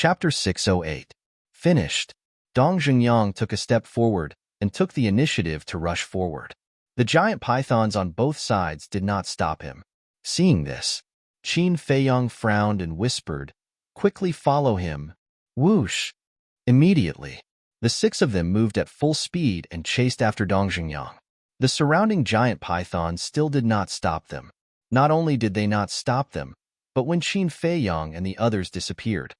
Chapter 608. Finished. Dong Zhengyang took a step forward and took the initiative to rush forward. The giant pythons on both sides did not stop him. Seeing this, Qin Feiyang frowned and whispered, "Quickly follow him." Whoosh! Immediately, the 6 of them moved at full speed and chased after Dong Zhengyang. The surrounding giant pythons still did not stop them. Not only did they not stop them, but when Qin Feiyang and the others disappeared,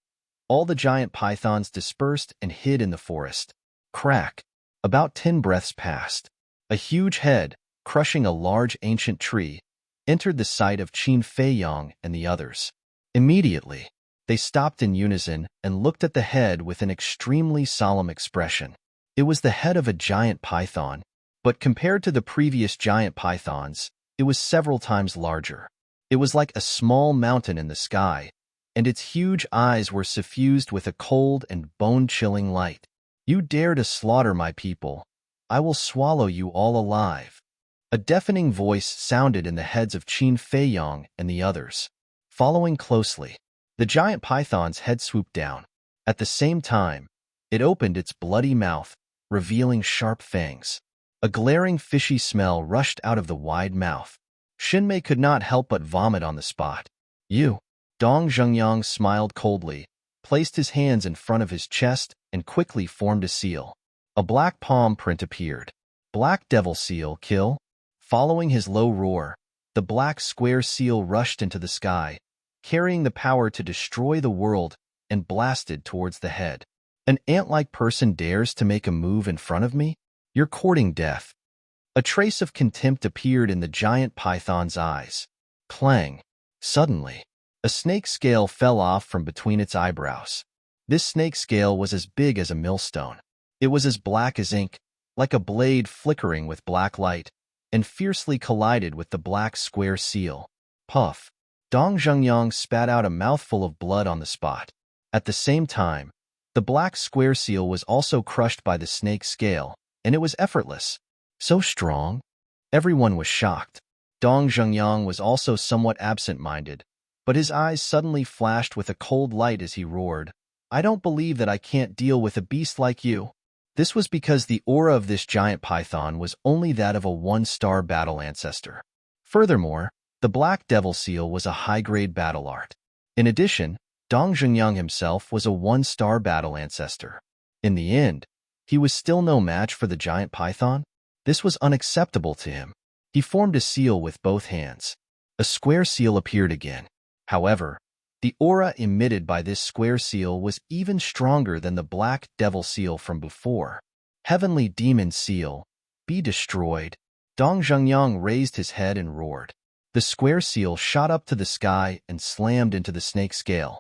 all the giant pythons dispersed and hid in the forest. Crack! About 10 breaths passed. A huge head, crushing a large ancient tree, entered the sight of Qin Feiyang and the others. Immediately, they stopped in unison and looked at the head with an extremely solemn expression. It was the head of a giant python, but compared to the previous giant pythons, it was several times larger. It was like a small mountain in the sky, and its huge eyes were suffused with a cold and bone-chilling light. "You dare to slaughter my people. I will swallow you all alive." A deafening voice sounded in the heads of Qin Feiyang and the others. Following closely, the giant python's head swooped down. At the same time, it opened its bloody mouth, revealing sharp fangs. A glaring fishy smell rushed out of the wide mouth. Xinmei could not help but vomit on the spot. "You." Dong Zhengyang smiled coldly, placed his hands in front of his chest, and quickly formed a seal. A black palm print appeared. "Black devil seal, kill." Following his low roar, the black square seal rushed into the sky, carrying the power to destroy the world, and blasted towards the head. "An ant-like person dares to make a move in front of me? You're courting death." A trace of contempt appeared in the giant python's eyes. Clang! Suddenly, a snake scale fell off from between its eyebrows. This snake scale was as big as a millstone. It was as black as ink, like a blade flickering with black light, and fiercely collided with the black square seal. Puff! Dong Zhengyang spat out a mouthful of blood on the spot. At the same time, the black square seal was also crushed by the snake scale, and it was effortless. So strong? Everyone was shocked. Dong Zhengyang was also somewhat absent-minded, but his eyes suddenly flashed with a cold light as he roared, "I don't believe that I can't deal with a beast like you." This was because the aura of this giant python was only that of a 1-star battle ancestor. Furthermore, the black devil seal was a high-grade battle art. In addition, Dong Zhengyang himself was a 1-star battle ancestor. In the end, he was still no match for the giant python. This was unacceptable to him. He formed a seal with both hands. A square seal appeared again. However, the aura emitted by this square seal was even stronger than the black devil seal from before. "Heavenly demon seal, be destroyed." Dong Zhengyang raised his head and roared. The square seal shot up to the sky and slammed into the snake scale.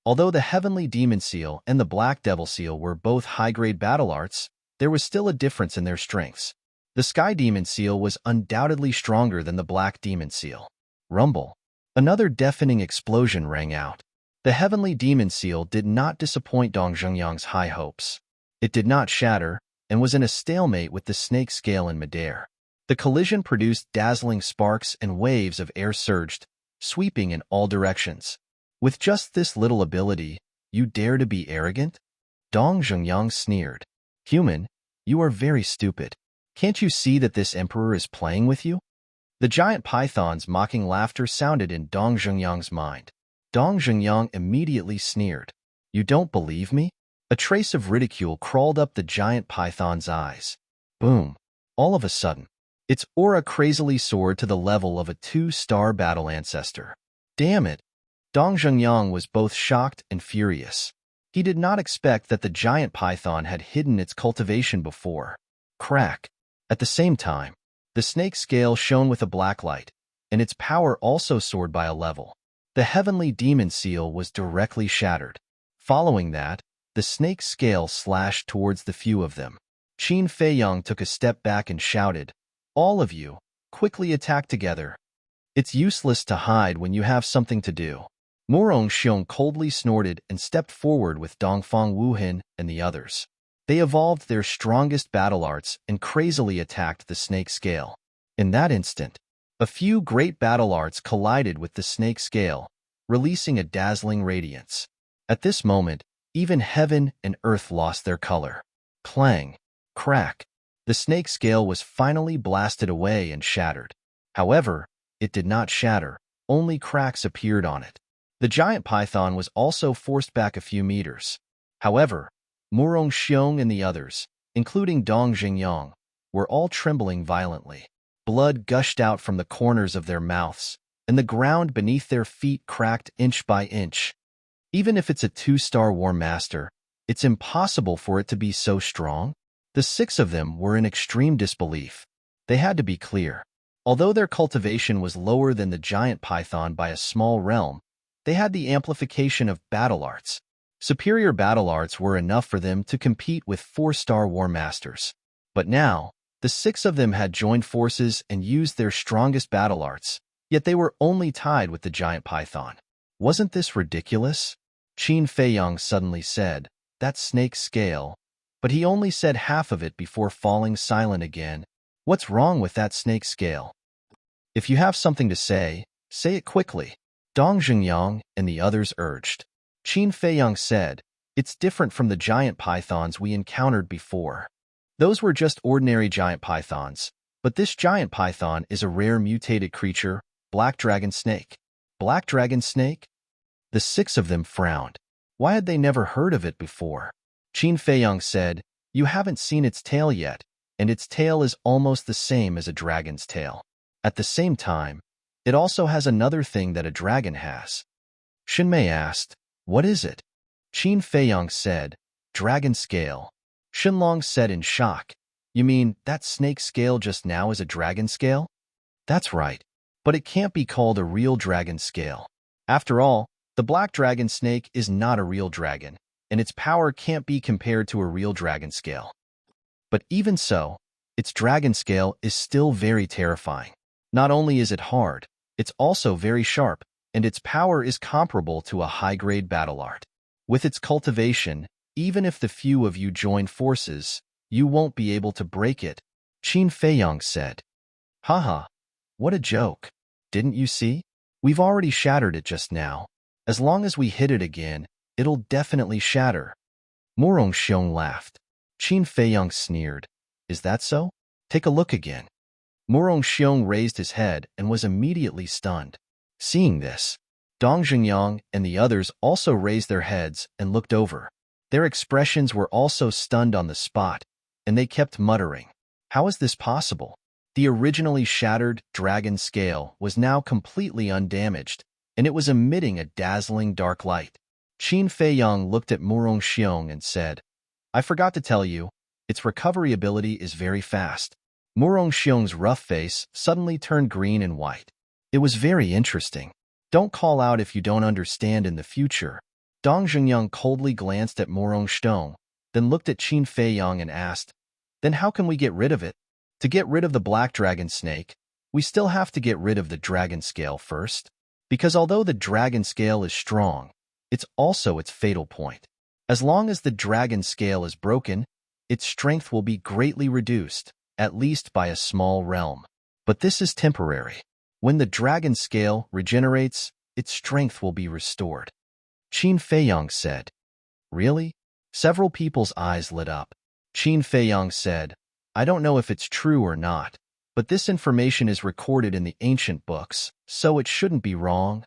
Although the heavenly demon seal and the black devil seal were both high-grade battle arts, there was still a difference in their strengths. The sky demon seal was undoubtedly stronger than the black demon seal. Rumble! Another deafening explosion rang out. The heavenly demon seal did not disappoint Dong Zhengyang's high hopes. It did not shatter, and was in a stalemate with the snake scale in midair. The collision produced dazzling sparks and waves of air surged, sweeping in all directions. "With just this little ability, you dare to be arrogant?" Dong Zhengyang sneered. "Human, you are very stupid. Can't you see that this emperor is playing with you?" The giant python's mocking laughter sounded in Dong Zhengyang's mind. Dong Zhengyang immediately sneered. "You don't believe me?" A trace of ridicule crawled up the giant python's eyes. Boom! All of a sudden, its aura crazily soared to the level of a 2-star battle ancestor. Damn it! Dong Zhengyang was both shocked and furious. He did not expect that the giant python had hidden its cultivation before. Crack! At the same time, the snake scale shone with a black light, and its power also soared by a level. The heavenly demon seal was directly shattered. Following that, the snake scale slashed towards the few of them. Qin Feiyang took a step back and shouted, "All of you, quickly attack together. It's useless to hide when you have something to do." Morong Xiong coldly snorted and stepped forward with Dongfang Wuhan and the others. They evolved their strongest battle arts and crazily attacked the snake scale. In that instant, a few great battle arts collided with the snake scale, releasing a dazzling radiance. At this moment, Even heaven and earth lost their color. Clang, crack. The snake scale was finally blasted away and shattered. However, it did not shatter, only cracks appeared on it. The giant python was also forced back a few meters. However, Murong Xiong and the others, including Dong Xingyang, were all trembling violently. Blood gushed out from the corners of their mouths, and the ground beneath their feet cracked inch by inch. Even if it's a 2-star War Master, it's impossible for it to be so strong. The 6 of them were in extreme disbelief. They had to be clear. Although their cultivation was lower than the giant python by a small realm, they had the amplification of battle arts. Superior battle arts were enough for them to compete with 4-star War Masters. But now, the 6 of them had joined forces and used their strongest battle arts, yet they were only tied with the giant python. Wasn't this ridiculous? Qin Feiyang suddenly said, "That snake scale." But he only said half of it before falling silent again. What's wrong with that snake scale? If you have something to say it quickly. Dong Xingyang and the others urged. Qin Feiyang said, "It's different from the giant pythons we encountered before. Those were just ordinary giant pythons, but this giant python is a rare mutated creature, black dragon snake." Black dragon snake? The 6 of them frowned. Why had they never heard of it before? Qin Feiyang said, "You haven't seen its tail yet, and its tail is almost the same as a dragon's tail. At the same time, it also has another thing that a dragon has." Shinmei asked, "What is it?" Qin Feiyang said, "Dragon scale." Shinlong said in shock, "You mean that snake scale just now is a dragon scale?" "That's right, but it can't be called a real dragon scale. After all, the black dragon snake is not a real dragon, and its power can't be compared to a real dragon scale. But even so, its dragon scale is still very terrifying. Not only is it hard, it's also very sharp, and its power is comparable to a high-grade battle art. With its cultivation, even if the few of you join forces, you won't be able to break it," Qin Feiyang said. "Haha, what a joke. Didn't you see? We've already shattered it just now. As long as we hit it again, it'll definitely shatter." Murong Xiong laughed. Qin Feiyang sneered. "Is that so? Take a look again." Murong Xiong raised his head and was immediately stunned. Seeing this, Dong Xingyang and the others also raised their heads and looked over. Their expressions were also stunned on the spot, and they kept muttering, "How is this possible?" The originally shattered dragon scale was now completely undamaged, and it was emitting a dazzling dark light. Qin Feiyang looked at Murong Xiong and said, "I forgot to tell you, its recovery ability is very fast." Murong Xiong's rough face suddenly turned green and white. It was very interesting. "Don't call out if you don't understand in the future." Dong Xingyang coldly glanced at Murong Xiong, then looked at Qin Feiyang and asked, "Then how can we get rid of it?" "To get rid of the black dragon snake, we still have to get rid of the dragon scale first. Because although the dragon scale is strong, it's also its fatal point. As long as the dragon scale is broken, its strength will be greatly reduced, at least by a small realm. But this is temporary. When the dragon scale regenerates, its strength will be restored." Qin Feiyang said. "Really?" Several people's eyes lit up. Qin Feiyang said, "I don't know if it's true or not, but this information is recorded in the ancient books, so it shouldn't be wrong.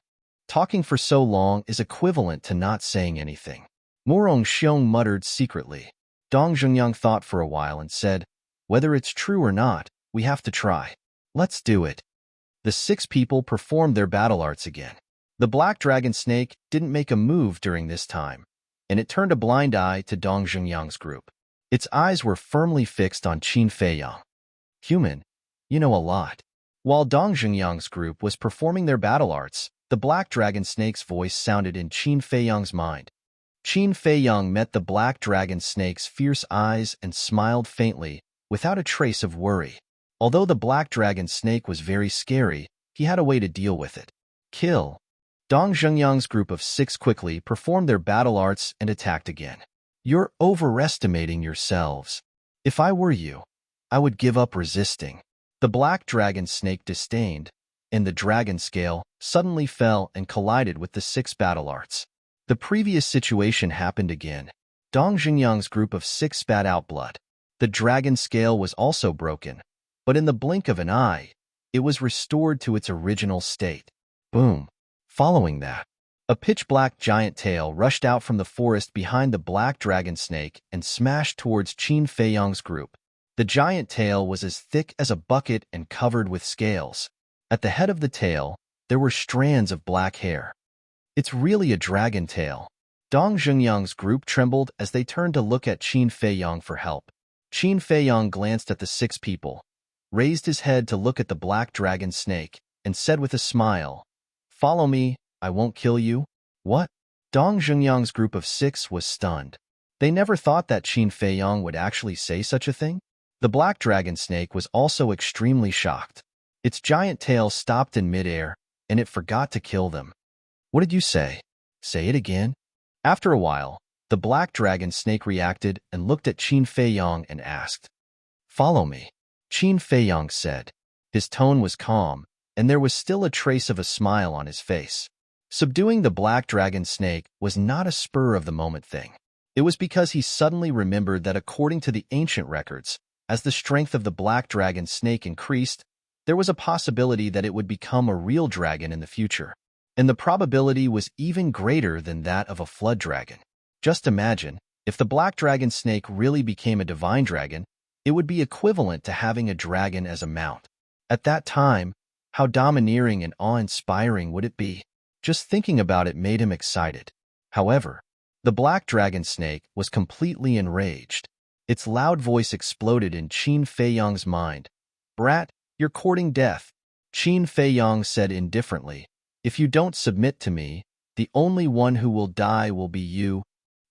Talking for so long is equivalent to not saying anything." Murong Xiong muttered secretly. Dong Xingyang thought for a while and said, "Whether it's true or not, we have to try. Let's do it." The 6 people performed their battle arts again. The black dragon snake didn't make a move during this time, and it turned a blind eye to Dong Xingyang's group. Its eyes were firmly fixed on Qin Feiyang. "Human, you know a lot." While Dong Xingyang's group was performing their battle arts, the black dragon snake's voice sounded in Qin Feiyang's mind. Qin Feiyang met the black dragon snake's fierce eyes and smiled faintly, without a trace of worry. Although the black dragon snake was very scary, he had a way to deal with it. "Kill." Dong Xingyang's group of 6 quickly performed their battle arts and attacked again. "You're overestimating yourselves. If I were you, I would give up resisting." The black dragon snake disdained, and the dragon scale suddenly fell and collided with the 6 battle arts. The previous situation happened again. Dong Xingyang's group of 6 spat out blood. The dragon scale was also broken, but in the blink of an eye, it was restored to its original state. Boom. Following that, a pitch-black giant tail rushed out from the forest behind the black dragon snake and smashed towards Qin Feiyang's group. The giant tail was as thick as a bucket and covered with scales. At the head of the tail, there were strands of black hair. It's really a dragon tail. Dong Xingyang's group trembled as they turned to look at Qin Feiyang for help. Qin Feiyang glanced at the 6 people, raised his head to look at the black dragon snake, and said with a smile, "Follow me, I won't kill you." What? Dong Xingyang's group of 6 was stunned. They never thought that Qin Feiyang would actually say such a thing. The black dragon snake was also extremely shocked. Its giant tail stopped in midair, and it forgot to kill them. "What did you say? Say it again." After a while, the black dragon snake reacted and looked at Qin Feiyang and asked, "Follow me." Qin Feiyang said. His tone was calm, and there was still a trace of a smile on his face. Subduing the black dragon snake was not a spur-of-the-moment thing. It was because he suddenly remembered that according to the ancient records, as the strength of the black dragon snake increased, there was a possibility that it would become a real dragon in the future. And the probability was even greater than that of a flood dragon. Just imagine, if the black dragon snake really became a divine dragon, it would be equivalent to having a dragon as a mount. At that time, how domineering and awe-inspiring would it be? Just thinking about it made him excited. However, the black dragon snake was completely enraged. Its loud voice exploded in Qin Feiyang's mind. "Brat, you're courting death." Qin Feiyang said indifferently, "If you don't submit to me, the only one who will die will be you."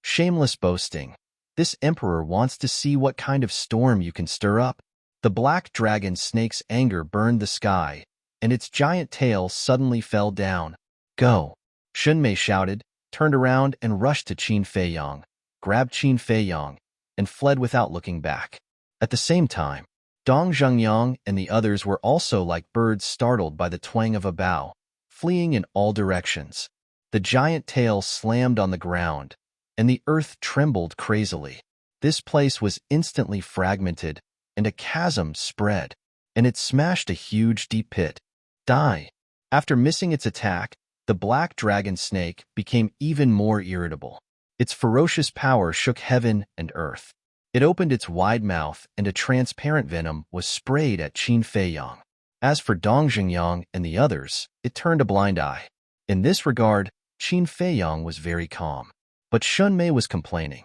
Shameless boasting. This emperor wants to see what kind of storm you can stir up. The black dragon snake's anger burned the sky, and its giant tail suddenly fell down. "Go!" Shunmei shouted, turned around and rushed to Qin Feiyang, grabbed Qin Feiyang, and fled without looking back. At the same time, Dong Zhengyang and the others were also like birds startled by the twang of a bow, fleeing in all directions. The giant tail slammed on the ground, and the earth trembled crazily. This place was instantly fragmented, and a chasm spread, and it smashed a huge deep pit. Die! After missing its attack, the black dragon snake became even more irritable. Its ferocious power shook heaven and earth. It opened its wide mouth, and a transparent venom was sprayed at Qin Feiyang. As for Dong Xingyang and the others, it turned a blind eye. In this regard, Qin Feiyang was very calm. But Shunmei was complaining.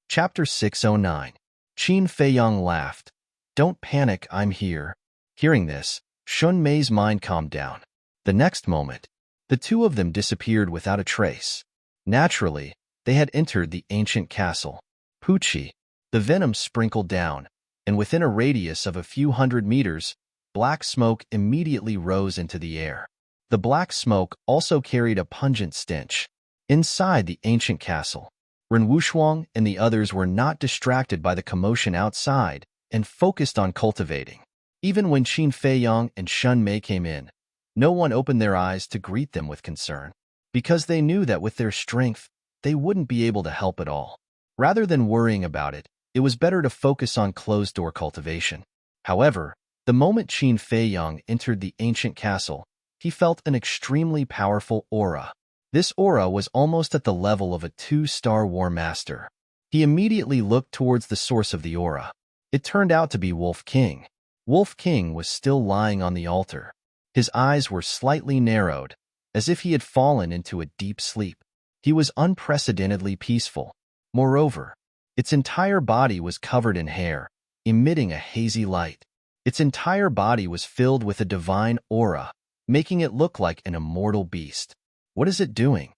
Chapter 609. Qin Feiyang laughed. "Don't panic, I'm here." Hearing this, Shunmei's mind calmed down. The next moment, the two of them disappeared without a trace. Naturally, they had entered the ancient castle. Pucci, the venom sprinkled down, and within a radius of a few hundred meters, black smoke immediately rose into the air. The black smoke also carried a pungent stench. Inside the ancient castle, Ren Wushuang and the others were not distracted by the commotion outside and focused on cultivating. Even when Qin Feiyang and Shunmei came in, no one opened their eyes to greet them with concern, because they knew that with their strength, they wouldn't be able to help at all. Rather than worrying about it, it was better to focus on closed-door cultivation. However, the moment Qin Feiyang entered the ancient castle, he felt an extremely powerful aura. This aura was almost at the level of a 2-star war master. He immediately looked towards the source of the aura. It turned out to be Wolf King. Wolf King was still lying on the altar. His eyes were slightly narrowed, as if he had fallen into a deep sleep. He was unprecedentedly peaceful. Moreover, its entire body was covered in hair, emitting a hazy light. Its entire body was filled with a divine aura, making it look like an immortal beast. What is it doing?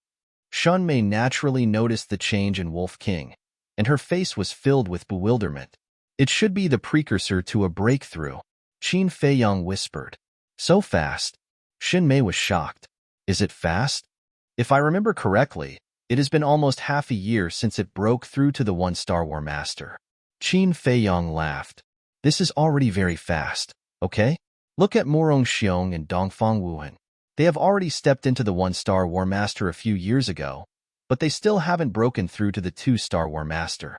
Shunmei naturally noticed the change in Wolf King, and her face was filled with bewilderment. It should be the precursor to a breakthrough, Qin Feiyang whispered. So fast? Shunmei was shocked. Is it fast? If I remember correctly, it has been almost half a year since it broke through to the 1-star war master. Qin Feiyang laughed. This is already very fast, okay? Look at Morong Xiong and Dongfang Wuhan. They have already stepped into the 1-star War Master a few years ago, but they still haven't broken through to the 2-star War Master.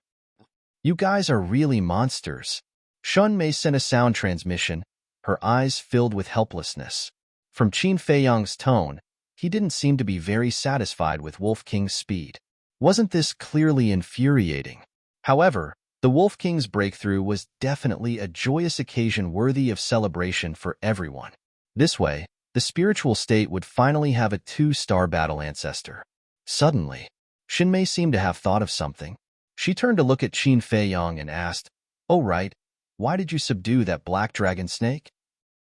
You guys are really monsters. Shun Mei sent a sound transmission, her eyes filled with helplessness. From Qin Feiyang's tone, he didn't seem to be very satisfied with Wolf King's speed. Wasn't this clearly infuriating? However, the Wolf King's breakthrough was definitely a joyous occasion worthy of celebration for everyone. This way, the spiritual state would finally have a 2-star battle ancestor. Suddenly, Xinmei seemed to have thought of something. She turned to look at Qin Feiyang and asked, "Oh right, why did you subdue that black dragon snake?"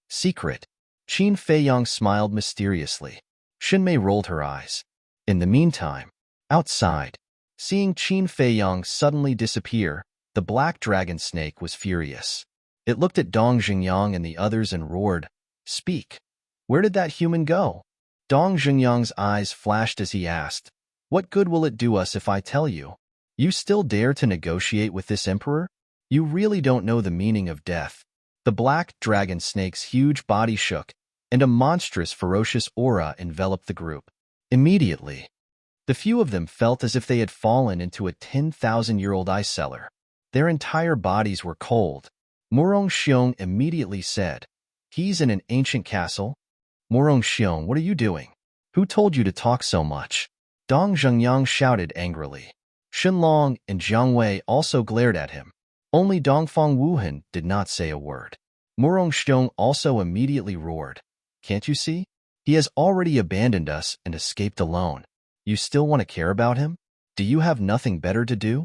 Secret. Qin Feiyang smiled mysteriously. Xinmei rolled her eyes. In the meantime, outside, seeing Qin Feiyang suddenly disappear, the black dragon snake was furious. It looked at Dong Xingyang and the others and roared, "Speak! Where did that human go?" Dong Xingyang's eyes flashed as he asked, "What good will it do us if I tell you? You still dare to negotiate with this emperor? You really don't know the meaning of death." The black dragon snake's huge body shook, and a monstrous, ferocious aura enveloped the group. Immediately, the few of them felt as if they had fallen into a 10,000-year-old ice cellar. Their entire bodies were cold. Murong Xiong immediately said, "He's in an ancient castle." "Murong Xiong, what are you doing? Who told you to talk so much?" Dong Zhengyang shouted angrily. Xinlong and Jiang Wei also glared at him. Only Dongfang Wuhan did not say a word. Murong Xiong also immediately roared, "Can't you see? He has already abandoned us and escaped alone. You still want to care about him? Do you have nothing better to do?"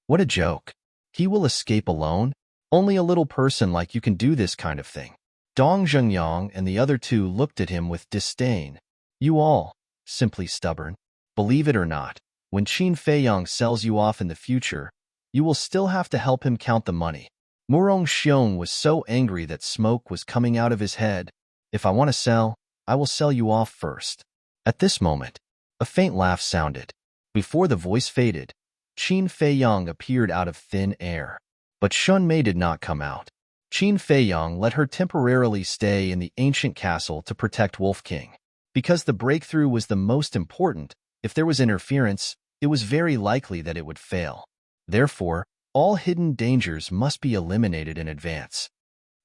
What a joke. He will escape alone? Only a little person like you can do this kind of thing. Dong Zhengyang and the other two looked at him with disdain. You all, simply stubborn. Believe it or not, when Qin Feiyang sells you off in the future, you will still have to help him count the money. Murong Xiong was so angry that smoke was coming out of his head. "If I want to sell, I will sell you off first." At this moment, a faint laugh sounded. Before the voice faded, Qin Feiyang appeared out of thin air. But Shun Mei did not come out. Qin Feiyang let her temporarily stay in the ancient castle to protect Wolf King. Because the breakthrough was the most important, if there was interference, it was very likely that it would fail. Therefore, all hidden dangers must be eliminated in advance.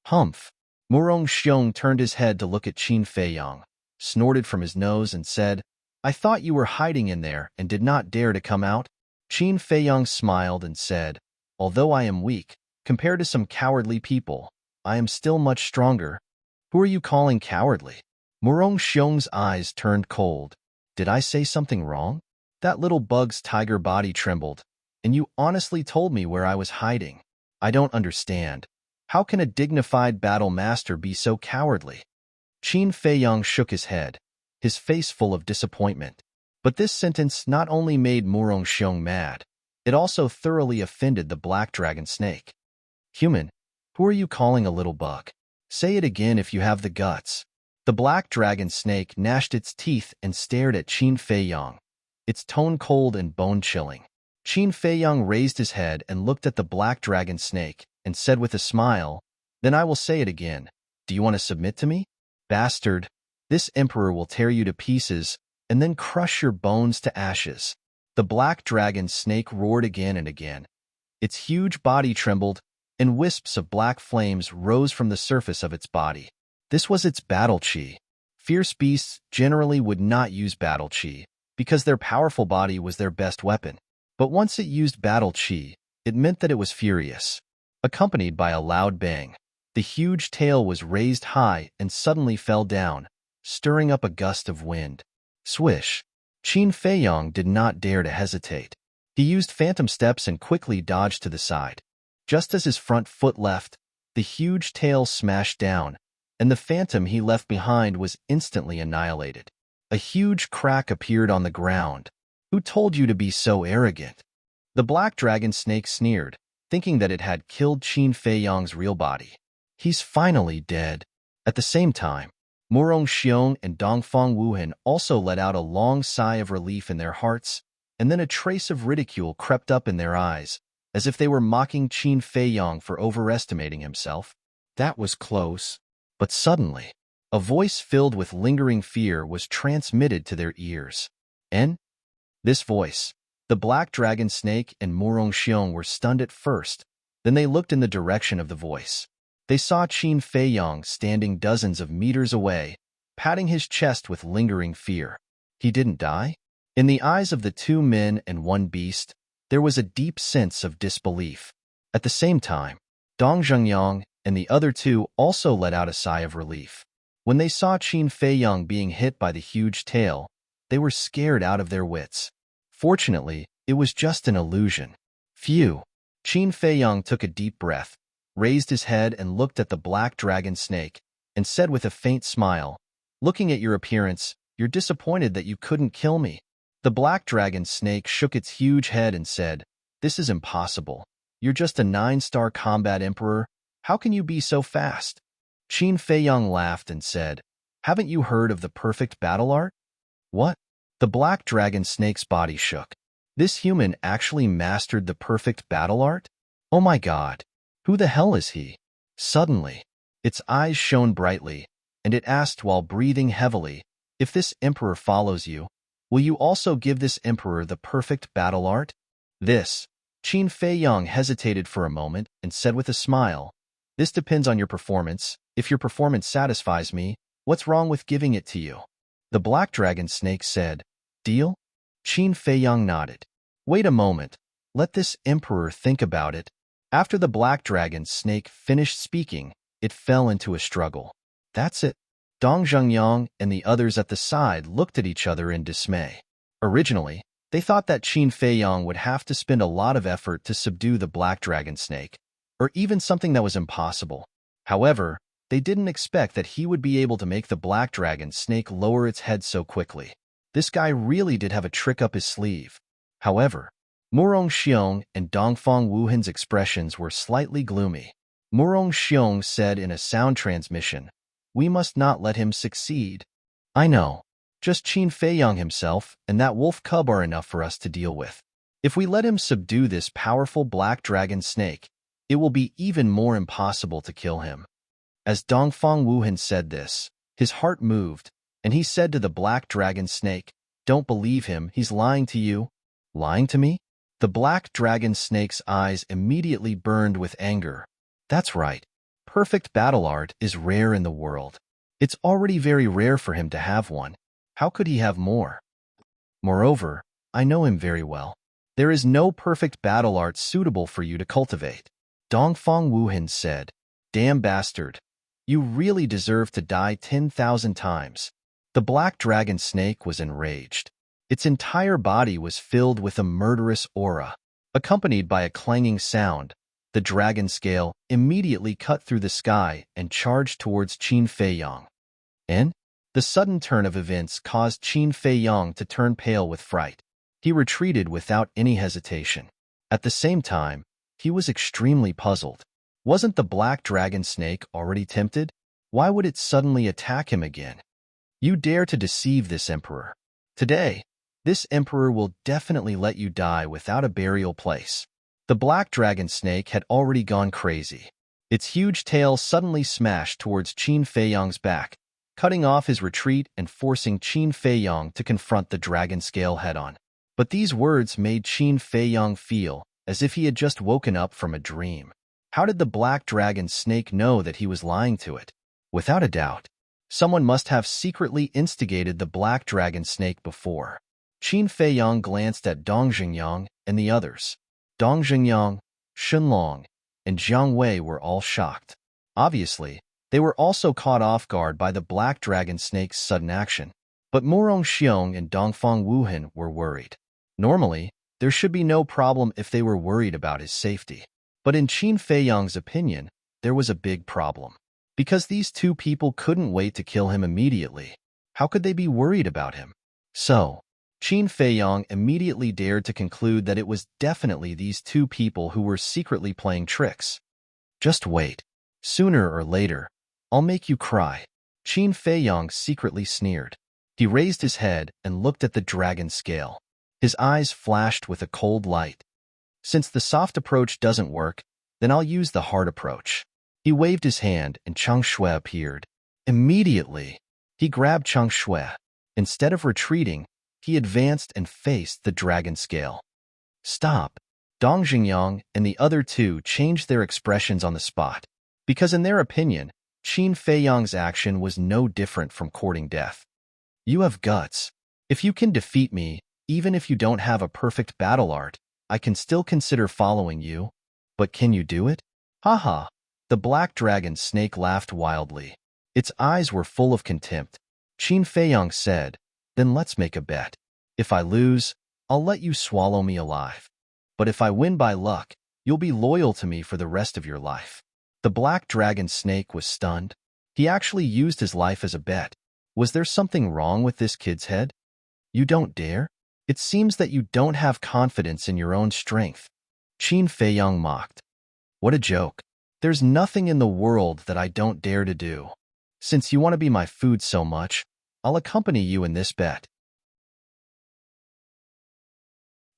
Humph! Murong Xiong turned his head to look at Qin Feiyang, snorted from his nose and said, "I thought you were hiding in there and did not dare to come out?" Qin Feiyang smiled and said, "Although I am weak, compared to some cowardly people, I am still much stronger." "Who are you calling cowardly?" Murong Xiong's eyes turned cold. "Did I say something wrong?" That little bug's tiger body trembled, and you honestly told me where I was hiding. I don't understand. How can a dignified battle master be so cowardly? Qin Feiyang shook his head, his face full of disappointment. But this sentence not only made Murong Xiong mad, it also thoroughly offended the black dragon snake. "Human, who are you calling a little bug? Say it again if you have the guts." The black dragon snake gnashed its teeth and stared at Qin Feiyang, its tone cold and bone-chilling. Qin Feiyang raised his head and looked at the black dragon snake and said with a smile, "Then I will say it again. Do you want to submit to me? Bastard, this emperor will tear you to pieces and then crush your bones to ashes." The black dragon snake roared again and again. Its huge body trembled, and wisps of black flames rose from the surface of its body. This was its battle chi. Fierce beasts generally would not use battle chi, because their powerful body was their best weapon. But once it used battle chi, it meant that it was furious. Accompanied by a loud bang, the huge tail was raised high and suddenly fell down, stirring up a gust of wind. Swish! Qin Feiyang did not dare to hesitate. He used phantom steps and quickly dodged to the side. Just as his front foot left, the huge tail smashed down, and the phantom he left behind was instantly annihilated. A huge crack appeared on the ground. "Who told you to be so arrogant?" The black dragon snake sneered, thinking that it had killed Qin Feiyang's real body. "He's finally dead." At the same time, Murong Xiong and Dongfang Wuhan also let out a long sigh of relief in their hearts, and then a trace of ridicule crept up in their eyes, as if they were mocking Qin Feiyang for overestimating himself. That was close. But suddenly, A voice filled with lingering fear was transmitted to their ears. And this voice, the black dragon snake and Murong Xiong were stunned at first. Then they looked in the direction of the voice. They saw Qin Feiyang standing dozens of meters away, patting his chest with lingering fear. He didn't die? In the eyes of the two men and one beast, there was a deep sense of disbelief. At the same time, Dong Zhengyang and the other two also let out a sigh of relief. When they saw Qin Feiyang being hit by the huge tail, they were scared out of their wits. Fortunately, it was just an illusion. Phew! Qin Feiyang took a deep breath, raised his head and looked at the black dragon snake, and said with a faint smile, "Looking at your appearance, you're disappointed that you couldn't kill me." The black dragon snake shook its huge head and said, "This is impossible. You're just a 9-star combat emperor. How can you be so fast?" Qin Feiyang laughed and said, "Haven't you heard of the perfect battle art?" "What?" The black dragon snake's body shook. This human actually mastered the perfect battle art? Oh my god. Who the hell is he? Suddenly, its eyes shone brightly, and it asked while breathing heavily, "If this emperor follows you, will you also give this emperor the perfect battle art?" This, Qin Feiyang hesitated for a moment and said with a smile, "This depends on your performance. If your performance satisfies me, what's wrong with giving it to you?" The black dragon snake said, "Deal?" Qin Feiyang nodded. "Wait a moment. Let this emperor think about it." After the black dragon snake finished speaking, it fell into a struggle. "That's it." Dong Zhengyang and the others at the side looked at each other in dismay. Originally, they thought that Qin Feiyang would have to spend a lot of effort to subdue the black dragon snake, or even something that was impossible. However, they didn't expect that he would be able to make the black dragon snake lower its head so quickly. This guy really did have a trick up his sleeve. However, Murong Xiong and Dongfang Wuhan's expressions were slightly gloomy. Murong Xiong said in a sound transmission, "We must not let him succeed." "I know. Just Qin Feiyang himself and that wolf cub are enough for us to deal with. If we let him subdue this powerful black dragon snake, it will be even more impossible to kill him." As Dongfang Wuhan said this, his heart moved, and he said to the black dragon snake, "Don't believe him, he's lying to you." "Lying to me?" The black dragon snake's eyes immediately burned with anger. "That's right. Perfect battle art is rare in the world. It's already very rare for him to have one. How could he have more? Moreover, I know him very well. There is no perfect battle art suitable for you to cultivate." Dongfang Wuhan said, "Damn bastard. You really deserve to die 10,000 times." The black dragon snake was enraged. Its entire body was filled with a murderous aura. Accompanied by a clanging sound, the dragon scale immediately cut through the sky and charged towards Qin Feiyang. And the sudden turn of events caused Qin Feiyang to turn pale with fright. He retreated without any hesitation. At the same time, he was extremely puzzled. Wasn't the black dragon snake already tempted? Why would it suddenly attack him again? You dare to deceive this emperor. Today, this emperor will definitely let you die without a burial place. The black dragon snake had already gone crazy. Its huge tail suddenly smashed towards Qin Feiyang's back, cutting off his retreat and forcing Qin Feiyang to confront the dragon scale head-on. But these words made Qin Feiyang feel as if he had just woken up from a dream. How did the black dragon snake know that he was lying to it? Without a doubt, someone must have secretly instigated the black dragon snake before. Qin Feiyang glanced at Dong Zhengyang and the others. Dong Zhengyang, Shenlong, and Jiang Wei were all shocked. Obviously, they were also caught off guard by the black dragon snake's sudden action. But Murong Xiong and Dongfang Wuhan were worried. Normally, there should be no problem if they were worried about his safety. But in Qin Feiyang's opinion, there was a big problem. Because these two people couldn't wait to kill him immediately, how could they be worried about him? So, Qin Feiyang immediately dared to conclude that it was definitely these two people who were secretly playing tricks. "Just wait. Sooner or later, I'll make you cry." Qin Feiyang secretly sneered. He raised his head and looked at the dragon scale. His eyes flashed with a cold light. "Since the soft approach doesn't work, then I'll use the hard approach." He waved his hand and Chang Shui appeared. Immediately, he grabbed Chang Shui. Instead of retreating, he advanced and faced the dragon scale. Stop! Dong Xingyang and the other two changed their expressions on the spot, because in their opinion, Qin Feiyang's action was no different from courting death. You have guts. If you can defeat me, even if you don't have a perfect battle art, I can still consider following you. But can you do it? Haha! The black dragon snake laughed wildly. Its eyes were full of contempt. Qin Feiyang said, then let's make a bet. If I lose, I'll let you swallow me alive. But if I win by luck, you'll be loyal to me for the rest of your life. The black dragon snake was stunned. He actually used his life as a bet. Was there something wrong with this kid's head? You don't dare? It seems that you don't have confidence in your own strength. Qin Feiyang mocked. What a joke. There's nothing in the world that I don't dare to do. Since you want to be my food so much, I'll accompany you in this bet.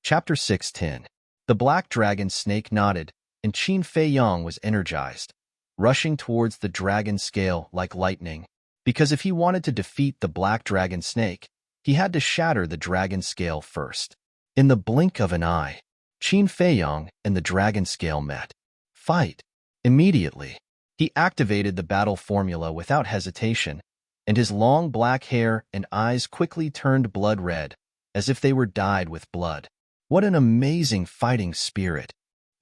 Chapter 6:10. The black dragon snake nodded, and Qin Feiyang was energized, rushing towards the dragon scale like lightning, because if he wanted to defeat the black dragon snake, he had to shatter the dragon scale first. In the blink of an eye, Qin Feiyang and the dragon scale met. Fight! Immediately, he activated the battle formula without hesitation, and his long black hair and eyes quickly turned blood red, as if they were dyed with blood. What an amazing fighting spirit!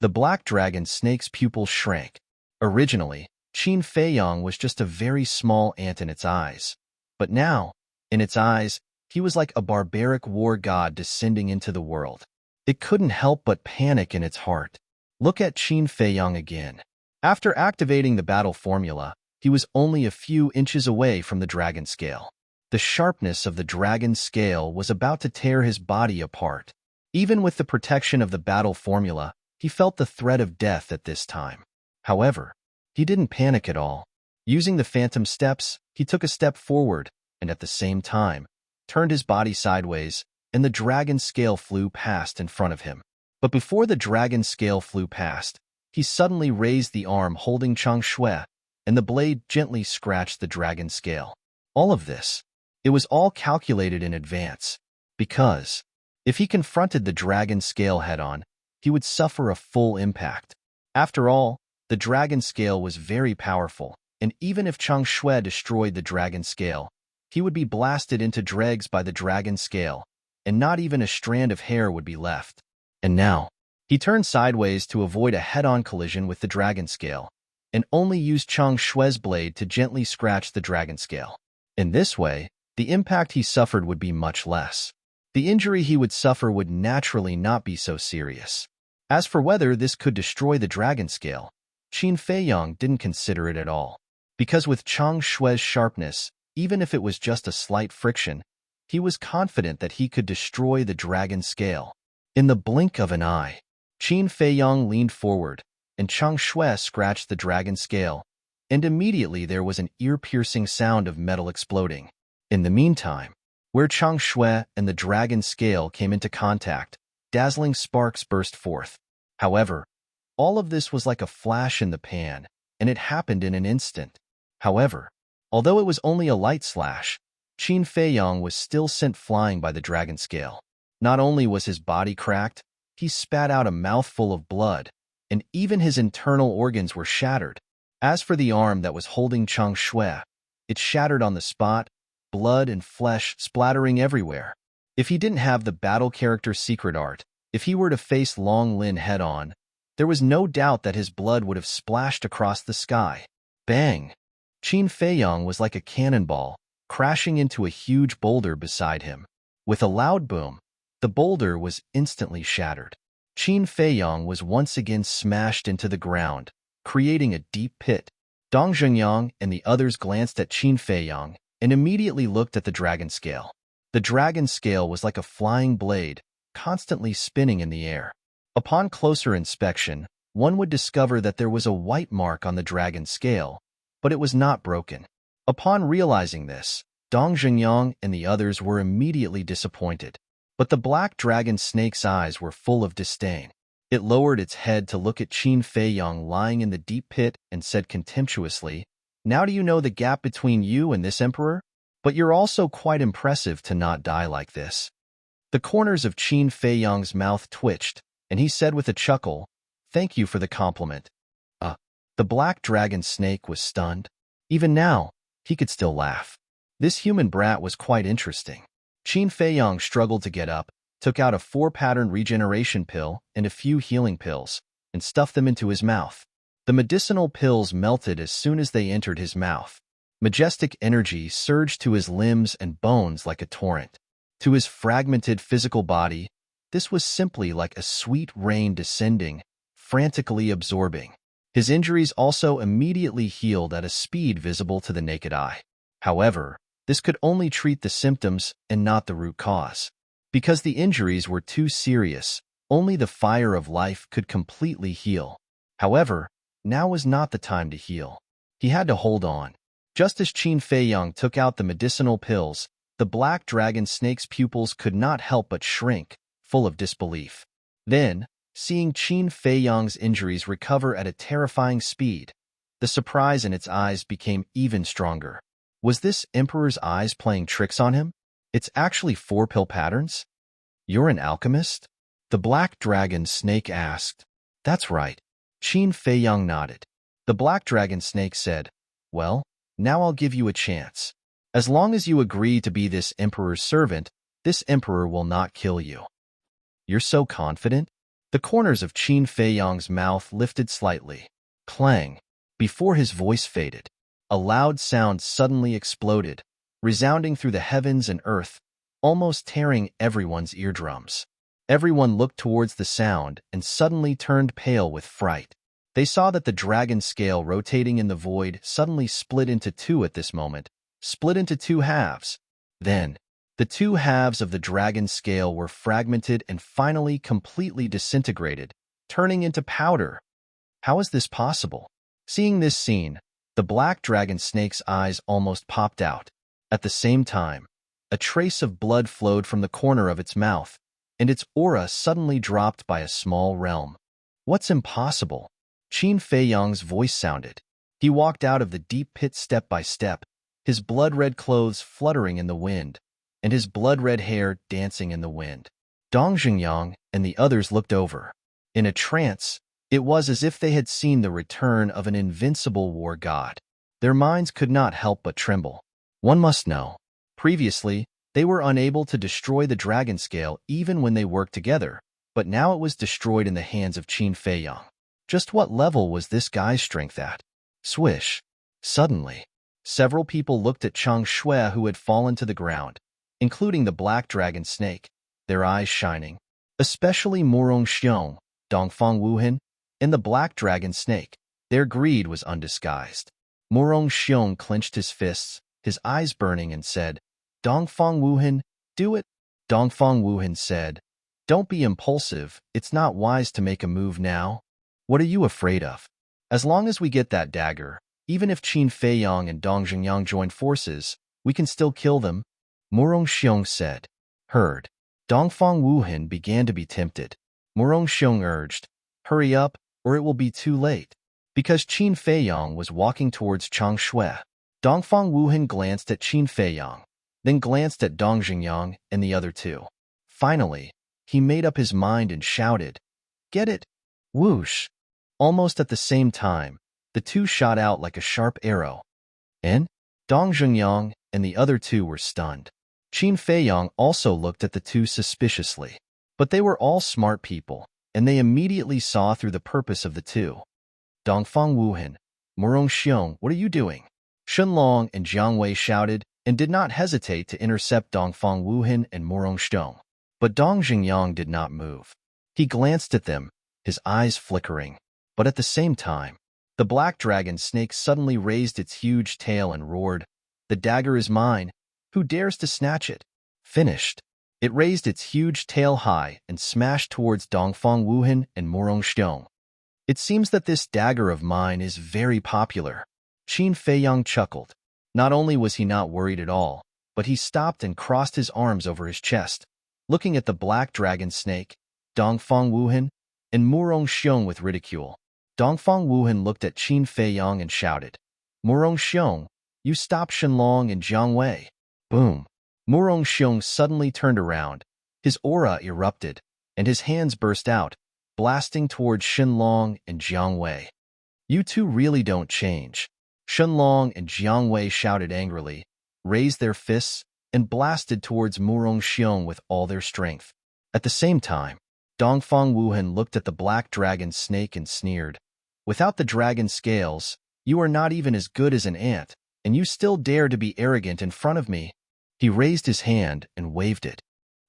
The black dragon snake's pupils shrank. Originally, Qin Feiyang was just a very small ant in its eyes. But now, in its eyes, he was like a barbaric war god descending into the world. It couldn't help but panic in its heart. Look at Qin Feiyang again. After activating the battle formula, he was only a few inches away from the dragon scale. The sharpness of the dragon scale was about to tear his body apart. Even with the protection of the battle formula, he felt the threat of death at this time. However, he didn't panic at all. Using the phantom steps, he took a step forward, and at the same time, turned his body sideways, and the dragon scale flew past in front of him. But before the dragon scale flew past, he suddenly raised the arm holding Chang Shui, and the blade gently scratched the dragon scale. All of this, it was all calculated in advance, because if he confronted the dragon scale head-on, he would suffer a full impact. After all, the dragon scale was very powerful, and even if Chang Shui destroyed the dragon scale, he would be blasted into dregs by the dragon scale, and not even a strand of hair would be left. And now, he turned sideways to avoid a head-on collision with the dragon scale, and only used Chang Shui's blade to gently scratch the dragon scale. In this way, the impact he suffered would be much less. The injury he would suffer would naturally not be so serious. As for whether this could destroy the dragon scale, Qin Feiyang didn't consider it at all, because with Chang Shui's sharpness, even if it was just a slight friction, he was confident that he could destroy the dragon scale. In the blink of an eye, Qin Feiyang leaned forward, and Chang Shui scratched the dragon scale, and immediately there was an ear-piercing sound of metal exploding. In the meantime, where Chang Shui and the dragon scale came into contact, dazzling sparks burst forth. However, all of this was like a flash in the pan, and it happened in an instant. However, although it was only a light slash, Qin Feiyang was still sent flying by the dragon scale. Not only was his body cracked, he spat out a mouthful of blood, and even his internal organs were shattered. As for the arm that was holding Chang Shui, it shattered on the spot, blood and flesh splattering everywhere. If he didn't have the battle character secret art, if he were to face Long Lin head-on, there was no doubt that his blood would have splashed across the sky. Bang! Qin Feiyang was like a cannonball, crashing into a huge boulder beside him. With a loud boom, the boulder was instantly shattered. Qin Feiyang was once again smashed into the ground, creating a deep pit. Dong Xingyang and the others glanced at Qin Feiyang and immediately looked at the dragon scale. The dragon scale was like a flying blade, constantly spinning in the air. Upon closer inspection, one would discover that there was a white mark on the dragon scale, but it was not broken. Upon realizing this, Dong Xingyang and the others were immediately disappointed. But the black dragon snake's eyes were full of disdain. It lowered its head to look at Qin Feiyang lying in the deep pit and said contemptuously, Now do you know the gap between you and this emperor? But you're also quite impressive to not die like this. The corners of Qin Feiyang's mouth twitched, and he said with a chuckle, "Thank you for the compliment." The black dragon snake was stunned. Even now, he could still laugh. This human brat was quite interesting. Qin Feiyang struggled to get up, took out a 4-pattern regeneration pill and a few healing pills, and stuffed them into his mouth. The medicinal pills melted as soon as they entered his mouth. Majestic energy surged to his limbs and bones like a torrent. To his fragmented physical body, this was simply like a sweet rain descending, frantically absorbing. His injuries also immediately healed at a speed visible to the naked eye. However, this could only treat the symptoms and not the root cause. Because the injuries were too serious, only the fire of life could completely heal. However, now was not the time to heal. He had to hold on. Just as Qin Feiyang took out the medicinal pills, the black dragon snake's pupils could not help but shrink, full of disbelief. Then, seeing Qin Feiyang's injuries recover at a terrifying speed, the surprise in its eyes became even stronger. Was this emperor's eyes playing tricks on him? It's actually 4-pill patterns? You're an alchemist? The black dragon snake asked. That's right. Qin Feiyang nodded. The black dragon snake said, "Well, now I'll give you a chance. As long as you agree to be this emperor's servant, this emperor will not kill you." You're so confident? The corners of Qin Feiyang's mouth lifted slightly. Clang! Before his voice faded, a loud sound suddenly exploded, resounding through the heavens and earth, almost tearing everyone's eardrums. Everyone looked towards the sound and suddenly turned pale with fright. They saw that the dragon scale rotating in the void suddenly split into two at this moment, split into 2 halves. Then, the 2 halves of the dragon scale were fragmented and finally completely disintegrated, turning into powder. How is this possible? Seeing this scene, the black dragon snake's eyes almost popped out. At the same time, a trace of blood flowed from the corner of its mouth, and its aura suddenly dropped by a small realm. What's impossible? Qin Feiyang's voice sounded. He walked out of the deep pit step by step, his blood-red clothes fluttering in the wind, and his blood-red hair dancing in the wind. Dong Xingyang and the others looked over. In a trance, it was as if they had seen the return of an invincible war god. Their minds could not help but tremble. One must know. Previously, they were unable to destroy the dragon scale even when they worked together, but now it was destroyed in the hands of Qin Feiyang. Just what level was this guy's strength at? Swish. Suddenly, several people looked at Chang Shui who had fallen to the ground, including the black dragon snake, their eyes shining. Especially Murong Xiong, Dongfang Wuhan, and the black dragon snake. Their greed was undisguised. Murong Xiong clenched his fists, his eyes burning, and said, "Dongfang Wuhan, do it." Dongfang Wuhan said, "Don't be impulsive, it's not wise to make a move now. What are you afraid of? As long as we get that dagger, even if Qin Feiyang and Dong Xingyang join forces, we can still kill them," Murong Xiong said. Heard. Dongfang Wuhan began to be tempted. Murong Xiong urged, "Hurry up, or it will be too late." Because Qin Feiyang was walking towards Chang Shui, Dongfang Wuhan glanced at Qin Feiyang, then glanced at Dong Xingyang and the other two. Finally, he made up his mind and shouted, "Get it!" Whoosh! Almost at the same time, the two shot out like a sharp arrow. And Dong Xingyang and the other two were stunned. Qin Feiyang also looked at the two suspiciously. But they were all smart people, and they immediately saw through the purpose of the two. Dongfang Wuhan, Murong Xiong, what are you doing? Shunlong and Jiang Wei shouted and did not hesitate to intercept Dongfang Wuhan and Murong Xiong. But Dong Xingyang did not move. He glanced at them, his eyes flickering. But at the same time, the black dragon snake suddenly raised its huge tail and roared, "The dagger is mine. Who dares to snatch it?" Finished. It raised its huge tail high and smashed towards Dongfang Wuhan and Murong Xiong. It seems that this dagger of mine is very popular. Qin Feiyang chuckled. Not only was he not worried at all, but he stopped and crossed his arms over his chest, looking at the black dragon snake, Dongfang Wuhan, and Murong Xiong with ridicule. Dongfang Wuhan looked at Qin Feiyang and shouted, Murong Xiong, you stop Shenlong and Jiang Wei. Boom. Murong Xiong suddenly turned around. His aura erupted, and his hands burst out, blasting towards Shenlong and Jiang Wei. You two really don't change. Shenlong and Jiang Wei shouted angrily, raised their fists, and blasted towards Murong Xiong with all their strength. At the same time, Dongfang Wuhan looked at the black dragon snake and sneered. Without the dragon scales, you are not even as good as an ant, and you still dare to be arrogant in front of me. He raised his hand and waved it.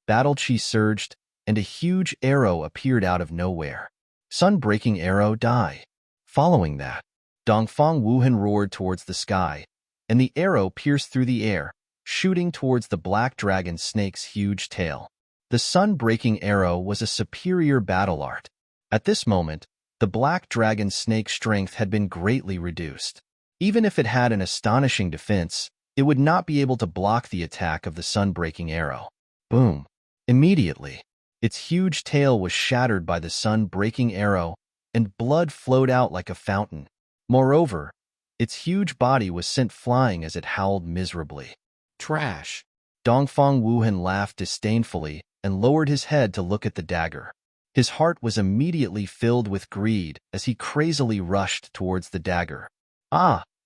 Battle chi surged, and a huge arrow appeared out of nowhere. Sun-breaking arrow die. Following that, Dongfang Wuhan roared towards the sky, and the arrow pierced through the air, shooting towards the black dragon snake's huge tail. The sun-breaking arrow was a superior battle art. At this moment, the black dragon snake's strength had been greatly reduced. Even if it had an astonishing defense, it would not be able to block the attack of the sun-breaking arrow. Boom! Immediately, its huge tail was shattered by the sun-breaking arrow, and blood flowed out like a fountain. Moreover, its huge body was sent flying as it howled miserably. Trash! Dongfang Wuhan laughed disdainfully and lowered his head to look at the dagger. His heart was immediately filled with greed as he crazily rushed towards the dagger.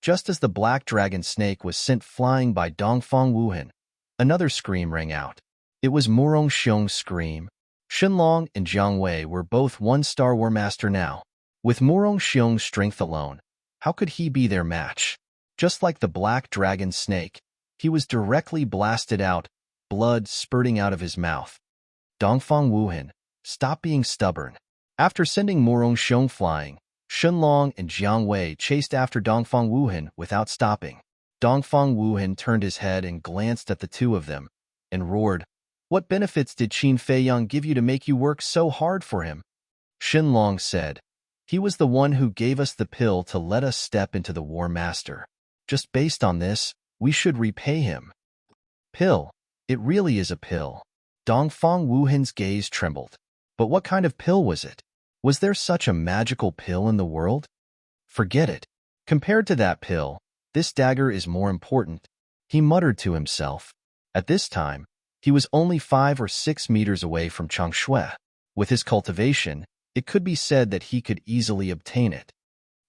Just as the black dragon snake was sent flying by Dongfang Wuhan, another scream rang out. It was Murong Xiong's scream. Shenlong and Jiang Wei were both one-star war master now. With Murong Xiong's strength alone, how could he be their match? Just like the black dragon snake, he was directly blasted out, blood spurting out of his mouth. Dongfang Wuhan, stop being stubborn. After sending Murong Xiong flying, Shenlong and Jiang Wei chased after Dongfang Wuhan without stopping. Dongfang Wuhan turned his head and glanced at the two of them, and roared, "What benefits did Qin Feiyang give you to make you work so hard for him?" Shenlong said, "He was the one who gave us the pill to let us step into the War Master. Just based on this, we should repay him." Pill? It really is a pill. Dongfang Wuhan's gaze trembled. But what kind of pill was it? Was there such a magical pill in the world? Forget it. Compared to that pill, this dagger is more important, he muttered to himself. At this time, he was only 5 or 6 meters away from Changshui. With his cultivation, it could be said that he could easily obtain it.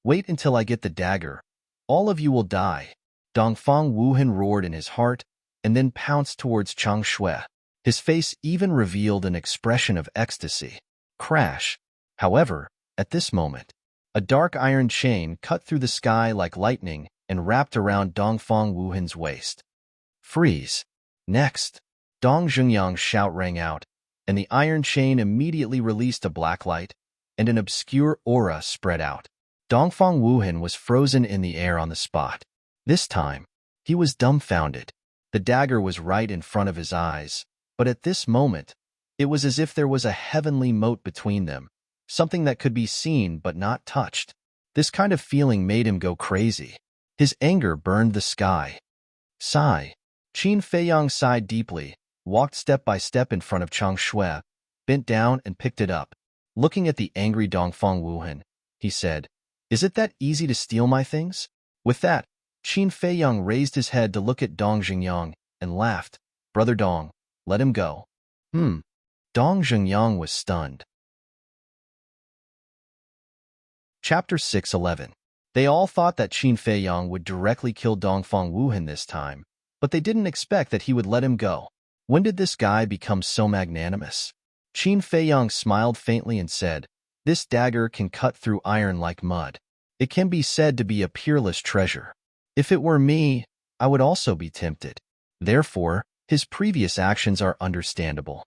Wait until I get the dagger. All of you will die. Dongfang Wuhan roared in his heart, and then pounced towards Changshui. His face even revealed an expression of ecstasy. Crash! However, at this moment, a dark iron chain cut through the sky like lightning and wrapped around Dongfang Wuhan's waist. Freeze! Next, Dong Zhengyang's shout rang out, and the iron chain immediately released a black light, and an obscure aura spread out. Dongfang Wuhan was frozen in the air on the spot. This time, he was dumbfounded. The dagger was right in front of his eyes, but at this moment, it was as if there was a heavenly moat between them, something that could be seen but not touched. This kind of feeling made him go crazy. His anger burned the sky. Sigh. Qin Feiyang sighed deeply, walked step by step in front of Changshui, bent down and picked it up. Looking at the angry Dongfang Wuhan, he said, "Is it that easy to steal my things?" With that, Qin Feiyang raised his head to look at Dong Zhengyang and laughed. "Brother Dong, let him go." Dong Zhengyang was stunned. Chapter 6:11. They all thought that Qin Feiyang would directly kill Dongfang Wuhan this time, but they didn't expect that he would let him go. When did this guy become so magnanimous? Qin Feiyang smiled faintly and said, "This dagger can cut through iron like mud. It can be said to be a peerless treasure. If it were me, I would also be tempted. Therefore, his previous actions are understandable."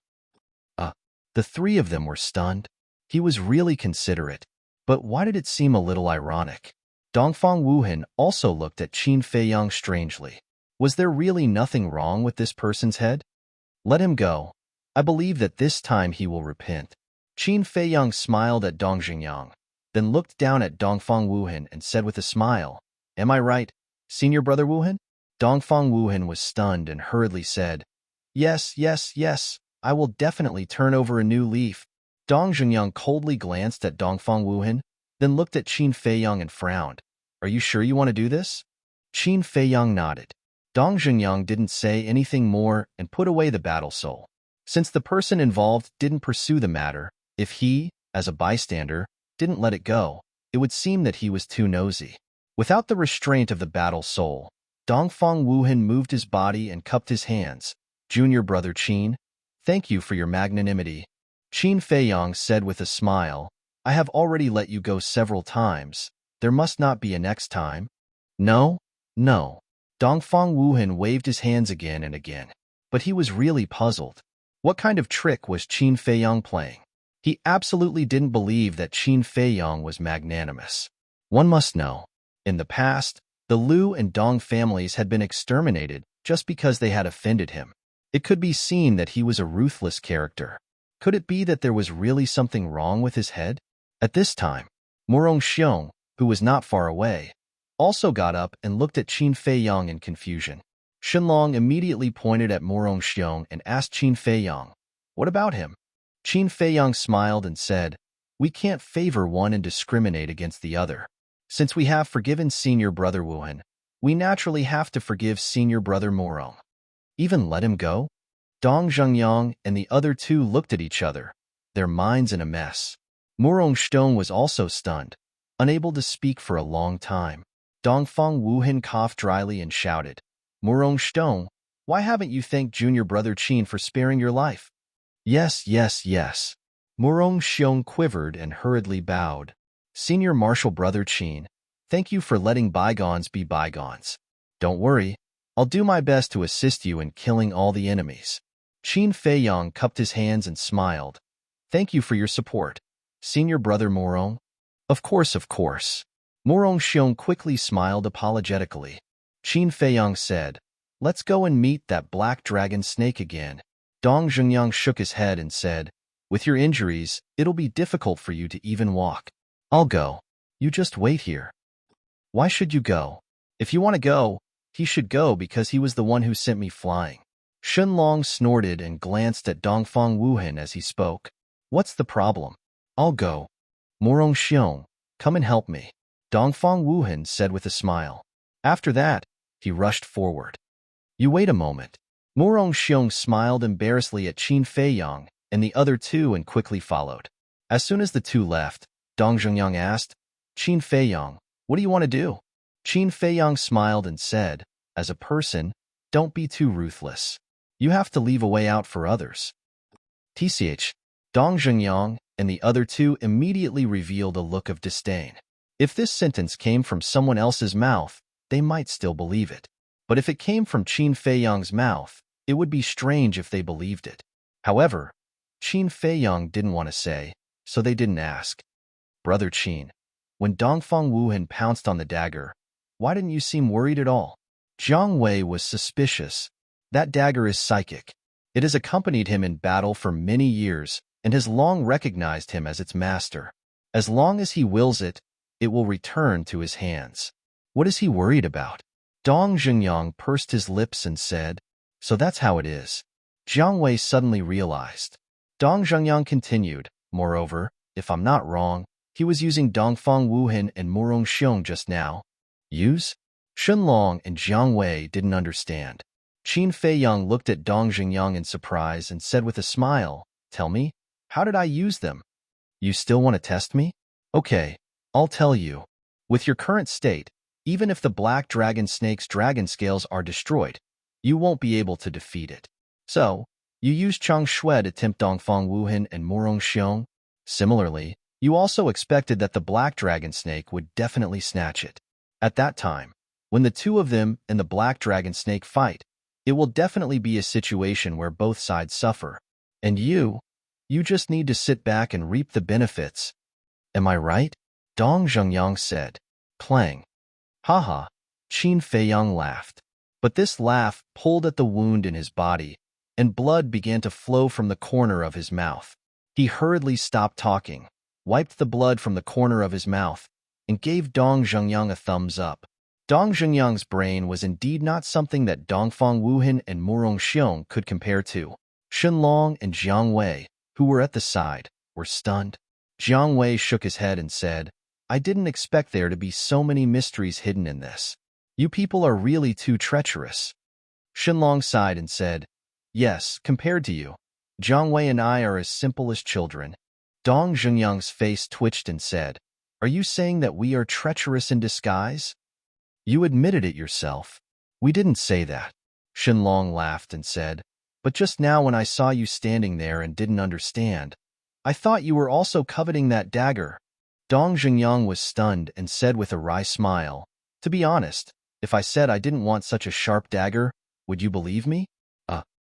The three of them were stunned. He was really considerate, but why did it seem a little ironic? Dongfang Wuhan also looked at Qin Feiyang strangely. Was there really nothing wrong with this person's head? Let him go. I believe that this time he will repent. Qin Feiyang smiled at Dong Zhengyang, then looked down at Dongfang Wuhan and said with a smile, "Am I right, Senior Brother Wuhan?" Dongfang Wuhan was stunned and hurriedly said, "Yes, yes, yes, I will definitely turn over a new leaf." Dong Zhengyang coldly glanced at Dongfang Wuhan, then looked at Qin Feiyang and frowned. "Are you sure you want to do this?" Qin Feiyang nodded. Dong Jungyang didn't say anything more and put away the battle soul. Since the person involved didn't pursue the matter, if he, as a bystander, didn't let it go, it would seem that he was too nosy. Without the restraint of the battle soul, Dongfang Wuhan moved his body and cupped his hands. Junior brother Qin, thank you for your magnanimity. Qin Feiyang said with a smile, I have already let you go several times. There must not be a next time. No, no. Dongfang Wuhan waved his hands again and again. But he was really puzzled. What kind of trick was Qin Feiyang playing? He absolutely didn't believe that Qin Feiyang was magnanimous. One must know. In the past, the Liu and Dong families had been exterminated just because they had offended him. It could be seen that he was a ruthless character. Could it be that there was really something wrong with his head? At this time, Murong Xiong, who was not far away, also got up and looked at Qin Feiyang in confusion. Shenlong immediately pointed at Murong Xiong and asked Qin Feiyang, what about him? Qin Feiyang smiled and said, we can't favor one and discriminate against the other. Since we have forgiven senior brother Wuhan, we naturally have to forgive senior brother Murong. Even let him go? Dong Zhengyang and the other two looked at each other, their minds in a mess. Murong Xiong was also stunned, unable to speak for a long time. Dongfang Wuhan coughed dryly and shouted, Murong Xiong, why haven't you thanked junior brother Qin for sparing your life? Yes, yes, yes. Murong Xiong quivered and hurriedly bowed. Senior martial brother Qin, thank you for letting bygones be bygones. Don't worry, I'll do my best to assist you in killing all the enemies. Qin Feiyang cupped his hands and smiled. Thank you for your support. Senior brother Murong? Of course, of course. Murong Xiong quickly smiled apologetically. Qin Feiyang said, let's go and meet that black dragon snake again. Dong Zhengyang shook his head and said, with your injuries, it'll be difficult for you to even walk. I'll go. You just wait here. Why should you go? If you want to go, he should go because he was the one who sent me flying. Shenlong snorted and glanced at Dongfang Wuhan as he spoke. What's the problem? I'll go. Murong Xiong, come and help me. Dongfang Wuhan said with a smile. After that, he rushed forward. You wait a moment. Murong Xiong smiled embarrassedly at Qin Feiyang and the other two and quickly followed. As soon as the two left, Dong Zhengyang asked, Qin Feiyang, what do you want to do? Qin Feiyang smiled and said, as a person, don't be too ruthless. You have to leave a way out for others. Tch. Dong Zhengyang and the other two immediately revealed a look of disdain. If this sentence came from someone else's mouth, they might still believe it. But if it came from Qin Feiyang's mouth, it would be strange if they believed it. However, Qin Feiyang didn't want to say, so they didn't ask. Brother Qin, when Dongfang Wuhan pounced on the dagger, why didn't you seem worried at all? Jiang Wei was suspicious. That dagger is psychic. It has accompanied him in battle for many years and has long recognized him as its master. As long as he wills it, it will return to his hands. What is he worried about? Dong Zhengyang pursed his lips and said, so that's how it is. Jiang Wei suddenly realized. Dong Zhengyang continued, moreover, if I'm not wrong, he was using Dongfang Wuhan and Murong Xiong just now. Use? Shenlong and Jiang Wei didn't understand. Qin Feiyang looked at Dong Zhengyang in surprise and said with a smile, tell me, how did I use them? You still want to test me? Okay, I'll tell you. With your current state, even if the black dragon snake's dragon scales are destroyed, you won't be able to defeat it. So, you used Chang Shui to tempt Dongfang Wuhan and Murong Xiong. Similarly, you also expected that the black dragon snake would definitely snatch it. At that time, when the two of them and the black dragon snake fight, it will definitely be a situation where both sides suffer. And you just need to sit back and reap the benefits. Am I right? Dong Zhengyang said. Clang. Haha, Qin Feiyang laughed. But this laugh pulled at the wound in his body, and blood began to flow from the corner of his mouth. He hurriedly stopped talking, wiped the blood from the corner of his mouth, and gave Dong Zhengyang a thumbs up. Dong Zhengyang's brain was indeed not something that Dongfang Wuhan and Murong Xiong could compare to. Shenlong and Jiang Wei, who were at the side, were stunned. Jiang Wei shook his head and said, I didn't expect there to be so many mysteries hidden in this. You people are really too treacherous. Shenlong sighed and said, yes, compared to you, Jiang Wei and I are as simple as children. Dong Zhengyang's face twitched and said, are you saying that we are treacherous in disguise? You admitted it yourself. We didn't say that. Shenlong laughed and said, but just now when I saw you standing there and didn't understand, I thought you were also coveting that dagger. Dong Zhengyang was stunned and said with a wry smile, to be honest, if I said I didn't want such a sharp dagger, would you believe me?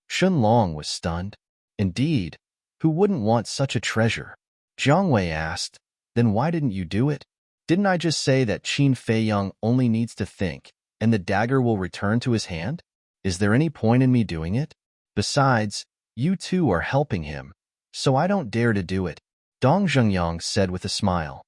Shenlong was stunned. Indeed, who wouldn't want such a treasure? Jiang Wei asked, then why didn't you do it? Didn't I just say that Qin Feiyang only needs to think, and the dagger will return to his hand? Is there any point in me doing it? Besides, you two are helping him, so I don't dare to do it, Dong Zhengyang said with a smile.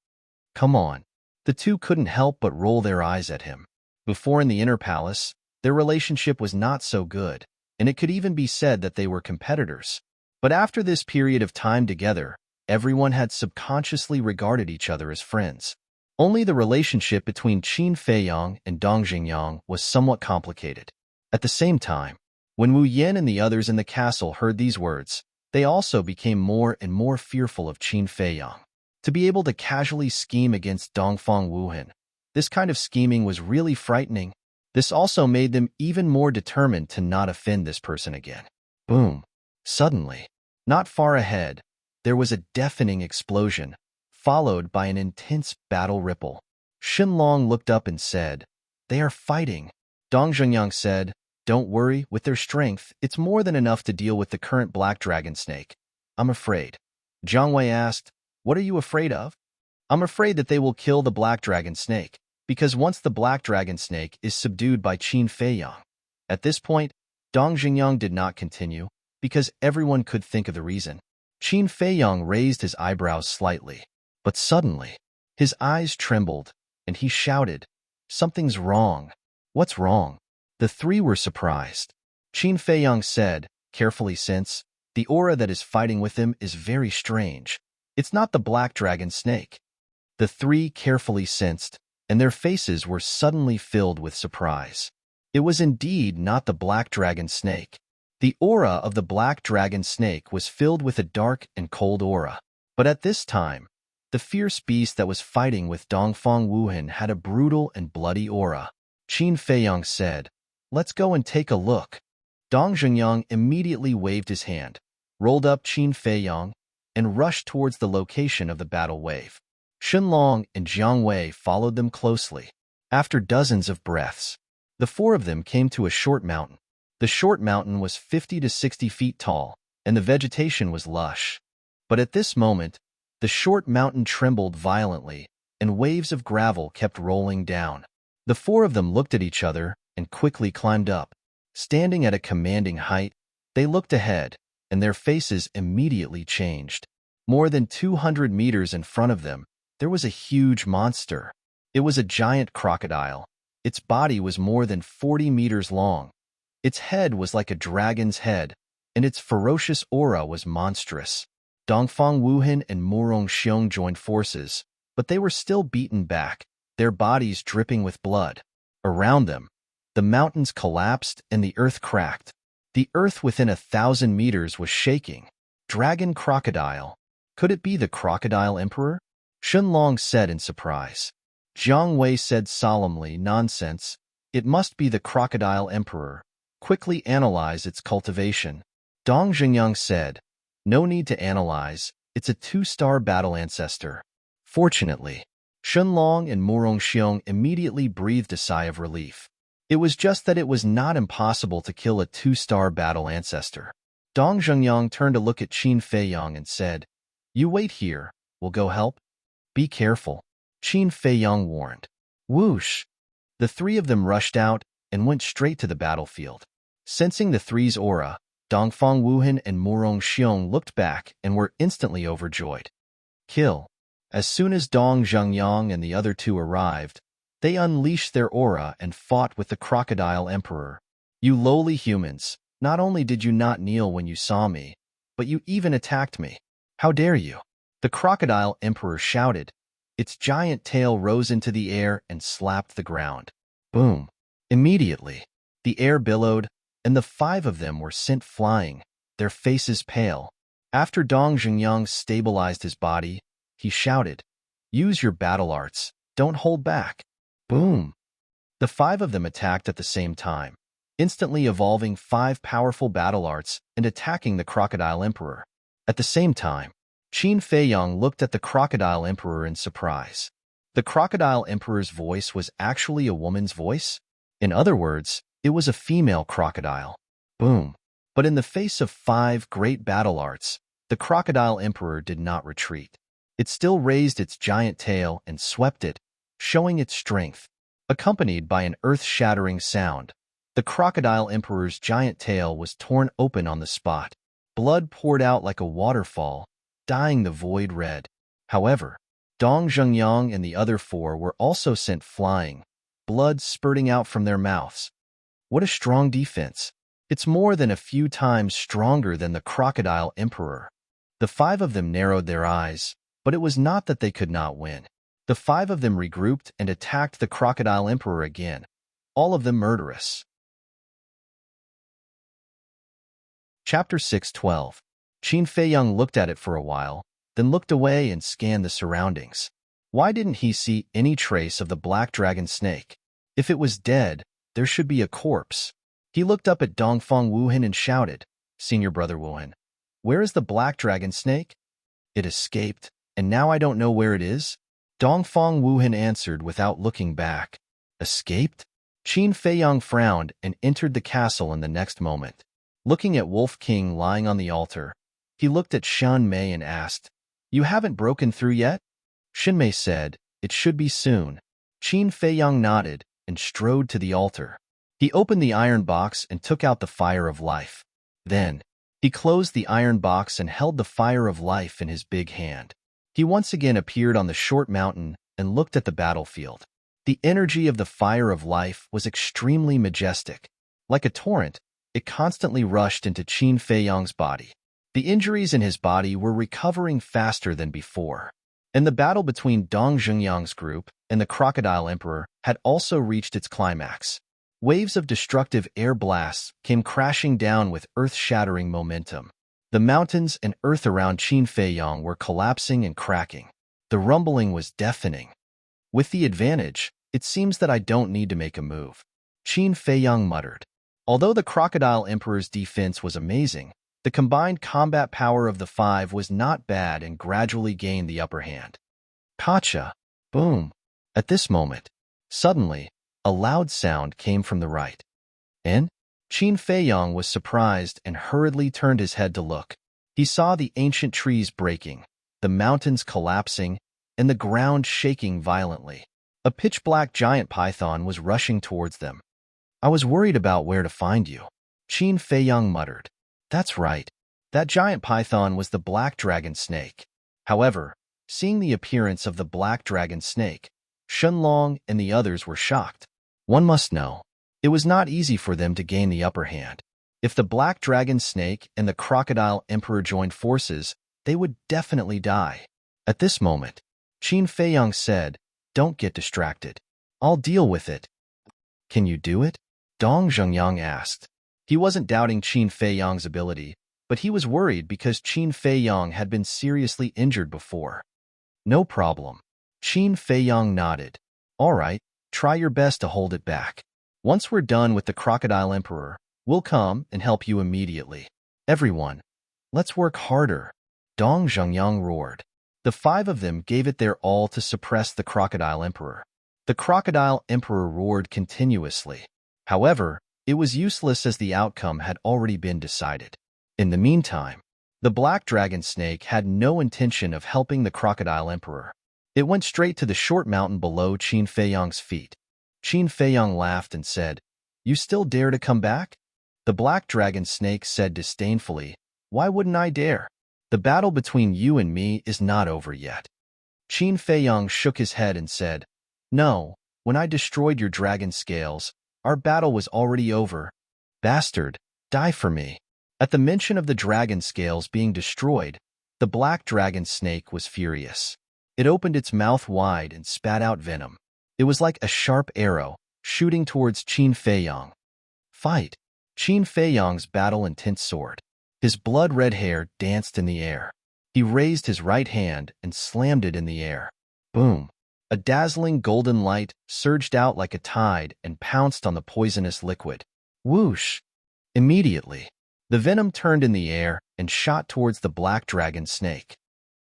Come on. The two couldn't help but roll their eyes at him. Before in the inner palace, their relationship was not so good, and it could even be said that they were competitors. But after this period of time together, everyone had subconsciously regarded each other as friends. Only the relationship between Qin Feiyang and Dong Zhengyang was somewhat complicated. At the same time, when Wu Yan and the others in the castle heard these words, they also became more and more fearful of Qin Feiyang. To be able to casually scheme against Dongfang Wuhan, this kind of scheming was really frightening. This also made them even more determined to not offend this person again. Boom. Suddenly, not far ahead, there was a deafening explosion, followed by an intense battle ripple. Shenlong looked up and said, they are fighting. Dong Zhengyang said, don't worry, with their strength, it's more than enough to deal with the current black dragon snake. I'm afraid. Jiang Wei asked, what are you afraid of? I'm afraid that they will kill the black dragon snake, because once the black dragon snake is subdued by Qin Feiyang. At this point, Dong Zhengyang did not continue, because everyone could think of the reason. Qin Feiyang raised his eyebrows slightly, but suddenly, his eyes trembled, and he shouted, something's wrong. What's wrong? The three were surprised. Qin Feiyang said, carefully, since the aura that is fighting with him is very strange. It's not the black dragon snake. The three carefully sensed, and their faces were suddenly filled with surprise. It was indeed not the black dragon snake. The aura of the black dragon snake was filled with a dark and cold aura. But at this time, the fierce beast that was fighting with Dongfang Wuhan had a brutal and bloody aura. Qin Feiyang said, let's go and take a look. Dong Zhengyang immediately waved his hand, rolled up Qin Feiyang, and rushed towards the location of the battle wave. Shenlong and Jiang Wei followed them closely. After dozens of breaths, the four of them came to a short mountain. The short mountain was 50 to 60 feet tall, and the vegetation was lush. But at this moment, the short mountain trembled violently, and waves of gravel kept rolling down. The four of them looked at each other and quickly climbed up. Standing at a commanding height, they looked ahead, and their faces immediately changed. More than 200 meters in front of them, there was a huge monster. It was a giant crocodile. Its body was more than 40 meters long. Its head was like a dragon's head, and its ferocious aura was monstrous. Dongfang Wuhan and Murong Xiong joined forces, but they were still beaten back, their bodies dripping with blood. Around them, the mountains collapsed and the earth cracked. The earth within 1,000 meters was shaking. Dragon crocodile. Could it be the crocodile emperor? Shenlong said in surprise. Jiang Wei said solemnly, nonsense. It must be the crocodile emperor. Quickly analyze its cultivation. Dong Zhengyang said, no need to analyze. It's a 2-star battle ancestor. Fortunately, Shenlong and Murong Xiong immediately breathed a sigh of relief. It was just that it was not impossible to kill a 2-star battle ancestor. Dong Zhengyang turned to look at Qin Feiyang and said, you wait here, we'll go help. Be careful, Qin Feiyang warned. Whoosh! The three of them rushed out and went straight to the battlefield. Sensing the three's aura, Dongfang Wuhan and Murong Xiong looked back and were instantly overjoyed. Kill. As soon as Dong Zhengyang and the other two arrived, they unleashed their aura and fought with the crocodile emperor. You lowly humans, not only did you not kneel when you saw me, but you even attacked me. How dare you? The crocodile emperor shouted. Its giant tail rose into the air and slapped the ground. Boom! Immediately, the air billowed, and the 5 of them were sent flying, their faces pale. After Dong Zhengyang stabilized his body, he shouted, "Use your battle arts, don't hold back." Boom! The 5 of them attacked at the same time, instantly evolving 5 powerful battle arts and attacking the Crocodile Emperor. At the same time, Qin Feiyang looked at the Crocodile Emperor in surprise. The Crocodile Emperor's voice was actually a woman's voice? In other words, it was a female crocodile. Boom! But in the face of 5 great battle arts, the Crocodile Emperor did not retreat. It still raised its giant tail and swept it, showing its strength. Accompanied by an earth-shattering sound, the Crocodile Emperor's giant tail was torn open on the spot. Blood poured out like a waterfall, dyeing the void red. However, Dong Zhengyang and the other 4 were also sent flying, blood spurting out from their mouths. What a strong defense! It's more than a few times stronger than the Crocodile Emperor. The 5 of them narrowed their eyes, but it was not that they could not win. The 5 of them regrouped and attacked the Crocodile Emperor again, all of them murderous. Chapter 6:12. Qin Feiyang looked at it for a while, then looked away and scanned the surroundings. Why didn't he see any trace of the black dragon snake? If it was dead, there should be a corpse. He looked up at Dongfang Wuhan and shouted, "Senior brother Wuhan, where is the black dragon snake?" "It escaped, and now I don't know where it is." Dongfang Wuhan answered without looking back. "Escaped?" Qin Feiyang frowned and entered the castle in the next moment. Looking at Wolf King lying on the altar, he looked at Shen Mei and asked, "You haven't broken through yet?" Shen Mei said, "It should be soon." Qin Feiyang nodded and strode to the altar. He opened the iron box and took out the fire of life. Then, he closed the iron box and held the fire of life in his big hand. He once again appeared on the short mountain and looked at the battlefield. The energy of the fire of life was extremely majestic. Like a torrent, it constantly rushed into Qin Feiyang's body. The injuries in his body were recovering faster than before. And the battle between Dong Zhengyang's group and the Crocodile Emperor had also reached its climax. Waves of destructive air blasts came crashing down with earth-shattering momentum. The mountains and earth around Qin Feiyang were collapsing and cracking. The rumbling was deafening. With the advantage, it seems that I don't need to make a move, Qin Feiyang muttered. Although the Crocodile Emperor's defense was amazing, the combined combat power of the 5 was not bad and gradually gained the upper hand. Gotcha! Boom! At this moment, suddenly, a loud sound came from the right. And Qin Feiyang was surprised and hurriedly turned his head to look. He saw the ancient trees breaking, the mountains collapsing, and the ground shaking violently. A pitch-black giant python was rushing towards them. "I was worried about where to find you," Qin Feiyang muttered. That's right. That giant python was the black dragon snake. However, seeing the appearance of the black dragon snake, Shenlong and the others were shocked. One must know, it was not easy for them to gain the upper hand. If the black dragon snake and the Crocodile Emperor joined forces, they would definitely die. At this moment, Qin Feiyang said, "Don't get distracted. I'll deal with it." "Can you do it?" Dong Zhengyang asked. He wasn't doubting Qin Feiyang's ability, but he was worried because Qin Feiyang had been seriously injured before. "No problem." Qin Feiyang nodded. "All right, try your best to hold it back. Once we're done with the Crocodile Emperor, we'll come and help you immediately. Everyone, let's work harder," Dong Zhengyang roared. The 5 of them gave it their all to suppress the Crocodile Emperor. The Crocodile Emperor roared continuously. However, it was useless as the outcome had already been decided. In the meantime, the black dragon snake had no intention of helping the Crocodile Emperor. It went straight to the short mountain below Qin Feiyang's feet. Qin Feiyang laughed and said, "You still dare to come back?" The black dragon snake said disdainfully, "Why wouldn't I dare? The battle between you and me is not over yet." Qin Feiyang shook his head and said, "No, when I destroyed your dragon scales, our battle was already over. Bastard, die for me." At the mention of the dragon scales being destroyed, the black dragon snake was furious. It opened its mouth wide and spat out venom. It was like a sharp arrow, shooting towards Qin Feiyang. Fight! Qin Feiyang's battle-intent sword. His blood-red hair danced in the air. He raised his right hand and slammed it in the air. Boom! A dazzling golden light surged out like a tide and pounced on the poisonous liquid. Whoosh! Immediately, the venom turned in the air and shot towards the black dragon snake.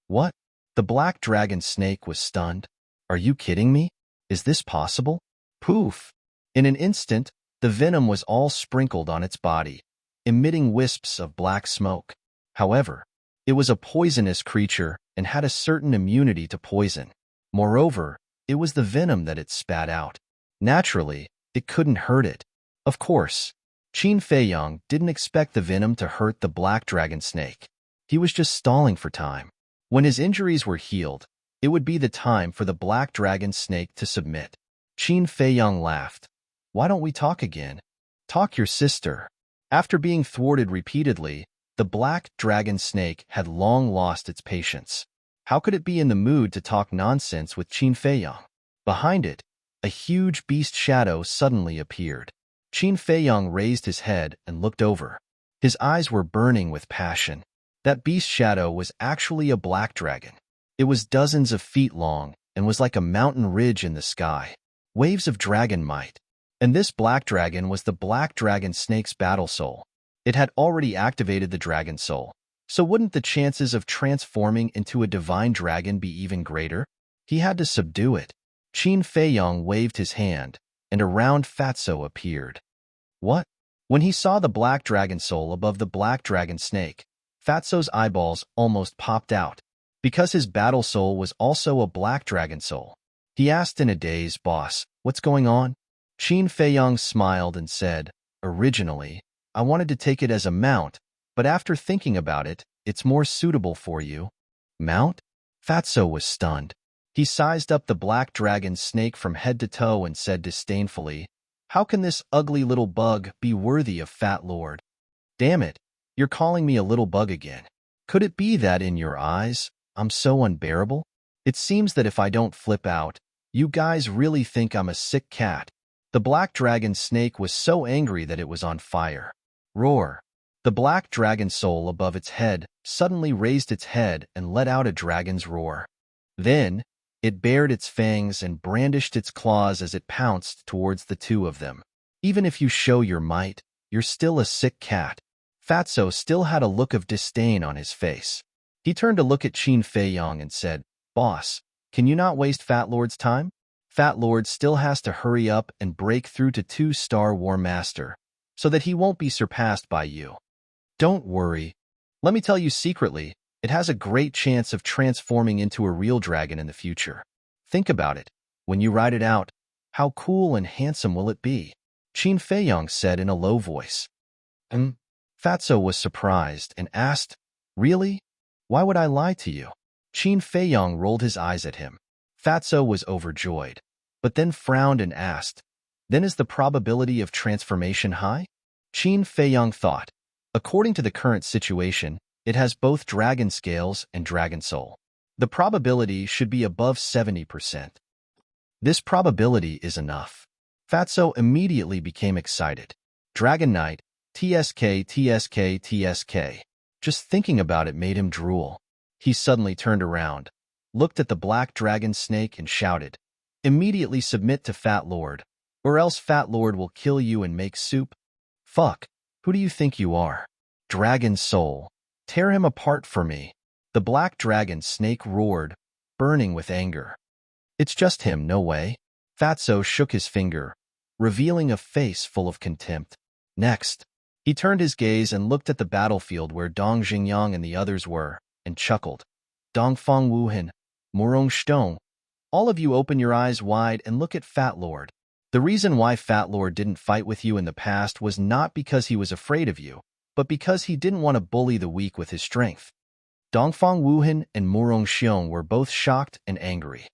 What? The black dragon snake was stunned. Are you kidding me? Is this possible? Poof! In an instant, the venom was all sprinkled on its body, emitting wisps of black smoke. However, it was a poisonous creature and had a certain immunity to poison. Moreover, it was the venom that it spat out. Naturally, it couldn't hurt it. Of course, Qin Feiyang didn't expect the venom to hurt the black dragon snake. He was just stalling for time. When his injuries were healed, it would be the time for the black dragon snake to submit. Qin Feiyang laughed. Why don't we talk again? Talk your sister. After being thwarted repeatedly, the black dragon snake had long lost its patience. How could it be in the mood to talk nonsense with Qin Feiyang? Behind it, a huge beast shadow suddenly appeared. Qin Feiyang raised his head and looked over. His eyes were burning with passion. That beast shadow was actually a black dragon. It was dozens of feet long and was like a mountain ridge in the sky. Waves of dragon might. And this black dragon was the black dragon snake's battle soul. It had already activated the dragon soul. So wouldn't the chances of transforming into a divine dragon be even greater? He had to subdue it. Qin Feiyang waved his hand, and a round fatso appeared. What? When he saw the black dragon soul above the black dragon snake, Fatso's eyeballs almost popped out. Because his battle soul was also a black dragon soul. He asked in a daze, Boss, what's going on? Qin Feiyang smiled and said, Originally, I wanted to take it as a mount, but after thinking about it, it's more suitable for you. Mount? Fatso was stunned. He sized up the black dragon snake from head to toe and said disdainfully, How can this ugly little bug be worthy of Fat Lord? Damn it, you're calling me a little bug again. Could it be that in your eyes, I'm so unbearable? It seems that if I don't flip out, you guys really think I'm a sick cat. The black dragon snake was so angry that it was on fire. Roar! The black dragon soul above its head suddenly raised its head and let out a dragon's roar. Then, it bared its fangs and brandished its claws as it pounced towards the two of them. Even if you show your might, you're still a sick cat. Fatso still had a look of disdain on his face. He turned to look at Qin Feiyang and said, Boss, can you not waste Fat Lord's time? Fat Lord still has to hurry up and break through to 2-star War Master, so that he won't be surpassed by you. Don't worry. Let me tell you secretly, it has a great chance of transforming into a real dragon in the future. Think about it. When you ride it out, how cool and handsome will it be? Qin Feiyang said in a low voice. Fatso was surprised and asked, Really? Why would I lie to you? Qin Feiyang rolled his eyes at him. Fatso was overjoyed, but then frowned and asked, Then is the probability of transformation high? Qin Feiyang thought, According to the current situation, it has both dragon scales and dragon soul. The probability should be above 70%. This probability is enough. Fatso immediately became excited. Dragon Knight, TSK, TSK, TSK. Just thinking about it made him drool. He suddenly turned around, looked at the black dragon snake and shouted, Immediately submit to Fat Lord, or else Fat Lord will kill you and make soup. Fuck, who do you think you are? Dragon soul. Tear him apart for me. The black dragon snake roared, burning with anger. It's just him, no way. Fatso shook his finger, revealing a face full of contempt. Next, he turned his gaze and looked at the battlefield where Dong Xingyang and the others were, and chuckled. Dongfang Wuhan, Murong Stone. All of you open your eyes wide and look at Fat Lord. The reason why Fat Lord didn't fight with you in the past was not because he was afraid of you, but because he didn't want to bully the weak with his strength. Dongfang Wuhan and Murong Xiong were both shocked and angry.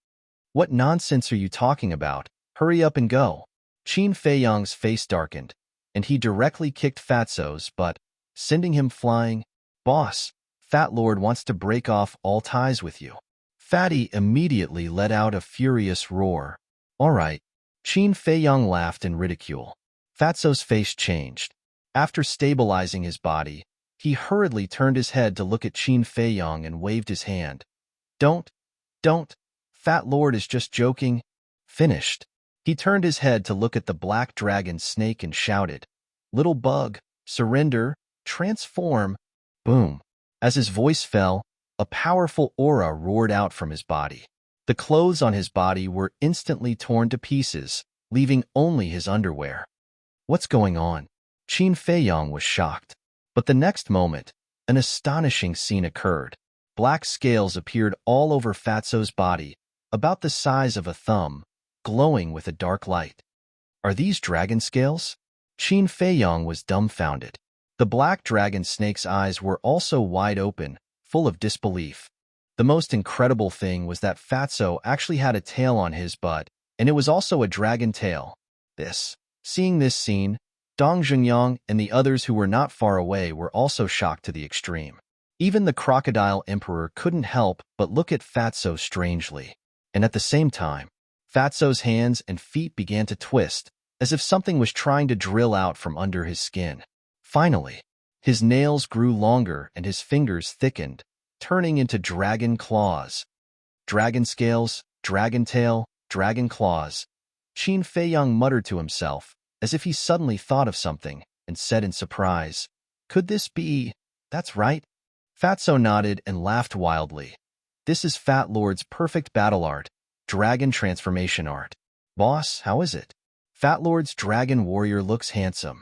What nonsense are you talking about? Hurry up and go. Qin Feiyang's face darkened, and he directly kicked Fatso's butt, sending him flying. Boss, Fat Lord wants to break off all ties with you. Fatty immediately let out a furious roar. All right, Qin Feiyang laughed in ridicule. Fatso's face changed. After stabilizing his body, he hurriedly turned his head to look at Qin Feiyang and waved his hand. Don't. Fat Lord is just joking. Finished. He turned his head to look at the black dragon snake and shouted, Little bug, surrender, transform. Boom. As his voice fell, a powerful aura roared out from his body. The clothes on his body were instantly torn to pieces, leaving only his underwear. What's going on? Qin Feiyang was shocked. But the next moment, an astonishing scene occurred. Black scales appeared all over Fatso's body, about the size of a thumb, glowing with a dark light. Are these dragon scales? Qin Feiyang was dumbfounded. The black dragon snake's eyes were also wide open, full of disbelief. The most incredible thing was that Fatso actually had a tail on his butt, and it was also a dragon tail. Seeing this scene, Dong Jungyang and the others who were not far away were also shocked to the extreme. Even the crocodile emperor couldn't help but look at Fatso strangely. And at the same time, Fatso's hands and feet began to twist, as if something was trying to drill out from under his skin. Finally, his nails grew longer and his fingers thickened, turning into dragon claws. Dragon scales, dragon tail, dragon claws. Qin Feiyang muttered to himself, as if he suddenly thought of something, and said in surprise, Could this be? That's right. Fatso nodded and laughed wildly. This is Fat Lord's perfect battle art, dragon transformation art. Boss, how is it? Fat Lord's dragon warrior looks handsome.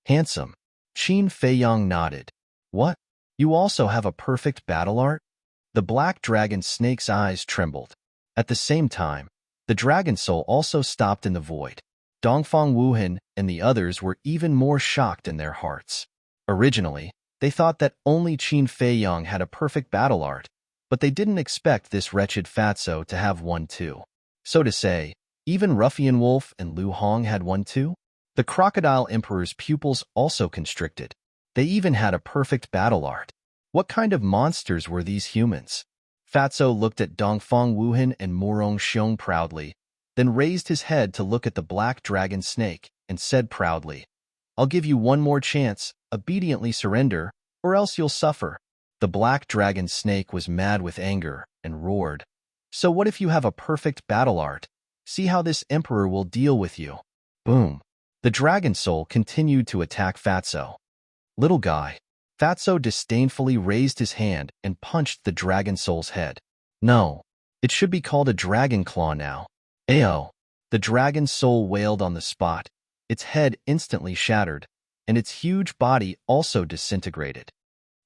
Handsome. Qin Feiyang nodded. What? You also have a perfect battle art? The black dragon snake's eyes trembled. At the same time, the dragon soul also stopped in the void. Dongfang Wuhan and the others were even more shocked in their hearts. Originally, they thought that only Qin Feiyang had a perfect battle art, but they didn't expect this wretched Fatso to have one too. So to say, even Ruffian Wolf and Lu Hong had one too? The crocodile emperor's pupils also constricted. They even had a perfect battle art. What kind of monsters were these humans? Fatso looked at Dongfang Wuhan and Morong Xiong proudly, then raised his head to look at the black dragon snake and said proudly, I'll give you one more chance, obediently surrender, or else you'll suffer. The black dragon snake was mad with anger and roared, So what if you have a perfect battle art? See how this emperor will deal with you. Boom. The dragon soul continued to attack Fatso. Little guy. Fatso disdainfully raised his hand and punched the dragon soul's head. No. It should be called a dragon claw now. Ayo. The dragon soul wailed on the spot. Its head instantly shattered, and its huge body also disintegrated.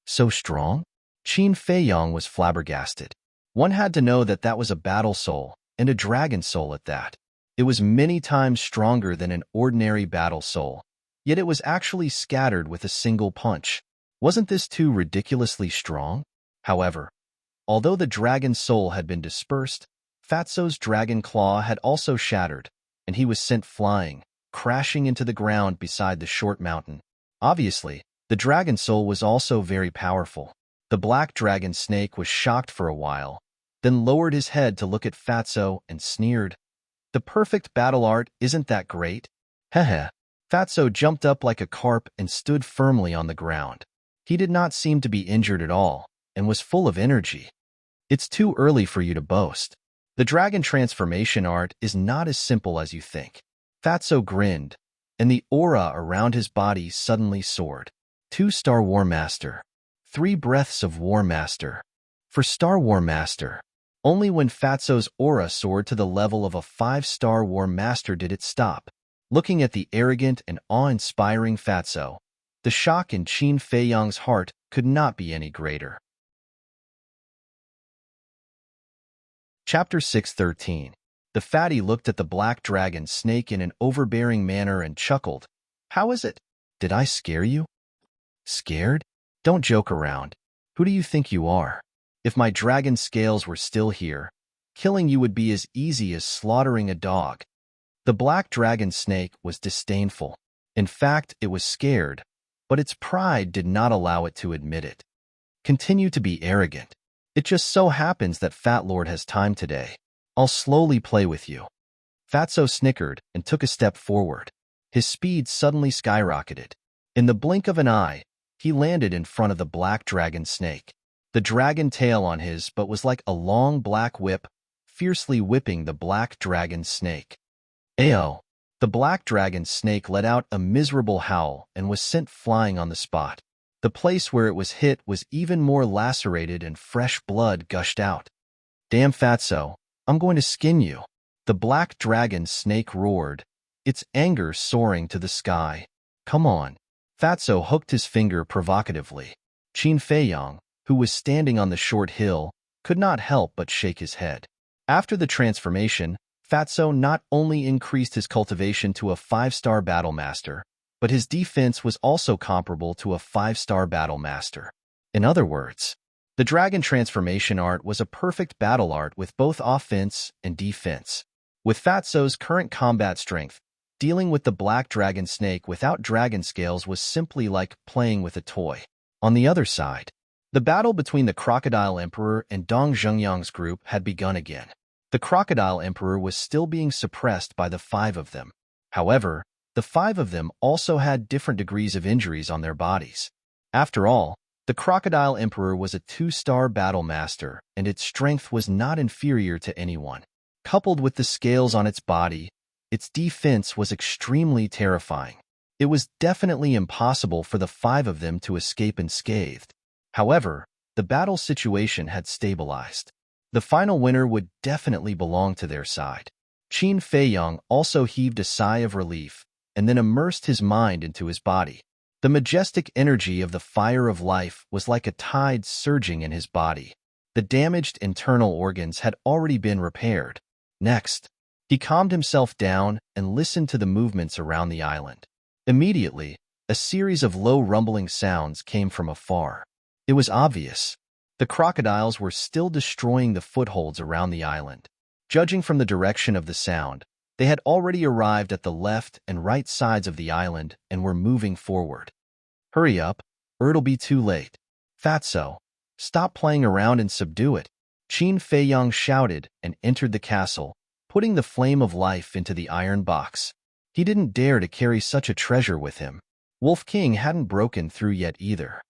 So strong? Qin Feiyang was flabbergasted. One had to know that that was a battle soul, and a dragon soul at that. It was many times stronger than an ordinary battle soul, yet it was actually scattered with a single punch. Wasn't this too ridiculously strong? However, although the dragon soul had been dispersed, Fatso's dragon claw had also shattered, and he was sent flying, crashing into the ground beside the short mountain. Obviously, the dragon soul was also very powerful. The black dragon snake was shocked for a while, then lowered his head to look at Fatso and sneered. The perfect battle art isn't that great? Heh. Fatso jumped up like a carp and stood firmly on the ground. He did not seem to be injured at all, and was full of energy. It's too early for you to boast. The dragon transformation art is not as simple as you think. Fatso grinned, and the aura around his body suddenly soared. 2-star War Master. 3 breaths of War Master. For Star War Master. Only when Fatso's aura soared to the level of a 5-star War Master did it stop. Looking at the arrogant and awe-inspiring Fatso, the shock in Qin Feiyang's heart could not be any greater. Chapter 613. The fatty looked at the black dragon snake in an overbearing manner and chuckled. How is it? Did I scare you? Scared? Don't joke around. Who do you think you are? If my dragon scales were still here, killing you would be as easy as slaughtering a dog. The black dragon snake was disdainful. In fact, it was scared, but its pride did not allow it to admit it. Continue to be arrogant. It just so happens that Fat Lord has time today. I'll slowly play with you. Fatso snickered and took a step forward. His speed suddenly skyrocketed. In the blink of an eye, he landed in front of the black dragon snake. The dragon tail on his butt was like a long black whip, fiercely whipping the black dragon snake. Ayo! The black dragon snake let out a miserable howl and was sent flying on the spot. The place where it was hit was even more lacerated and fresh blood gushed out. Damn Fatso, I'm going to skin you. The black dragon snake roared, its anger soaring to the sky. Come on. Fatso hooked his finger provocatively. Qin Feiyang, who was standing on the short hill, could not help but shake his head. After the transformation, Fatso not only increased his cultivation to a 5-star battle master, but his defense was also comparable to a 5-star battle master. In other words, the dragon transformation art was a perfect battle art with both offense and defense. With Fatso's current combat strength, dealing with the black dragon snake without dragon scales was simply like playing with a toy. On the other side, the battle between the Crocodile Emperor and Dong Zhengyang's group had begun again. The Crocodile Emperor was still being suppressed by the 5 of them. However, the 5 of them also had different degrees of injuries on their bodies. After all, the Crocodile Emperor was a 2-star battle master, and its strength was not inferior to anyone. Coupled with the scales on its body, its defense was extremely terrifying. It was definitely impossible for the 5 of them to escape unscathed. However, the battle situation had stabilized. The final winner would definitely belong to their side. Qin Feiyang also heaved a sigh of relief and then immersed his mind into his body. The majestic energy of the fire of life was like a tide surging in his body. The damaged internal organs had already been repaired. Next, he calmed himself down and listened to the movements around the island. Immediately, a series of low rumbling sounds came from afar. It was obvious. The crocodiles were still destroying the footholds around the island. Judging from the direction of the sound, they had already arrived at the left and right sides of the island and were moving forward. Hurry up, or it'll be too late. Fatso, stop playing around and subdue it. Qin Feiyang shouted and entered the castle, putting the flame of life into the iron box. He didn't dare to carry such a treasure with him. Wolf King hadn't broken through yet either.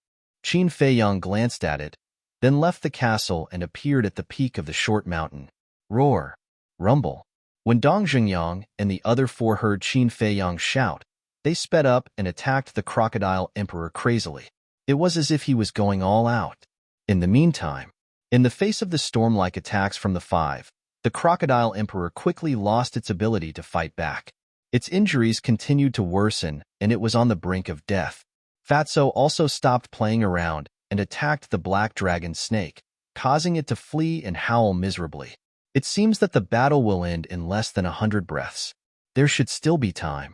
Qin Feiyang glanced at it, then left the castle and appeared at the peak of the short mountain. Roar! Rumble! When Dong Zhengyang and the other 4 heard Qin Feiyang shout, they sped up and attacked the Crocodile Emperor crazily. It was as if he was going all out. In the meantime, in the face of the storm-like attacks from the 5, the Crocodile Emperor quickly lost its ability to fight back. Its injuries continued to worsen, and it was on the brink of death. Fatso also stopped playing around and attacked the black dragon snake, causing it to flee and howl miserably. It seems that the battle will end in less than 100 breaths. There should still be time.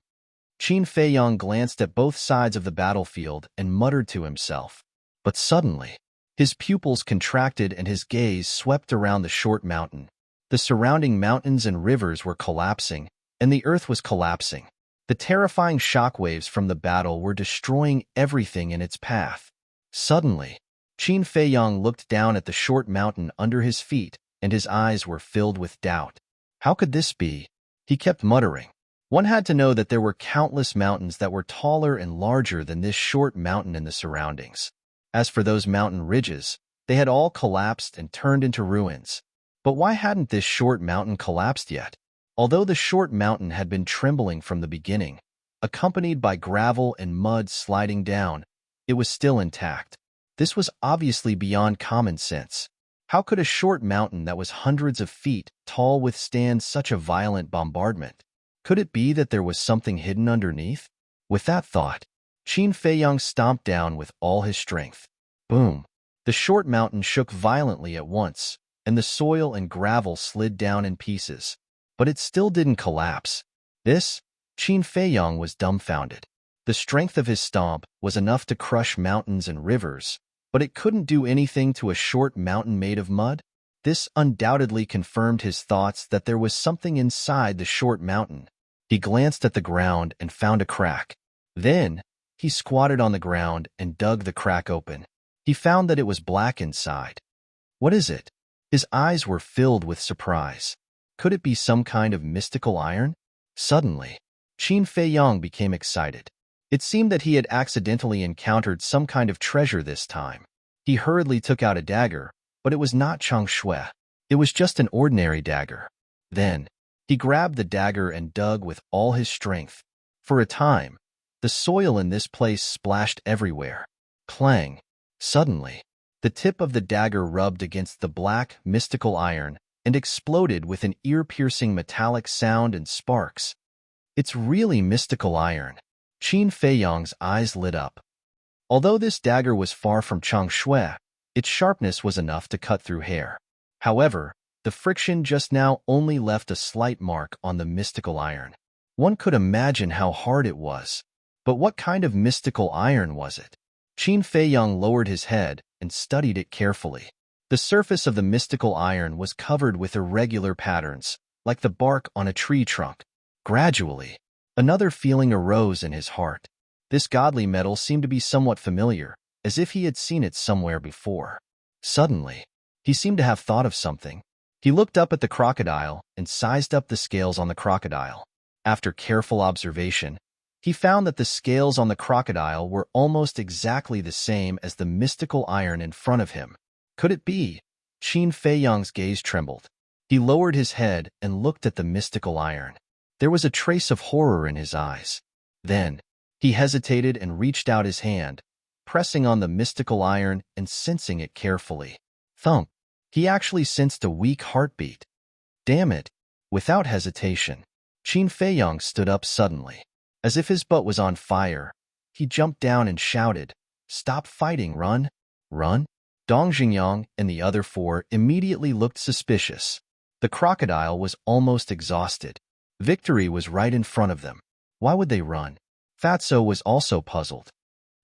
Qin Feiyang glanced at both sides of the battlefield and muttered to himself. But suddenly, his pupils contracted and his gaze swept around the short mountain. The surrounding mountains and rivers were collapsing, and the earth was collapsing. The terrifying shockwaves from the battle were destroying everything in its path. Suddenly, Qin Feiyang looked down at the short mountain under his feet, and his eyes were filled with doubt. How could this be? He kept muttering. One had to know that there were countless mountains that were taller and larger than this short mountain in the surroundings. As for those mountain ridges, they had all collapsed and turned into ruins. But why hadn't this short mountain collapsed yet? Although the short mountain had been trembling from the beginning, accompanied by gravel and mud sliding down, it was still intact. This was obviously beyond common sense. How could a short mountain that was hundreds of feet tall withstand such a violent bombardment? Could it be that there was something hidden underneath? With that thought, Qin Feiyang stomped down with all his strength. Boom! The short mountain shook violently at once, and the soil and gravel slid down in pieces. But it still didn't collapse. Qin Feiyang was dumbfounded. The strength of his stomp was enough to crush mountains and rivers, but it couldn't do anything to a short mountain made of mud? This undoubtedly confirmed his thoughts that there was something inside the short mountain. He glanced at the ground and found a crack. Then, he squatted on the ground and dug the crack open. He found that it was black inside. What is it? His eyes were filled with surprise. Could it be some kind of mystical iron? Suddenly, Qin Feiyang became excited. It seemed that he had accidentally encountered some kind of treasure this time. He hurriedly took out a dagger, but it was not Chang Shui. It was just an ordinary dagger. Then, he grabbed the dagger and dug with all his strength. For a time, the soil in this place splashed everywhere. Clang! Suddenly, the tip of the dagger rubbed against the black, mystical iron and exploded with an ear-piercing metallic sound and sparks. It's really mystical iron. Qin Feiyang's eyes lit up. Although this dagger was far from Chang Shui, its sharpness was enough to cut through hair. However, the friction just now only left a slight mark on the mystical iron. One could imagine how hard it was. But what kind of mystical iron was it? Qin Feiyang lowered his head and studied it carefully. The surface of the mystical iron was covered with irregular patterns, like the bark on a tree trunk. Gradually, another feeling arose in his heart. This godly metal seemed to be somewhat familiar, as if he had seen it somewhere before. Suddenly, he seemed to have thought of something. He looked up at the crocodile and sized up the scales on the crocodile. After careful observation, he found that the scales on the crocodile were almost exactly the same as the mystical iron in front of him. Could it be? Qin Feiyang's gaze trembled. He lowered his head and looked at the mystical iron. There was a trace of horror in his eyes. Then, he hesitated and reached out his hand, pressing on the mystical iron and sensing it carefully. Thump! He actually sensed a weak heartbeat. Damn it! Without hesitation, Qin Feiyang stood up suddenly. As if his butt was on fire, he jumped down and shouted, "Stop fighting, run! Run!" Dong Xingyang and the other four immediately looked suspicious. The crocodile was almost exhausted. Victory was right in front of them. Why would they run? Fatso was also puzzled.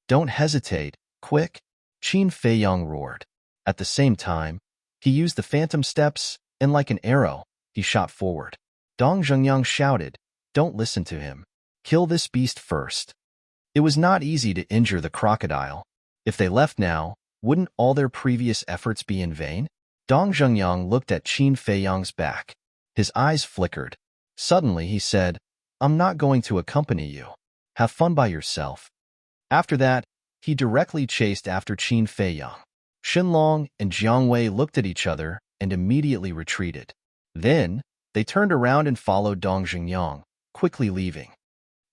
"Don't hesitate, quick!" Qin Feiyang roared. At the same time, he used the phantom steps, and like an arrow, he shot forward. Dong Zhengyang shouted, "Don't listen to him. Kill this beast first." It was not easy to injure the crocodile. If they left now, wouldn't all their previous efforts be in vain? Dong Zhengyang looked at Qin Feiyang's back. His eyes flickered. Suddenly he said, "I'm not going to accompany you. Have fun by yourself." After that, he directly chased after Qin Feiyang. Xinlong and Jiang Wei looked at each other and immediately retreated. Then, they turned around and followed Dong Xingyang, quickly leaving.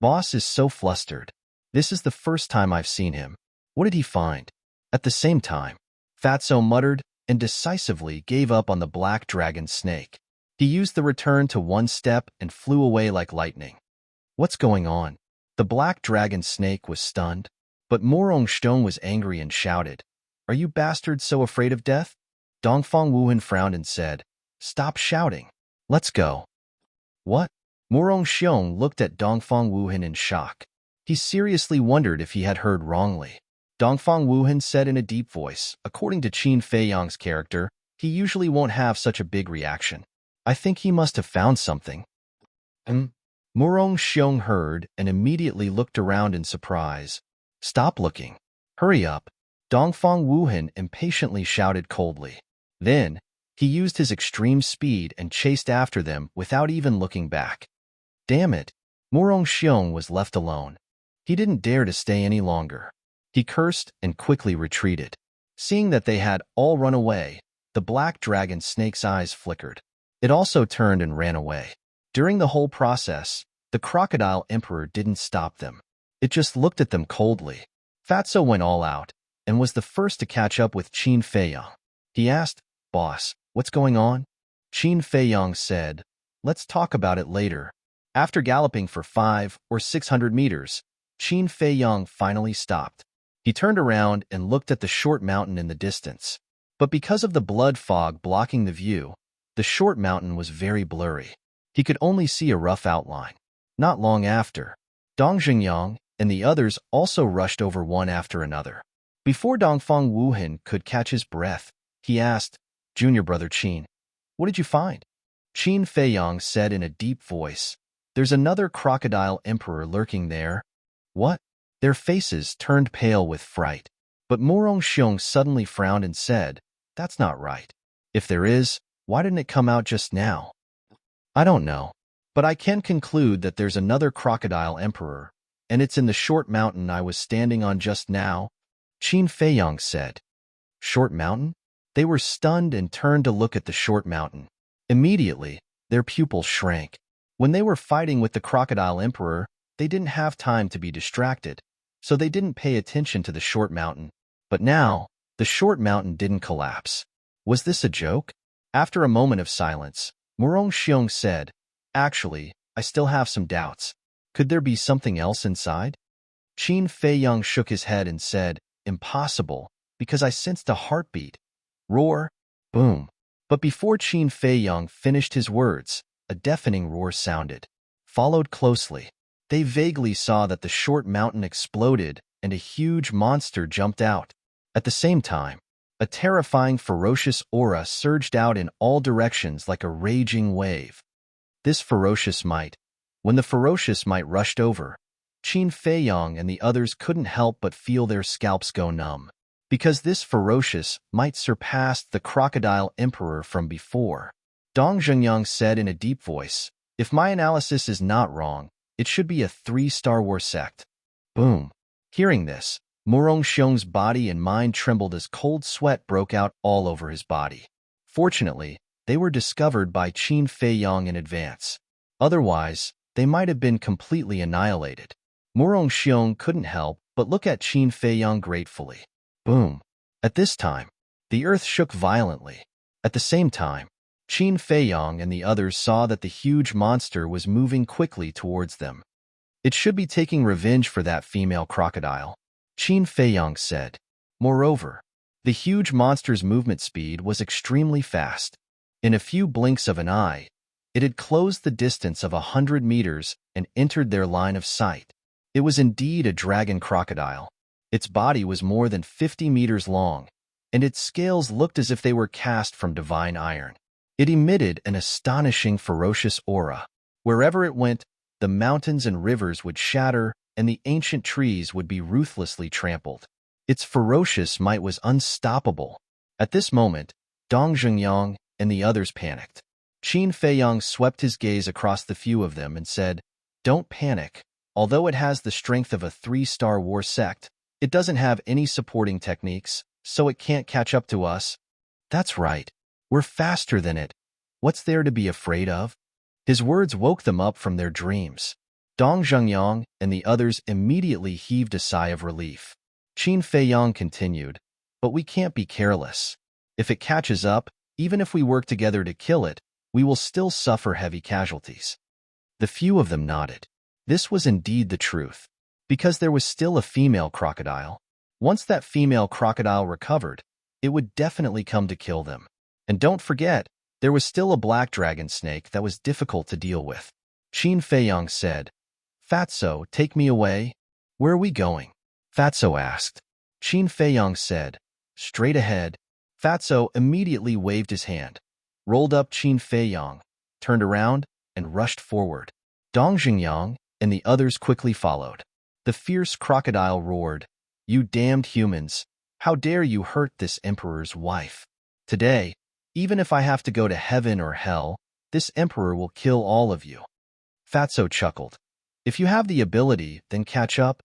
"Boss is so flustered. This is the first time I've seen him. What did he find?" At the same time, Fatso muttered and decisively gave up on the black dragon snake. He used the return to one step and flew away like lightning. What's going on? The black dragon snake was stunned, but Morong Stone was angry and shouted, "Are you bastards so afraid of death?" Dongfang Wuhan frowned and said, "Stop shouting. Let's go." What? Morong Xiong looked at Dongfang Wuhan in shock. He seriously wondered if he had heard wrongly. Dongfang Wuhan said in a deep voice, "According to Qin Feiyang's character, he usually won't have such a big reaction. I think he must have found something." Morong Xiong heard and immediately looked around in surprise. "Stop looking. Hurry up." Dongfang Wuhan impatiently shouted coldly. Then, he used his extreme speed and chased after them without even looking back. Damn it! Morong Xiong was left alone. He didn't dare to stay any longer. He cursed and quickly retreated. Seeing that they had all run away, the black dragon snake's eyes flickered. It also turned and ran away. During the whole process, the crocodile emperor didn't stop them. It just looked at them coldly. Fatso went all out and was the first to catch up with Qin Feiyang. He asked, "Boss, what's going on?" Qin Feiyang said, "Let's talk about it later." After galloping for 500 or 600 meters, Qin Feiyang finally stopped. He turned around and looked at the short mountain in the distance. But because of the blood fog blocking the view, the short mountain was very blurry. He could only see a rough outline. Not long after, Dong Xingyang and the others also rushed over one after another. Before Dongfang Wuhan could catch his breath, he asked, "Junior brother Qin, what did you find?" Qin Feiyang said in a deep voice, "There's another crocodile emperor lurking there." What? Their faces turned pale with fright. But Morong Xiong suddenly frowned and said, "That's not right. If there is, why didn't it come out just now?" I don't know. But I can conclude that there's another crocodile emperor, and it's in the short mountain I was standing on just now, Qin Feiyang said. Short mountain? They were stunned and turned to look at the short mountain. Immediately, their pupils shrank. When they were fighting with the crocodile emperor, they didn't have time to be distracted, so they didn't pay attention to the short mountain. But now, the short mountain didn't collapse. Was this a joke? After a moment of silence, Murong Xiong said, Actually, I still have some doubts. Could there be something else inside? Qin Feiyang shook his head and said, Impossible, because I sensed a heartbeat. Roar, boom. But before Qin Feiyang finished his words, a deafening roar sounded. Followed closely, they vaguely saw that the short mountain exploded and a huge monster jumped out. At the same time, a terrifying, ferocious aura surged out in all directions like a raging wave. This ferocious might. When the ferocious might rushed over, Qin Feiyang and the others couldn't help but feel their scalps go numb. Because this ferocious might surpassed the crocodile emperor from before. Dong Zhengyang said in a deep voice, If my analysis is not wrong, it should be a 3-star war sect. Boom. Hearing this, Murong Xiong's body and mind trembled as cold sweat broke out all over his body. Fortunately, they were discovered by Qin Feiyang in advance. Otherwise, they might have been completely annihilated. Murong Xiong couldn't help but look at Qin Feiyang gratefully. Boom. At this time, the earth shook violently. At the same time, Qin Feiyang and the others saw that the huge monster was moving quickly towards them. It should be taking revenge for that female crocodile, Qin Feiyang said. Moreover, the huge monster's movement speed was extremely fast. In a few blinks of an eye, it had closed the distance of 100 meters and entered their line of sight. It was indeed a dragon crocodile. Its body was more than 50 meters long, and its scales looked as if they were cast from divine iron. It emitted an astonishing, ferocious aura. Wherever it went, the mountains and rivers would shatter, and the ancient trees would be ruthlessly trampled. Its ferocious might was unstoppable. At this moment, Dong Zhengyang and the others panicked. Qin Feiyang swept his gaze across the few of them and said, Don't panic. Although it has the strength of a 3-star war sect, it doesn't have any supporting techniques, so it can't catch up to us. That's right. We're faster than it. What's there to be afraid of? His words woke them up from their dreams. Dong Zhengyang and the others immediately heaved a sigh of relief. Qin Feiyang continued, But we can't be careless. If it catches up, even if we work together to kill it, we will still suffer heavy casualties. The few of them nodded. This was indeed the truth. Because there was still a female crocodile. Once that female crocodile recovered, it would definitely come to kill them. And don't forget, there was still a black dragon snake that was difficult to deal with. Qin Feiyang said, Fatso, take me away. Where are we going? Fatso asked. Qin Feiyang said, Straight ahead. Fatso immediately waved his hand, rolled up Qin Feiyang, turned around, and rushed forward. Dong Zhengyang and the others quickly followed. The fierce crocodile roared, You damned humans! How dare you hurt this emperor's wife? Today, even if I have to go to heaven or hell, this emperor will kill all of you. Fatso chuckled. If you have the ability, then catch up.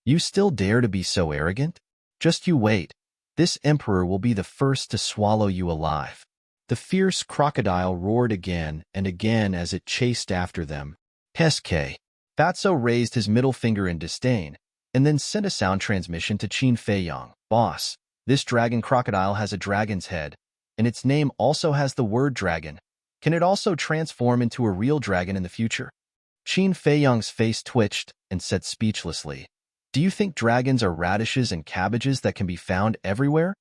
You still dare to be so arrogant? Just you wait. This emperor will be the first to swallow you alive. The fierce crocodile roared again and again as it chased after them. Heske. Fatso raised his middle finger in disdain, and then sent a sound transmission to Qin Feiyang. Boss, this dragon crocodile has a dragon's head, and its name also has the word dragon. Can it also transform into a real dragon in the future? Qin Feiyang's face twitched and said speechlessly, Do you think dragons are radishes and cabbages that can be found everywhere?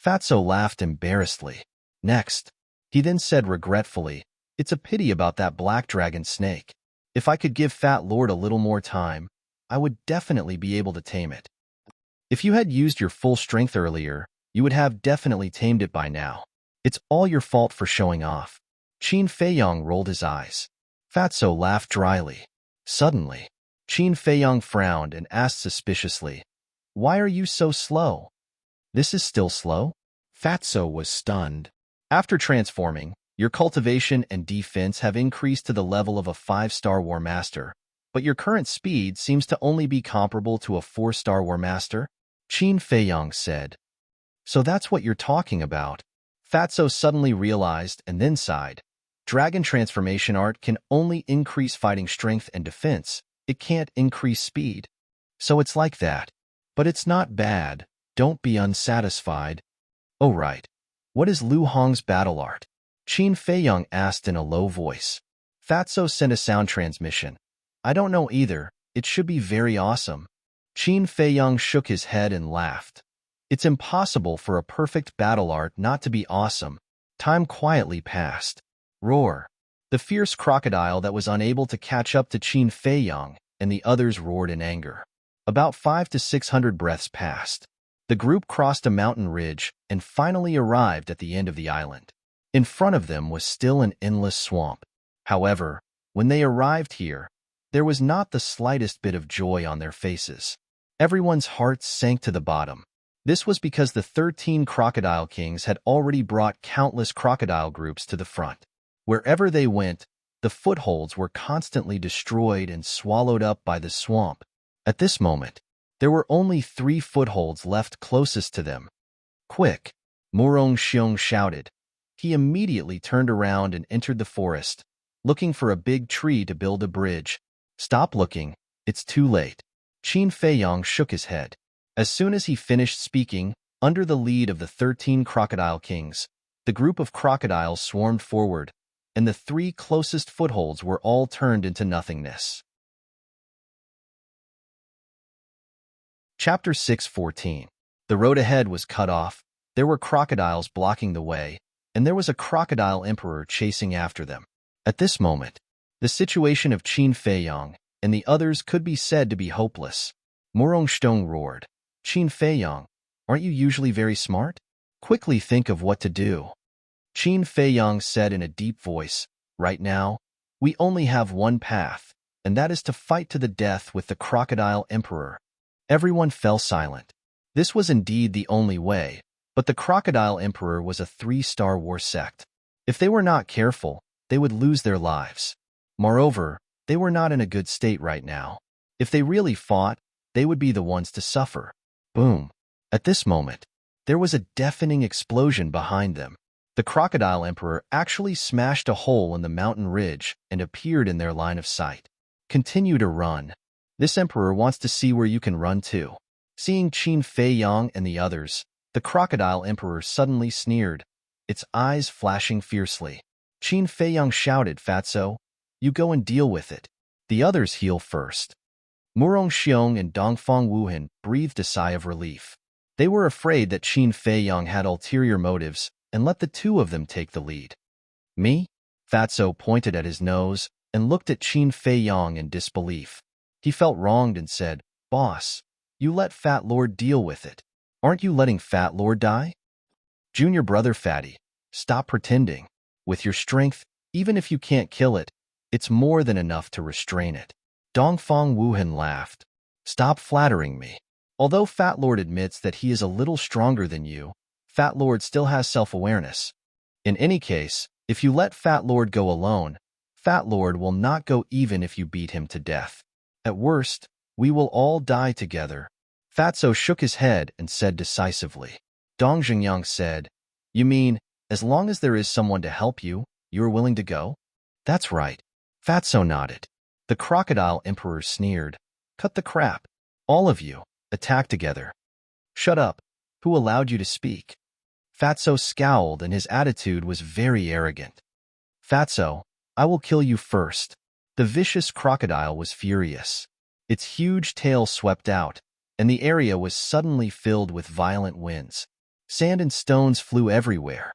Fatso laughed embarrassedly. Next, he then said regretfully, It's a pity about that black dragon snake. If I could give Fat Lord a little more time, I would definitely be able to tame it. If you had used your full strength earlier, you would have definitely tamed it by now. It's all your fault for showing off. Qin Feiyang rolled his eyes. Fatso laughed dryly. Suddenly, Qin Feiyang frowned and asked suspiciously, Why are you so slow? This is still slow? Fatso was stunned. After transforming, Your cultivation and defense have increased to the level of a 5-star War Master, but your current speed seems to only be comparable to a 4-star War Master, Qin Feiyang said. So that's what you're talking about. Fatso suddenly realized and then sighed. Dragon transformation art can only increase fighting strength and defense. It can't increase speed. So it's like that. But it's not bad. Don't be unsatisfied. Oh right. What is Lu Hong's battle art? Qin Feiyang asked in a low voice. Fatso sent a sound transmission. I don't know either. It should be very awesome. Qin Feiyang shook his head and laughed. It's impossible for a perfect battle art not to be awesome. Time quietly passed. Roar. The fierce crocodile that was unable to catch up to Qin Feiyang and the others roared in anger. About 500 to 600 breaths passed. The group crossed a mountain ridge and finally arrived at the end of the island. In front of them was still an endless swamp. However, when they arrived here, there was not the slightest bit of joy on their faces. Everyone's hearts sank to the bottom. This was because the 13 crocodile kings had already brought countless crocodile groups to the front. Wherever they went, the footholds were constantly destroyed and swallowed up by the swamp. At this moment, there were only 3 footholds left closest to them. Quick! Murong Xiong shouted. He immediately turned around and entered the forest, looking for a big tree to build a bridge. Stop looking, it's too late. Qin Feiyang shook his head. As soon as he finished speaking, under the lead of the 13 crocodile kings, the group of crocodiles swarmed forward, and the 3 closest footholds were all turned into nothingness. Chapter 6:14. The road ahead was cut off, there were crocodiles blocking the way, and there was a crocodile emperor chasing after them. At this moment, the situation of Qin Feiyang and the others could be said to be hopeless. Murong Xiong roared. Qin Feiyang, aren't you usually very smart? Quickly think of what to do. Qin Feiyang said in a deep voice, right now, we only have one path, and that is to fight to the death with the crocodile emperor. Everyone fell silent. This was indeed the only way, but the crocodile emperor was a 3-star war sect. If they were not careful, they would lose their lives. Moreover, they were not in a good state right now. If they really fought, they would be the ones to suffer. Boom. At this moment, there was a deafening explosion behind them. The crocodile emperor actually smashed a hole in the mountain ridge and appeared in their line of sight. Continue to run. This emperor wants to see where you can run to. Seeing Qin Feiyang and the others, the crocodile emperor suddenly sneered, its eyes flashing fiercely. Qin Feiyang shouted, Fatso, you go and deal with it. The others heal first. Murong Xiong and Dongfang Wuhan breathed a sigh of relief. They were afraid that Qin Feiyang had ulterior motives and let the 2 of them take the lead. Me? Fatso pointed at his nose and looked at Qin Feiyang in disbelief. He felt wronged and said, Boss, you let Fat Lord deal with it. Aren't you letting Fat Lord die? Junior brother Fatty, stop pretending. With your strength, even if you can't kill it, it's more than enough to restrain it. Dongfang Wuhan laughed. Stop flattering me. Although Fat Lord admits that he is a little stronger than you, Fat Lord still has self-awareness. In any case, if you let Fat Lord go alone, Fat Lord will not go even if you beat him to death. At worst, we will all die together. Fatso shook his head and said decisively. Dong Xingyang said, you mean, as long as there is someone to help you, you are willing to go? That's right. Fatso nodded. The crocodile emperor sneered. Cut the crap. All of you, attack together. Shut up. Who allowed you to speak? Fatso scowled and his attitude was very arrogant. Fatso, I will kill you first. The vicious crocodile was furious. Its huge tail swept out, and the area was suddenly filled with violent winds. Sand and stones flew everywhere.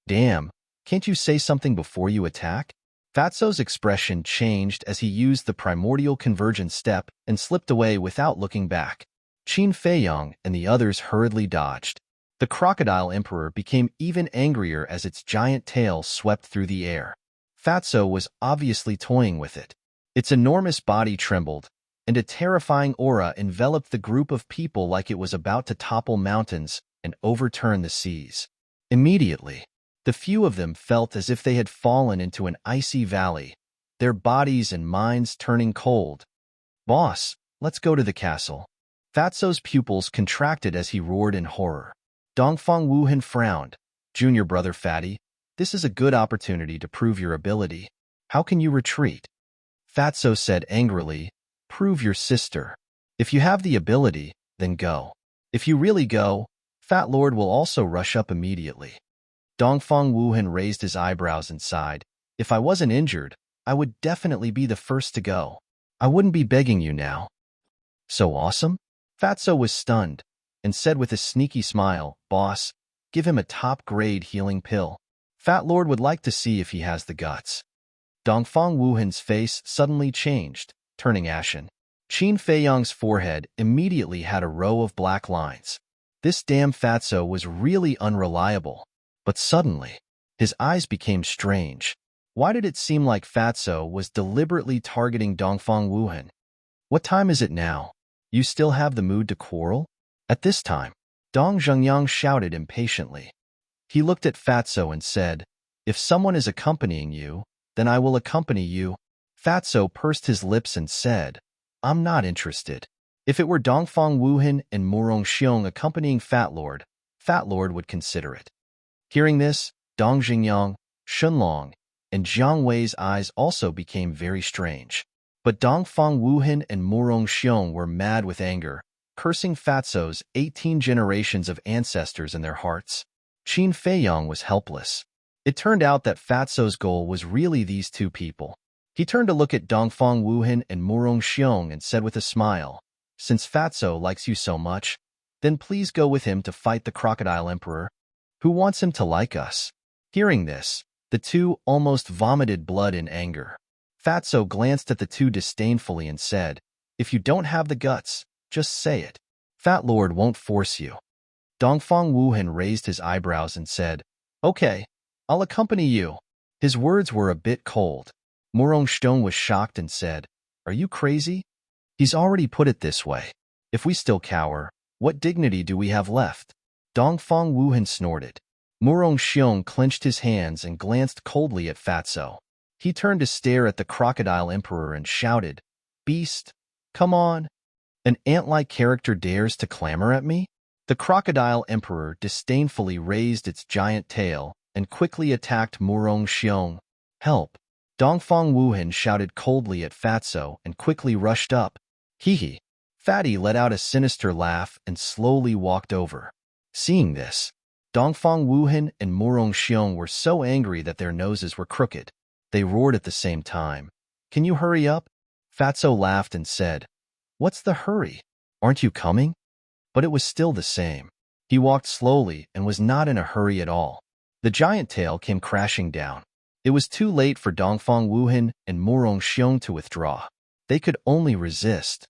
Damn, can't you say something before you attack? Fatso's expression changed as he used the primordial convergence step and slipped away without looking back. Qin Feiyang and the others hurriedly dodged. The crocodile emperor became even angrier as its giant tail swept through the air. Fatso was obviously toying with it. Its enormous body trembled, and a terrifying aura enveloped the group of people like it was about to topple mountains and overturn the seas. Immediately, The few of them felt as if they had fallen into an icy valley, their bodies and minds turning cold. "Boss, let's go to the castle." Fatso's pupils contracted as he roared in horror. Dongfang Wuhan frowned. "Junior brother Fatty, this is a good opportunity to prove your ability. How can you retreat?" Fatso said angrily, "Prove your sister. If you have the ability, then go. If you really go, Fat Lord will also rush up immediately." Dongfang Wuhan raised his eyebrows and sighed. "If I wasn't injured, I would definitely be the first to go. I wouldn't be begging you now." "So awesome?" Fatso was stunned and said with a sneaky smile, "Boss, give him a top-grade healing pill. Fat Lord would like to see if he has the guts." Dongfang Wuhan's face suddenly changed, turning ashen. Qin Feiyang's forehead immediately had a row of black lines. This damn Fatso was really unreliable. But suddenly, his eyes became strange. Why did it seem like Fatso was deliberately targeting Dongfang Wuhan? "What time is it now? You still have the mood to quarrel?" At this time, Dong Zhengyang shouted impatiently. He looked at Fatso and said, "If someone is accompanying you, then I will accompany you." Fatso pursed his lips and said, "I'm not interested." If it were Dongfang Wuhan and Murong Xiong accompanying Fat Lord would consider it. Hearing this, Dong Xingyang, Shunlong, and Jiang Wei's eyes also became very strange. But Dongfang Wuhan and Murong Xiong were mad with anger, cursing Fatso's 18 generations of ancestors in their hearts. Qin Feiyang was helpless. It turned out that Fatso's goal was really these two people. He turned to look at Dongfang Wuhan and Murong Xiong and said with a smile, "Since Fatso likes you so much, then please go with him to fight the Crocodile Emperor. Who wants him to like us?" Hearing this, the two almost vomited blood in anger. Fatso glanced at the two disdainfully and said, "If you don't have the guts, just say it. Fat Lord won't force you." Dongfang Wuhan raised his eyebrows and said, "Okay, I'll accompany you." His words were a bit cold. Murong Xiong was shocked and said, "Are you crazy? He's already put it this way. If we still cower, what dignity do we have left?" Dongfang Wuhan snorted. Murong Xiong clenched his hands and glanced coldly at Fatso. He turned to stare at the Crocodile Emperor and shouted, "Beast, come on. An ant-like character dares to clamor at me?" The Crocodile Emperor disdainfully raised its giant tail and quickly attacked Murong Xiong. "Help!" Dongfang Wuhan shouted coldly at Fatso and quickly rushed up. "Hee." Fatty let out a sinister laugh and slowly walked over. Seeing this, Dongfang Wuhan and Murong Xiong were so angry that their noses were crooked. They roared at the same time. "Can you hurry up?" Fatso laughed and said, "What's the hurry? Aren't you coming?" But it was still the same. He walked slowly and was not in a hurry at all. The giant tail came crashing down. It was too late for Dongfang Wuhan and Murong Xiong to withdraw. They could only resist.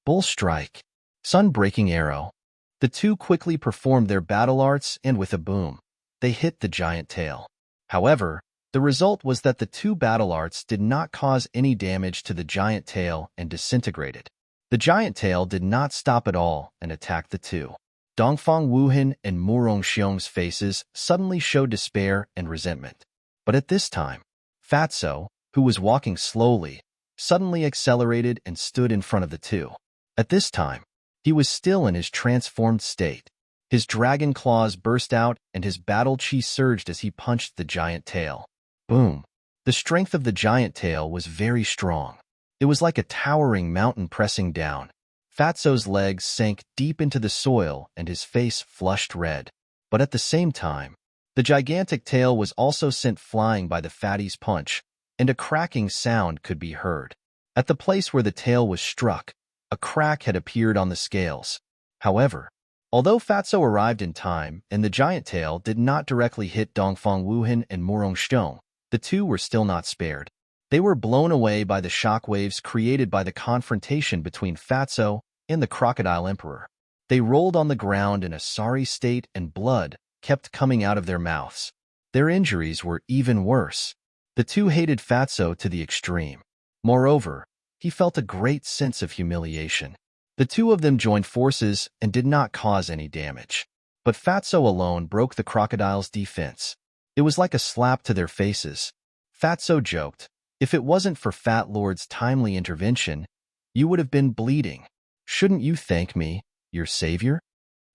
Bull Strike. Sun-breaking arrow. The two quickly performed their battle arts and with a boom, they hit the giant tail. However, the result was that the two battle arts did not cause any damage to the giant tail and disintegrated. The giant tail did not stop at all and attacked the two. Dongfang Wuhan and Murong Xiong's faces suddenly showed despair and resentment. But at this time, Fatso, who was walking slowly, suddenly accelerated and stood in front of the two. At this time, he was still in his transformed state. His dragon claws burst out and his battle chi surged as he punched the giant tail. Boom! The strength of the giant tail was very strong. It was like a towering mountain pressing down. Fatso's legs sank deep into the soil and his face flushed red. But at the same time, the gigantic tail was also sent flying by the fatty's punch, and a cracking sound could be heard. At the place where the tail was struck, a crack had appeared on the scales. However, although Fatso arrived in time and the giant tail did not directly hit Dongfang Wuhan and Murong Xiong, the two were still not spared. They were blown away by the shockwaves created by the confrontation between Fatso and the Crocodile Emperor. They rolled on the ground in a sorry state and blood kept coming out of their mouths. Their injuries were even worse. The two hated Fatso to the extreme. Moreover, he felt a great sense of humiliation. The two of them joined forces and did not cause any damage. But Fatso alone broke the crocodile's defense. It was like a slap to their faces. Fatso joked, "If it wasn't for Fat Lord's timely intervention, you would have been bleeding. Shouldn't you thank me, your savior?"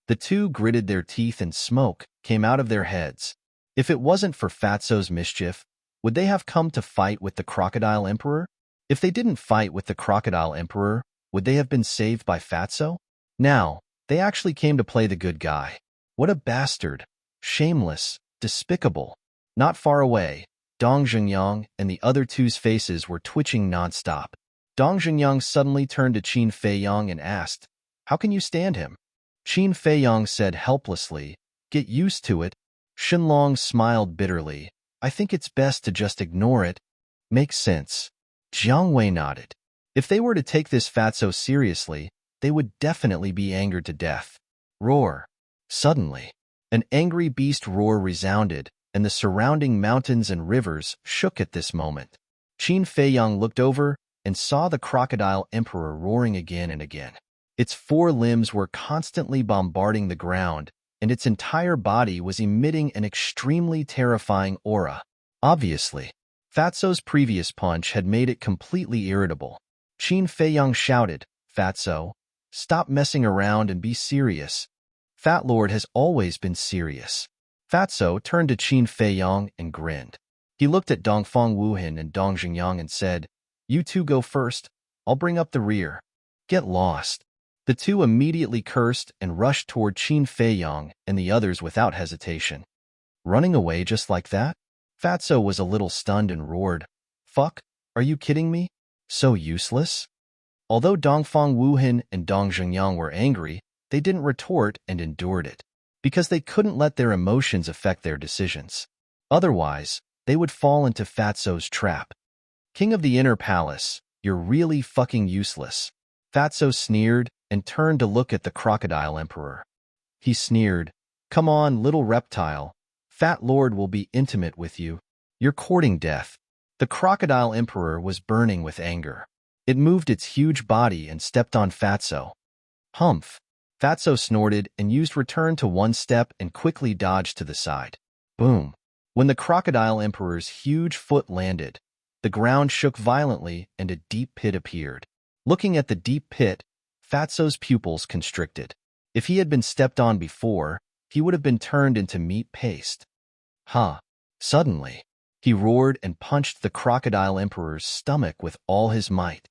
The two gritted their teeth and smoke came out of their heads. If it wasn't for Fatso's mischief, would they have come to fight with the Crocodile Emperor? If they didn't fight with the Crocodile Emperor, would they have been saved by Fatso? Now, they actually came to play the good guy. What a bastard. Shameless. Despicable. Not far away, Dong Zhengyang and the other two's faces were twitching nonstop. Dong Zhengyang suddenly turned to Qin Feiyang and asked, "How can you stand him?" Qin Feiyang said helplessly, "Get used to it." Shenlong smiled bitterly. "I think it's best to just ignore it." Makes sense. Jiang Wei nodded. If they were to take this Fatso seriously, they would definitely be angered to death. Roar. Suddenly, an angry beast roar resounded, and the surrounding mountains and rivers shook at this moment. Qin Feiyang looked over and saw the Crocodile Emperor roaring again and again. Its four limbs were constantly bombarding the ground, and its entire body was emitting an extremely terrifying aura. Obviously, Fatso's previous punch had made it completely irritable. Qin Feiyang shouted, "Fatso, stop messing around and be serious." Fat Lord has always been serious. Fatso turned to Qin Feiyang and grinned. He looked at Dongfang Wuhan and Dong Zhengyang and said, "You two go first. I'll bring up the rear." Get lost. The two immediately cursed and rushed toward Qin Feiyang and the others without hesitation. Running away just like that? Fatso was a little stunned and roared, "Fuck, are you kidding me? So useless?" Although Dongfang Wuhan and Dong Zhengyang were angry, they didn't retort and endured it, because they couldn't let their emotions affect their decisions. Otherwise, they would fall into Fatso's trap. "King of the Inner Palace, you're really fucking useless." Fatso sneered and turned to look at the Crocodile Emperor. He sneered, "Come on, little reptile. Fat Lord will be intimate with you. You're courting death." The Crocodile Emperor was burning with anger. It moved its huge body and stepped on Fatso. Humph! Fatso snorted and used return to one step and quickly dodged to the side. Boom! When the Crocodile Emperor's huge foot landed, the ground shook violently and a deep pit appeared. Looking at the deep pit, Fatso's pupils constricted. If he had been stepped on before, he would have been turned into meat paste. Ha! Suddenly, he roared and punched the Crocodile Emperor's stomach with all his might.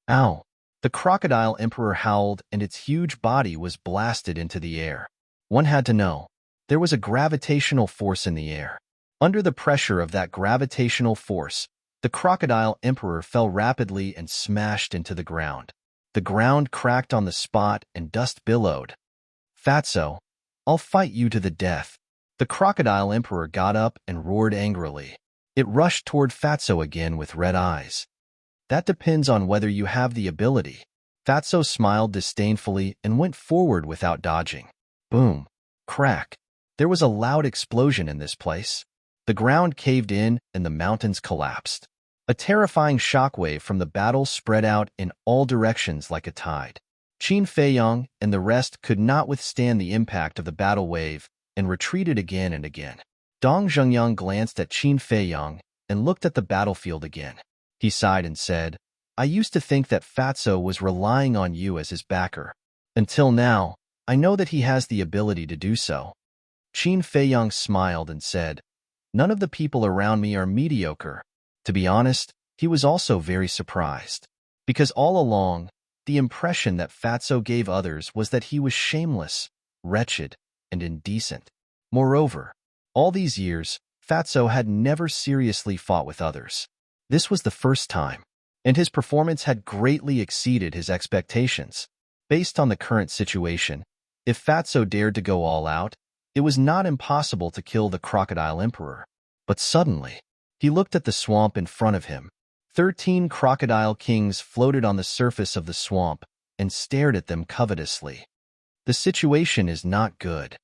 Ow! The Crocodile Emperor howled and its huge body was blasted into the air. One had to know. There was a gravitational force in the air. Under the pressure of that gravitational force, the Crocodile Emperor fell rapidly and smashed into the ground. The ground cracked on the spot and dust billowed. "Fatso, I'll fight you to the death." The Crocodile Emperor got up and roared angrily. It rushed toward Fatso again with red eyes. "That depends on whether you have the ability." Fatso smiled disdainfully and went forward without dodging. Boom! Crack! There was a loud explosion in this place. The ground caved in and the mountains collapsed. A terrifying shockwave from the battle spread out in all directions like a tide. Qin Feiyang and the rest could not withstand the impact of the battle wave and retreated again and again. Dong Zhengyang glanced at Qin Feiyang and looked at the battlefield again. He sighed and said, "I used to think that Fatso was relying on you as his backer. Until now, I know that he has the ability to do so." Qin Feiyang smiled and said, "None of the people around me are mediocre." To be honest, he was also very surprised, because all along, the impression that Fatso gave others was that he was shameless, wretched, and indecent. Moreover, all these years, Fatso had never seriously fought with others. This was the first time, and his performance had greatly exceeded his expectations. Based on the current situation, if Fatso dared to go all out, it was not impossible to kill the Crocodile Emperor. But suddenly, he looked at the swamp in front of him. 13 crocodile kings floated on the surface of the swamp and stared at them covetously. The situation is not good.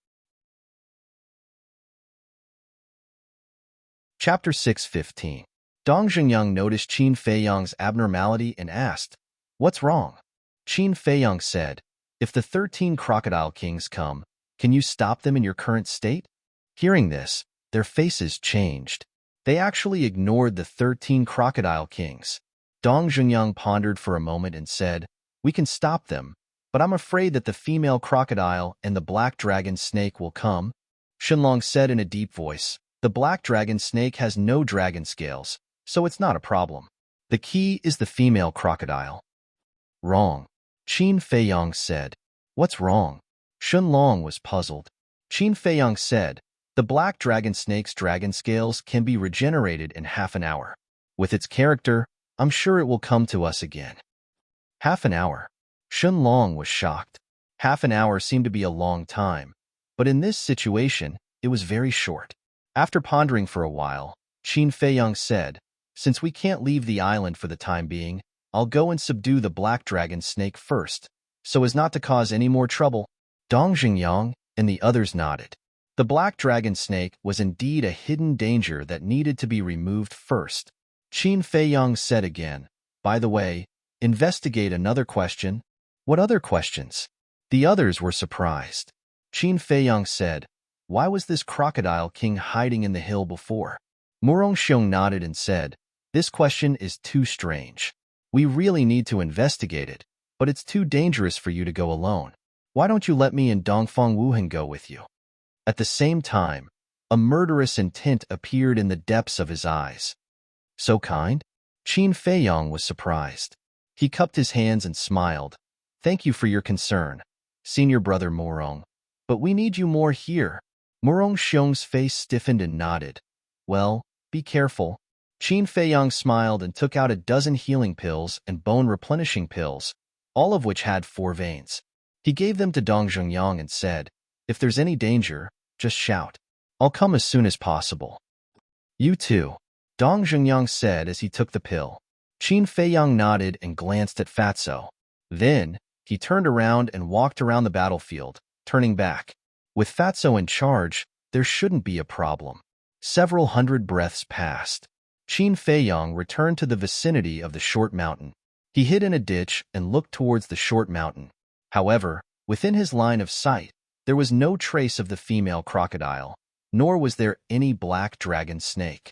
Chapter 6:15. Dong Zhengyang noticed Qin Feiyang's abnormality and asked, "What's wrong?" Qin Feiyang said, "If the 13 crocodile kings come, can you stop them in your current state?" Hearing this, their faces changed. They actually ignored the 13 crocodile kings. Dong Zhengyang pondered for a moment and said, "We can stop them, but I'm afraid that the female crocodile and the black dragon snake will come." Shenlong said in a deep voice, "The black dragon snake has no dragon scales, so it's not a problem. The key is the female crocodile." "Wrong," Qin Feiyang said. "What's wrong?" Shenlong was puzzled. Qin Feiyang said, "The black dragon snake's dragon scales can be regenerated in half an hour. With its character, I'm sure it will come to us again." Half an hour? Shenlong was shocked. Half an hour seemed to be a long time, but in this situation, it was very short. After pondering for a while, Qin Feiyang said, "Since we can't leave the island for the time being, I'll go and subdue the black dragon snake first, so as not to cause any more trouble." Dong Zhengyang and the others nodded. The black dragon snake was indeed a hidden danger that needed to be removed first. Qin Feiyang said again, "By the way, investigate another question." "What other questions?" The others were surprised. Qin Feiyang said, "Why was this crocodile king hiding in the hill before?" Murong Xiong nodded and said, "This question is too strange. We really need to investigate it, but it's too dangerous for you to go alone. Why don't you let me and Dongfang Wuhan go with you?" At the same time, a murderous intent appeared in the depths of his eyes. "So kind?" Qin Feiyang was surprised. He cupped his hands and smiled. "Thank you for your concern, senior brother Murong. But we need you more here." Murong Xiong's face stiffened and nodded. "Well, be careful." Qin Feiyang smiled and took out a dozen healing pills and bone-replenishing pills, all of which had 4 veins. He gave them to Dong Zhengyang and said, "If there's any danger, just shout. I'll come as soon as possible." "You too," Dong Zhengyang said as he took the pill. Qin Feiyang nodded and glanced at Fatso. Then, he turned around and walked around the battlefield, turning back. With Fatso in charge, there shouldn't be a problem. Several hundred breaths passed. Qin Feiyang returned to the vicinity of the short mountain. He hid in a ditch and looked towards the short mountain. However, within his line of sight, there was no trace of the female crocodile, nor was there any black dragon snake.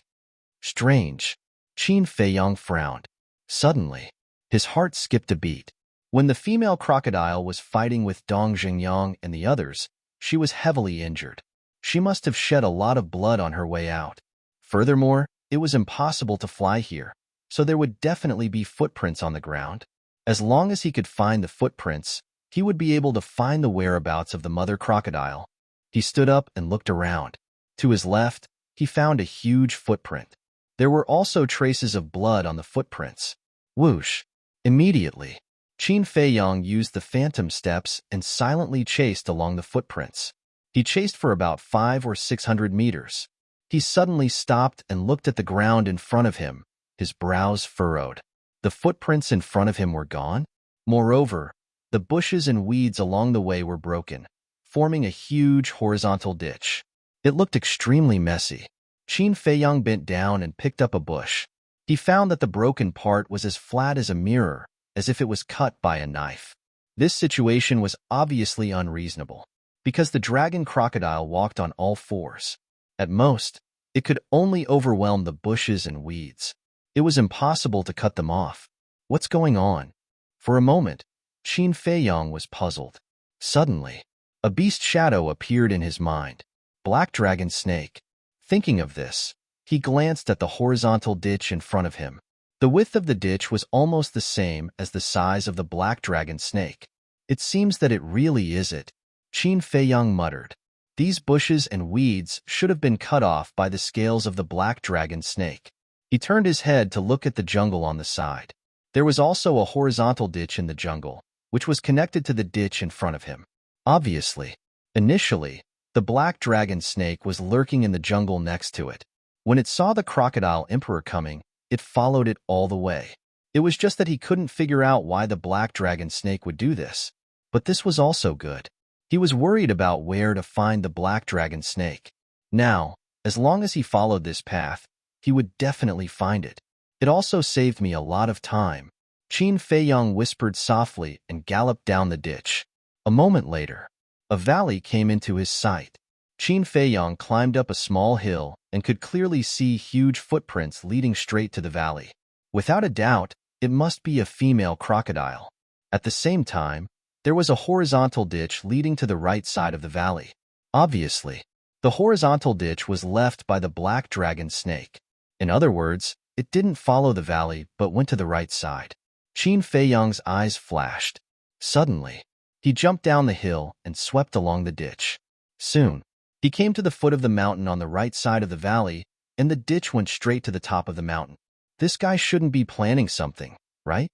Strange. Qin Feiyang frowned. Suddenly, his heart skipped a beat. When the female crocodile was fighting with Dong Zhengyang and the others, she was heavily injured. She must have shed a lot of blood on her way out. Furthermore, it was impossible to fly here, so there would definitely be footprints on the ground. As long as he could find the footprints, he would be able to find the whereabouts of the mother crocodile. He stood up and looked around. To his left, he found a huge footprint. There were also traces of blood on the footprints. Whoosh! Immediately, Qin Feiyang used the phantom steps and silently chased along the footprints. He chased for about 500 or 600 meters. He suddenly stopped and looked at the ground in front of him, his brows furrowed. The footprints in front of him were gone. Moreover, the bushes and weeds along the way were broken, forming a huge horizontal ditch. It looked extremely messy. Qin Feiyang bent down and picked up a bush. He found that the broken part was as flat as a mirror, as if it was cut by a knife. This situation was obviously unreasonable, because the dragon crocodile walked on all 4s. At most, it could only overwhelm the bushes and weeds. It was impossible to cut them off. What's going on? For a moment, Qin Feiyang was puzzled. Suddenly, a beast shadow appeared in his mind. Black dragon snake. Thinking of this, he glanced at the horizontal ditch in front of him. The width of the ditch was almost the same as the size of the black dragon snake. "It seems that it really is it," Qin Feiyang muttered. "These bushes and weeds should have been cut off by the scales of the black dragon snake." He turned his head to look at the jungle on the side. There was also a horizontal ditch in the jungle, which was connected to the ditch in front of him. Obviously, initially, the black dragon snake was lurking in the jungle next to it. When it saw the crocodile emperor coming, it followed it all the way. It was just that he couldn't figure out why the black dragon snake would do this. But this was also good. He was worried about where to find the black dragon snake. Now, as long as he followed this path, he would definitely find it. It also saved me a lot of time. Qin Feiyang whispered softly and galloped down the ditch. A moment later, a valley came into his sight. Qin Feiyang climbed up a small hill and could clearly see huge footprints leading straight to the valley. Without a doubt, it must be a female crocodile. At the same time, there was a horizontal ditch leading to the right side of the valley. Obviously, the horizontal ditch was left by the black dragon snake. In other words, it didn't follow the valley but went to the right side. Qin Feiyang's eyes flashed. Suddenly, he jumped down the hill and swept along the ditch. Soon, he came to the foot of the mountain on the right side of the valley, and the ditch went straight to the top of the mountain. This guy shouldn't be planning something, right?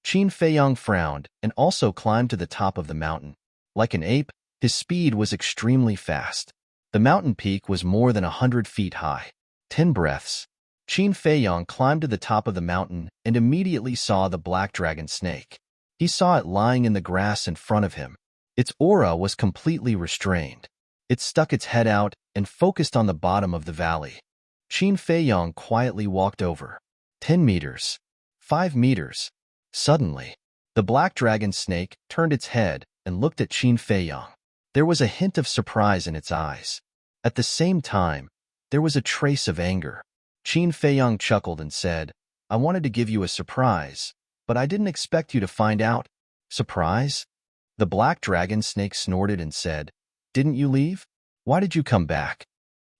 Qin Feiyang frowned and also climbed to the top of the mountain. Like an ape, his speed was extremely fast. The mountain peak was more than 100 feet high. 10 breaths. Qin Feiyang climbed to the top of the mountain and immediately saw the black dragon snake. He saw it lying in the grass in front of him. Its aura was completely restrained. It stuck its head out and focused on the bottom of the valley. Qin Feiyang quietly walked over. 10 meters. 5 meters. Suddenly, the black dragon snake turned its head and looked at Qin Feiyang. There was a hint of surprise in its eyes. At the same time, there was a trace of anger. Qin Feiyang chuckled and said, "I wanted to give you a surprise, but I didn't expect you to find out." "Surprise?" The black dragon snake snorted and said, "Didn't you leave? Why did you come back?"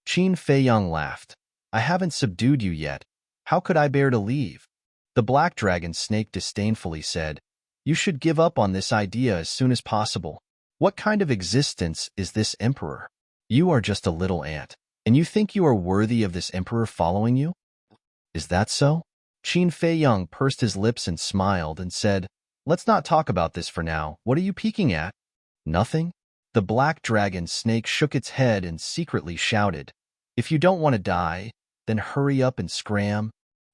Qin Feiyang laughed. "I haven't subdued you yet. How could I bear to leave?" The black dragon snake disdainfully said, "You should give up on this idea as soon as possible. What kind of existence is this emperor? You are just a little ant, and you think you are worthy of this emperor following you? Is that so?" Qin Feiyang pursed his lips and smiled and said, "Let's not talk about this for now. What are you peeking at?" "Nothing." The black dragon snake shook its head and secretly shouted, "If you don't want to die, then hurry up and scram."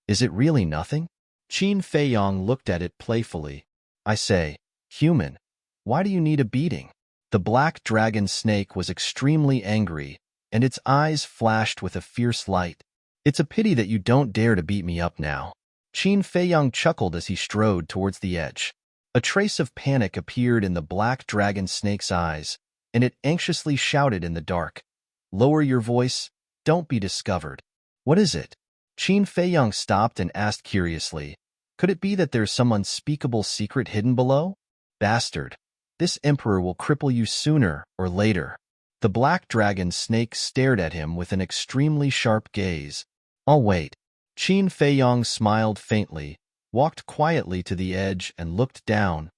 "Is it really nothing?" Qin Feiyang looked at it playfully. "I say, human, why do you need a beating?" The black dragon snake was extremely angry, and its eyes flashed with a fierce light. "It's a pity that you don't dare to beat me up now." Qin Feiyang chuckled as he strode towards the edge. A trace of panic appeared in the black dragon snake's eyes, and it anxiously shouted in the dark, "Lower your voice, don't be discovered." "What is it?" Qin Feiyang stopped and asked curiously, "Could it be that there's some unspeakable secret hidden below?" "Bastard, this emperor will cripple you sooner or later." The black dragon snake stared at him with an extremely sharp gaze. "I'll wait." Qin Feiyang smiled faintly, walked quietly to the edge and looked down.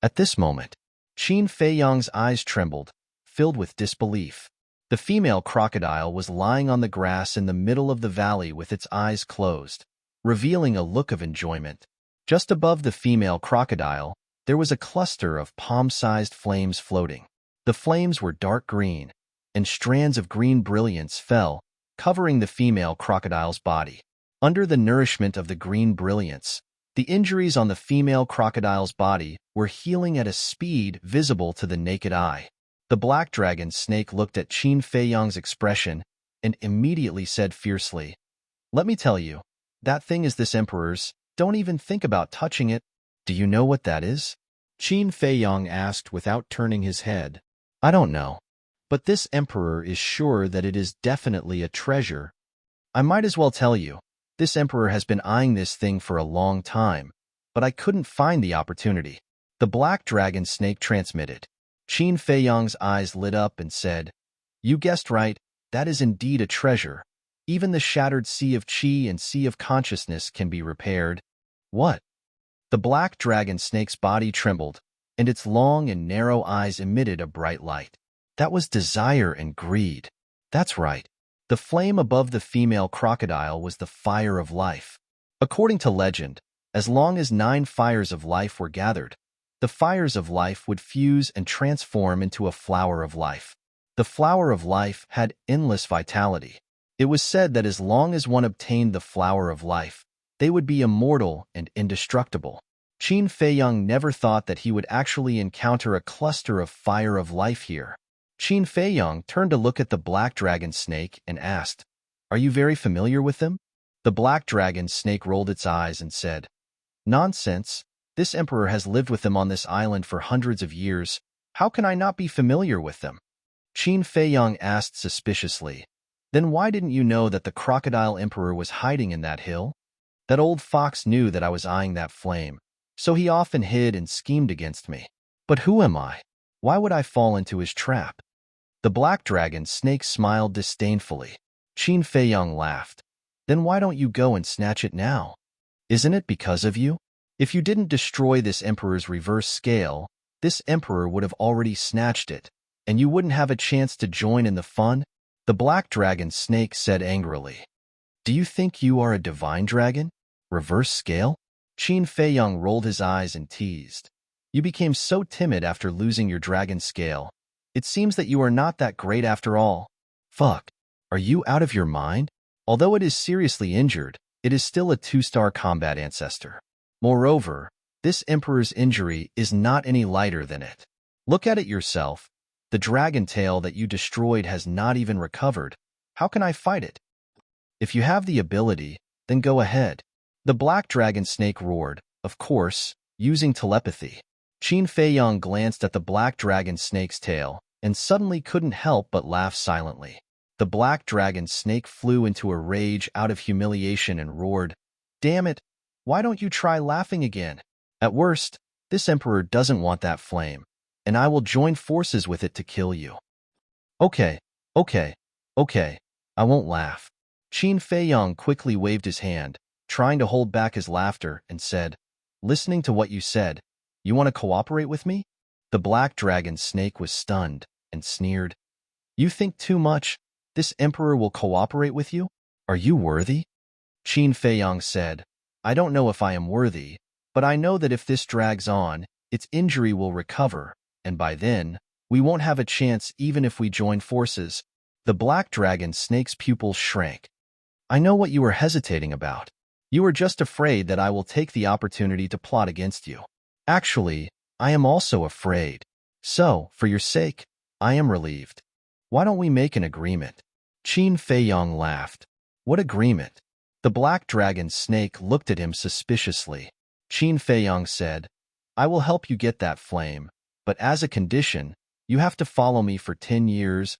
At this moment, Qin Feiyang's eyes trembled, filled with disbelief. The female crocodile was lying on the grass in the middle of the valley with its eyes closed, revealing a look of enjoyment. Just above the female crocodile, there was a cluster of palm-sized flames floating. The flames were dark green, and strands of green brilliance fell, covering the female crocodile's body. Under the nourishment of the green brilliance, the injuries on the female crocodile's body were healing at a speed visible to the naked eye. The black dragon snake looked at Qin Feiyang's expression and immediately said fiercely, "Let me tell you, that thing is this emperor's. Don't even think about touching it." "Do you know what that is?" Qin Feiyang asked without turning his head. "I don't know, but this emperor is sure that it is definitely a treasure. I might as well tell you, this emperor has been eyeing this thing for a long time, but I couldn't find the opportunity." The black dragon snake transmitted. Qin Feiyang's eyes lit up and said, "You guessed right, that is indeed a treasure. Even the shattered sea of qi and sea of consciousness can be repaired." "What?" The black dragon snake's body trembled, and its long and narrow eyes emitted a bright light. That was desire and greed. That's right. The flame above the female crocodile was the fire of life. According to legend, as long as 9 fires of life were gathered, the fires of life would fuse and transform into a flower of life. The flower of life had endless vitality. It was said that as long as one obtained the flower of life, they would be immortal and indestructible. Qin Feiyang never thought that he would actually encounter a cluster of fire of life here. Qin Feiyang turned to look at the black dragon snake and asked, "Are you very familiar with them?" The black dragon snake rolled its eyes and said, "Nonsense. This emperor has lived with them on this island for hundreds of years. How can I not be familiar with them?" Qin Feiyang asked suspiciously. Then why didn't you know that the crocodile emperor was hiding in that hill? That old fox knew that I was eyeing that flame, so he often hid and schemed against me. But who am I? Why would I fall into his trap? The black dragon snake smiled disdainfully. Qin Feiyang laughed. Then why don't you go and snatch it now? Isn't it because of you? If you didn't destroy this emperor's reverse scale, this emperor would have already snatched it, and you wouldn't have a chance to join in the fun, the black dragon snake said angrily. Do you think you are a divine dragon? Reverse scale? Qin Feiyang rolled his eyes and teased. You became so timid after losing your dragon scale. It seems that you are not that great after all. Fuck. Are you out of your mind? Although it is seriously injured, it is still a 2-star combat ancestor. Moreover, this emperor's injury is not any lighter than it. Look at it yourself. The dragon tail that you destroyed has not even recovered. How can I fight it? If you have the ability, then go ahead. The black dragon snake roared, of course, using telepathy. Qin Feiyang glanced at the black dragon snake's tail and suddenly couldn't help but laugh silently. The black dragon snake flew into a rage out of humiliation and roared, Damn it, why don't you try laughing again? At worst, this emperor doesn't want that flame, and I will join forces with it to kill you. Okay, I won't laugh. Qin Feiyang quickly waved his hand, trying to hold back his laughter, and said, Listening to what you said, you want to cooperate with me? The black dragon snake was stunned and sneered. You think too much. This emperor will cooperate with you? Are you worthy? Qin Feiyang said, I don't know if I am worthy, but I know that if this drags on, its injury will recover, and by then, we won't have a chance even if we join forces. The black dragon snake's pupils shrank. I know what you are hesitating about. You are just afraid that I will take the opportunity to plot against you. Actually, I am also afraid. So, for your sake, I am relieved. Why don't we make an agreement? Qin Feiyang laughed. What agreement? The black dragon snake looked at him suspiciously. Qin Feiyang said, I will help you get that flame, but as a condition, you have to follow me for 10 years.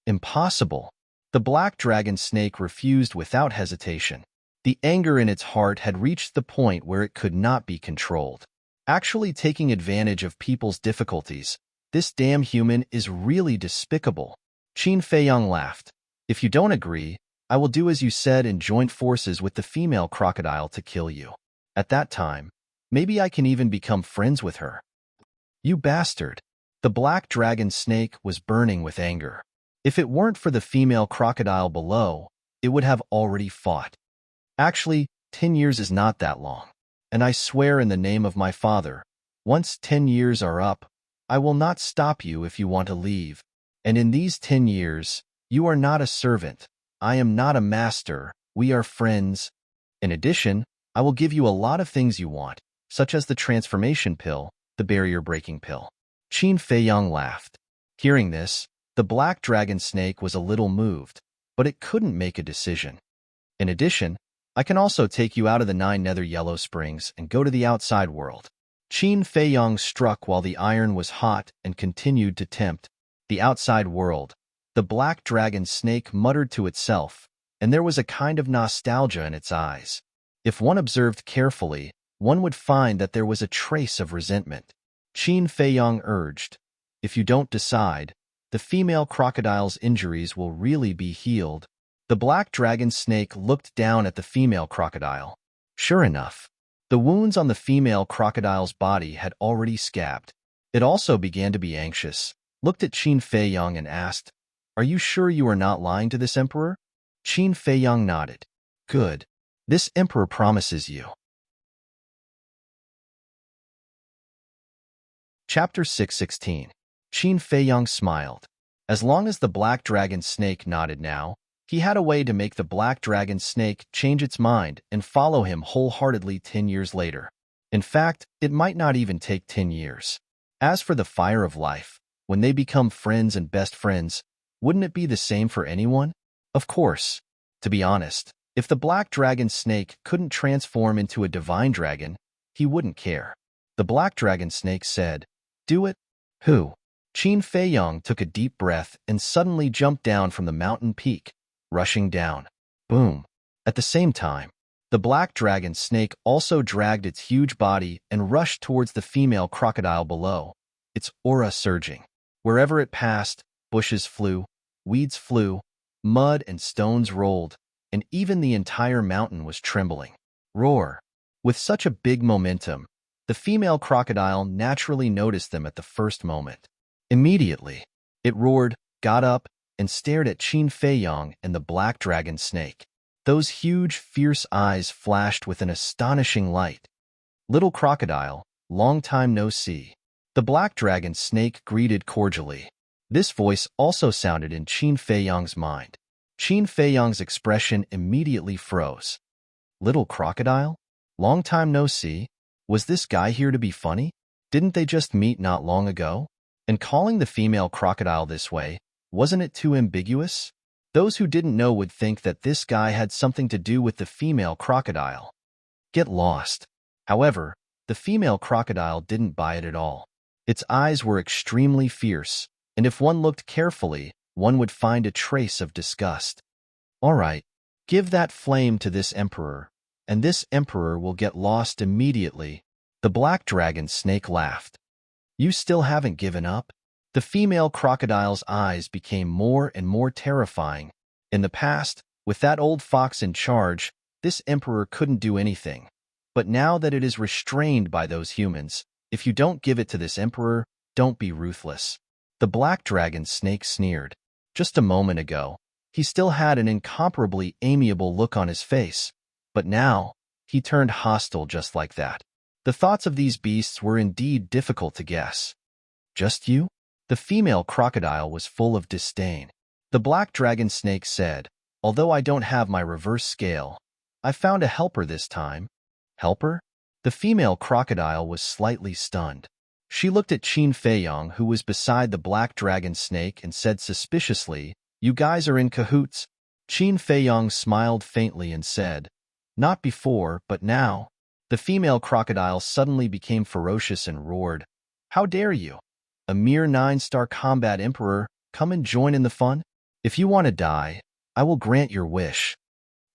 Impossible. The black dragon snake refused without hesitation. The anger in its heart had reached the point where it could not be controlled. Actually taking advantage of people's difficulties, this damn human is really despicable. Qin Feiyang laughed. If you don't agree, I will do as you said and join forces with the female crocodile to kill you. At that time, maybe I can even become friends with her. You bastard. The black dragon snake was burning with anger. If it weren't for the female crocodile below, it would have already fought. Actually, 10 years is not that long. And I swear in the name of my father, once 10 years are up, I will not stop you if you want to leave. And in these 10 years, you are not a servant. I am not a master. We are friends. In addition, I will give you a lot of things you want, such as the transformation pill, the barrier-breaking pill. Qin Feiyang laughed. Hearing this, the black dragon snake was a little moved, but it couldn't make a decision. In addition, I can also take you out of the 9 nether yellow springs and go to the outside world. Qin Feiyang struck while the iron was hot and continued to tempt. The outside world. The black dragon snake muttered to itself, and there was a kind of nostalgia in its eyes. If one observed carefully, one would find that there was a trace of resentment. Qin Feiyang urged, If you don't decide, the female crocodile's injuries will really be healed. The black dragon snake looked down at the female crocodile. Sure enough, the wounds on the female crocodile's body had already scabbed. It also began to be anxious, looked at Qin Feiyang and asked, Are you sure you are not lying to this emperor? Qin Feiyang nodded. Good. This emperor promises you. Chapter 616. Qin Feiyang smiled. As long as the black dragon snake nodded now, he had a way to make the black dragon snake change its mind and follow him wholeheartedly 10 years later. In fact, it might not even take 10 years. As for the fire of life, when they become friends and best friends, wouldn't it be the same for anyone? Of course. To be honest, if the black dragon snake couldn't transform into a divine dragon, he wouldn't care. The black dragon snake said, Do it? Who? Qin Feiyong took a deep breath and suddenly jumped down from the mountain peak, rushing down. Boom! At the same time, the black dragon snake also dragged its huge body and rushed towards the female crocodile below, its aura surging. Wherever it passed, bushes flew, weeds flew, mud and stones rolled, and even the entire mountain was trembling. Roar! With such a big momentum, the female crocodile naturally noticed them at the first moment. Immediately, it roared, got up, and stared at Qin Feiyong and the black dragon snake. Those huge, fierce eyes flashed with an astonishing light. "Little crocodile, long time no see." The black dragon snake greeted cordially. This voice also sounded in Qin Feiyong's mind. Qin Feiyong's expression immediately froze. Little crocodile? Long time no see? Was this guy here to be funny? Didn't they just meet not long ago? And calling the female crocodile this way, wasn't it too ambiguous? Those who didn't know would think that this guy had something to do with the female crocodile. Get lost. However, the female crocodile didn't buy it at all. Its eyes were extremely fierce, and if one looked carefully, one would find a trace of disgust. All right, give that flame to this emperor, and this emperor will get lost immediately. The black dragon snake laughed. You still haven't given up? The female crocodile's eyes became more and more terrifying. In the past, with that old fox in charge, this emperor couldn't do anything. But now that it is restrained by those humans, if you don't give it to this emperor, don't be ruthless. The black dragon snake sneered. Just a moment ago, he still had an incomparably amiable look on his face, but now, he turned hostile just like that. The thoughts of these beasts were indeed difficult to guess. Just you? The female crocodile was full of disdain. The black dragon snake said, although I don't have my reverse scale, I found a helper this time. Helper? The female crocodile was slightly stunned. She looked at Qin Feiyong, who was beside the black dragon snake, and said suspiciously, You guys are in cahoots? Qin Feiyong smiled faintly and said, Not before, but now. The female crocodile suddenly became ferocious and roared, How dare you? A mere 9-star combat emperor, come and join in the fun? If you want to die, I will grant your wish.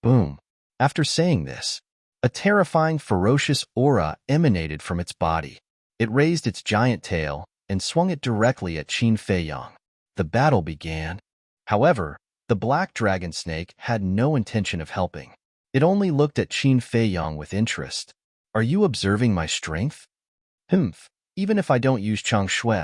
Boom. After saying this, a terrifying, ferocious aura emanated from its body. It raised its giant tail and swung it directly at Qin Feiyong. The battle began. However, the black dragon snake had no intention of helping. It only looked at Qin Feiyong with interest. Are you observing my strength? Humph. Even if I don't use Chang Shui,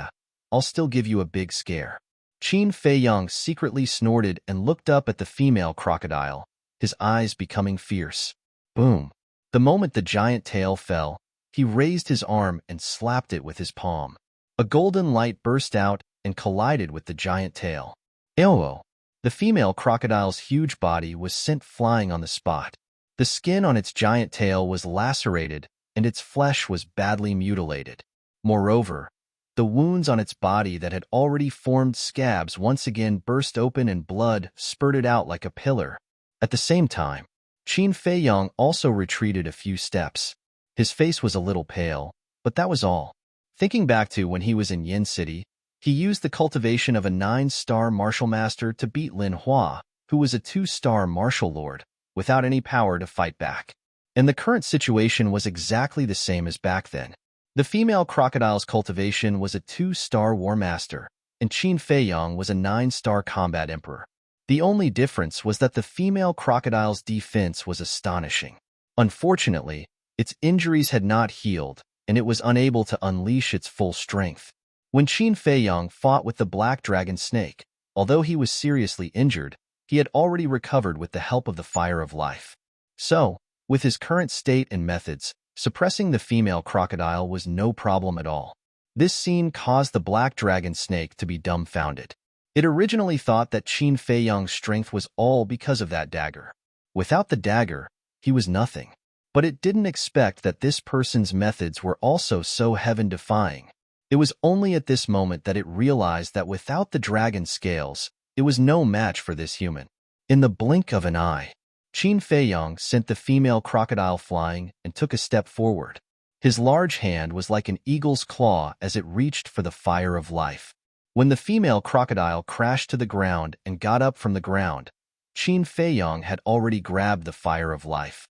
I'll still give you a big scare. Qin Feiyong secretly snorted and looked up at the female crocodile, his eyes becoming fierce. Boom. The moment the giant tail fell, he raised his arm and slapped it with his palm. A golden light burst out and collided with the giant tail. Ew! The female crocodile's huge body was sent flying on the spot. The skin on its giant tail was lacerated, and its flesh was badly mutilated. Moreover, the wounds on its body that had already formed scabs once again burst open and blood spurted out like a pillar. At the same time, Qin Feiyong also retreated a few steps. His face was a little pale, but that was all. Thinking back to when he was in Yin City, he used the cultivation of a 9-star martial master to beat Lin Hua, who was a 2-star martial lord, without any power to fight back. And the current situation was exactly the same as back then. The female crocodile's cultivation was a 2-star war master, and Qin Feiyong was a 9-star combat emperor. The only difference was that the female crocodile's defense was astonishing. Unfortunately, its injuries had not healed, and it was unable to unleash its full strength. When Qin Feiyong fought with the black dragon snake, although he was seriously injured, he had already recovered with the help of the fire of life. So, with his current state and methods, suppressing the female crocodile was no problem at all. This scene caused the black dragon snake to be dumbfounded. It originally thought that Qin Feiyong's strength was all because of that dagger. Without the dagger, he was nothing. But it didn't expect that this person's methods were also so heaven-defying. It was only at this moment that it realized that without the dragon scales, it was no match for this human. In the blink of an eye, Qin Feiyong sent the female crocodile flying and took a step forward. His large hand was like an eagle's claw as it reached for the fire of life. When the female crocodile crashed to the ground and got up from the ground, Qin Feiyong had already grabbed the fire of life.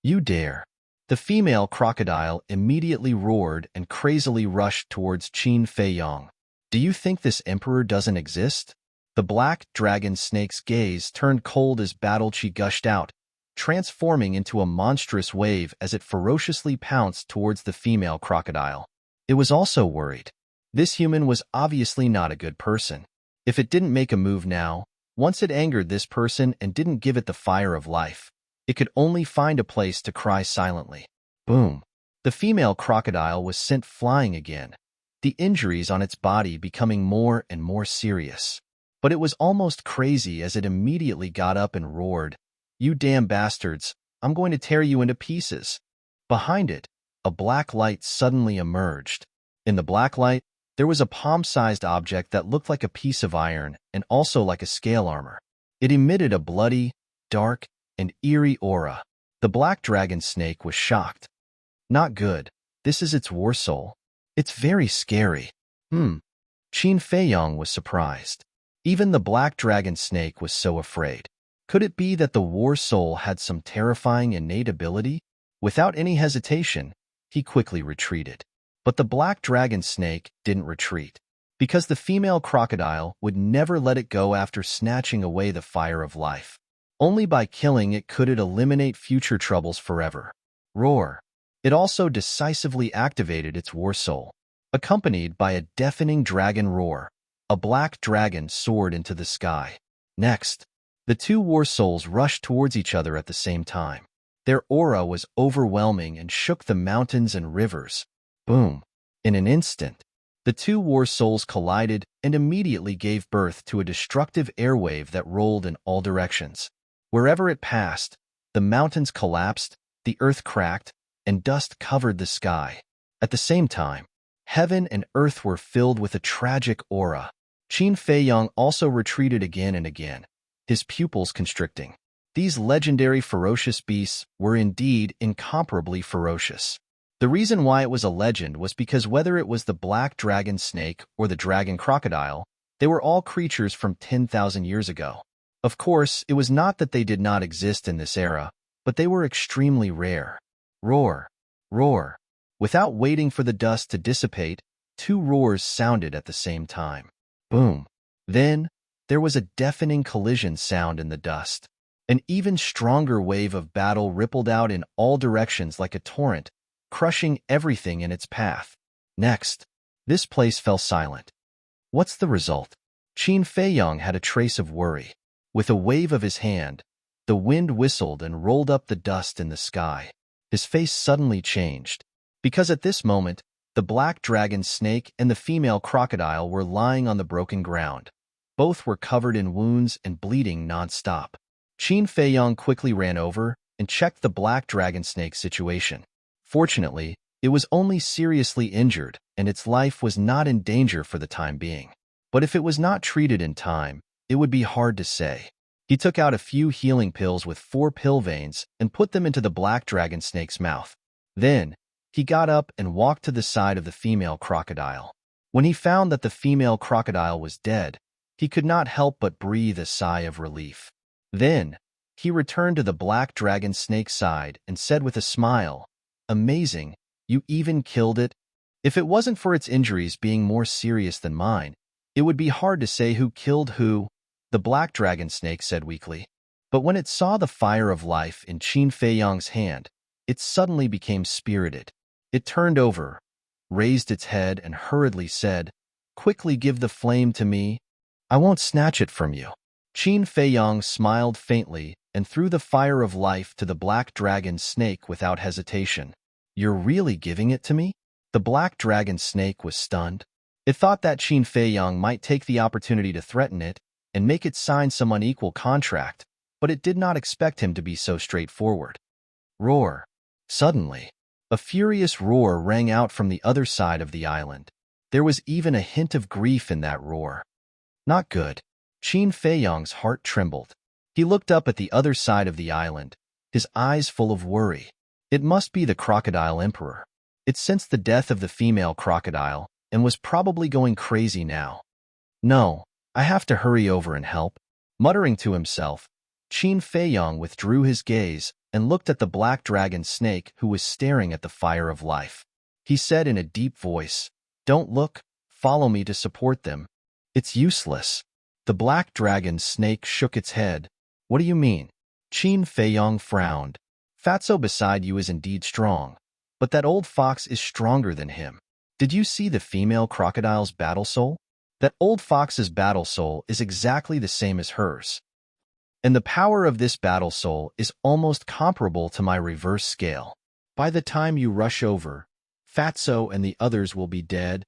"You dare!" The female crocodile immediately roared and crazily rushed towards Qin Feiyong. "Do you think this emperor doesn't exist?" The black dragon snake's gaze turned cold as battle chi gushed out, transforming into a monstrous wave as it ferociously pounced towards the female crocodile. It was also worried. This human was obviously not a good person. If it didn't make a move now, once it angered this person and didn't give it the fire of life, it could only find a place to cry silently. Boom! The female crocodile was sent flying again, the injuries on its body becoming more and more serious. But it was almost crazy as it immediately got up and roared, "You damn bastards, I'm going to tear you into pieces." Behind it, a black light suddenly emerged. In the black light, there was a palm-sized object that looked like a piece of iron and also like a scale armor. It emitted a bloody, dark, and eerie aura. The black dragon snake was shocked. "Not good. This is its war soul. It's very scary." Qin Feiyong was surprised. Even the black dragon snake was so afraid. Could it be that the war soul had some terrifying innate ability? Without any hesitation, he quickly retreated. But the black dragon snake didn't retreat, because the female crocodile would never let it go after snatching away the fire of life. Only by killing it could it eliminate future troubles forever. Roar! It also decisively activated its war soul. Accompanied by a deafening dragon roar, a black dragon soared into the sky. Next, the two war souls rushed towards each other at the same time. Their aura was overwhelming and shook the mountains and rivers. Boom! In an instant, the two war souls collided and immediately gave birth to a destructive airwave that rolled in all directions. Wherever it passed, the mountains collapsed, the earth cracked, and dust covered the sky. At the same time, heaven and earth were filled with a tragic aura. Qin Feiyong also retreated again and again, his pupils constricting. These legendary ferocious beasts were indeed incomparably ferocious. The reason why it was a legend was because whether it was the black dragon snake or the dragon crocodile, they were all creatures from 10,000 years ago. Of course, it was not that they did not exist in this era, but they were extremely rare. Roar! Roar! Without waiting for the dust to dissipate, two roars sounded at the same time. Boom! Then, there was a deafening collision sound in the dust. An even stronger wave of battle rippled out in all directions like a torrent, crushing everything in its path. Next, this place fell silent. What's the result? Qin Feiyong had a trace of worry. With a wave of his hand, the wind whistled and rolled up the dust in the sky. His face suddenly changed, because at this moment, the black dragon snake and the female crocodile were lying on the broken ground. Both were covered in wounds and bleeding non-stop. Qin Feiyong quickly ran over and checked the black dragon snake's situation. Fortunately, it was only seriously injured, and its life was not in danger for the time being. But if it was not treated in time, it would be hard to say. He took out a few healing pills with 4 pill veins and put them into the black dragon snake's mouth. Then, he got up and walked to the side of the female crocodile. When he found that the female crocodile was dead, he could not help but breathe a sigh of relief. Then, he returned to the black dragon snake's side and said with a smile, "Amazing, you even killed it?" If it wasn't for its injuries being more serious than mine, it would be hard to say who killed who, the black dragon snake said weakly. But when it saw the fire of life in Qin Feiyong's hand, it suddenly became spirited. It turned over, raised its head, and hurriedly said, "Quickly give the flame to me. I won't snatch it from you." Qin Feiyong smiled faintly and threw the fire of life to the black dragon snake without hesitation. "You're really giving it to me?" The black dragon snake was stunned. It thought that Qin Feiyong might take the opportunity to threaten it and make it sign some unequal contract, but it did not expect him to be so straightforward. Roar! Suddenly, a furious roar rang out from the other side of the island. There was even a hint of grief in that roar. Not good. Qin Feiyong's heart trembled. He looked up at the other side of the island, his eyes full of worry. It must be the Crocodile Emperor. It sensed the death of the female crocodile and was probably going crazy now. No, I have to hurry over and help. Muttering to himself, Qin Feiyong withdrew his gaze and looked at the black dragon snake who was staring at the fire of life. He said in a deep voice, "Don't look, follow me to support them. It's useless." The black dragon snake shook its head. "What do you mean?" Qin Feiyong frowned. "Fatso beside you is indeed strong, but that old fox is stronger than him. Did you see the female crocodile's battle soul? That old fox's battle soul is exactly the same as hers. And the power of this battle soul is almost comparable to my reverse scale. By the time you rush over, Fatso and the others will be dead.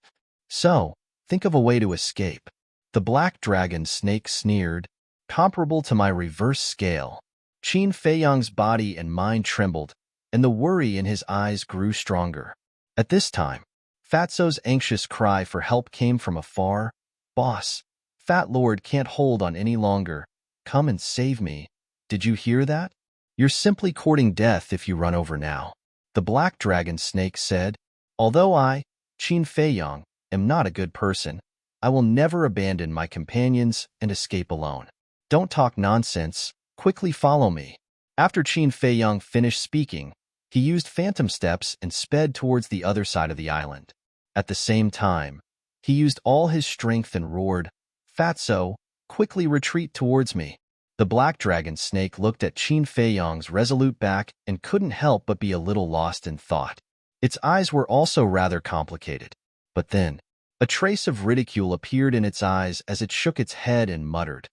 So, think of a way to escape." The black dragon snake sneered, "Comparable to my reverse scale." Qin Feiyong's body and mind trembled, and the worry in his eyes grew stronger. At this time, Fatso's anxious cry for help came from afar. "Boss, Fat Lord can't hold on any longer. Come and save me. Did you hear that? You're simply courting death if you run over now." The black dragon snake said, "Although I, Qin Feiyong, am not a good person, I will never abandon my companions and escape alone. Don't talk nonsense. Quickly follow me." After Qin Feiyong finished speaking, he used phantom steps and sped towards the other side of the island. At the same time, he used all his strength and roared, "Fatso, quickly retreat towards me." The black dragon snake looked at Qin Feiyong's resolute back and couldn't help but be a little lost in thought. Its eyes were also rather complicated. But then, a trace of ridicule appeared in its eyes as it shook its head and muttered,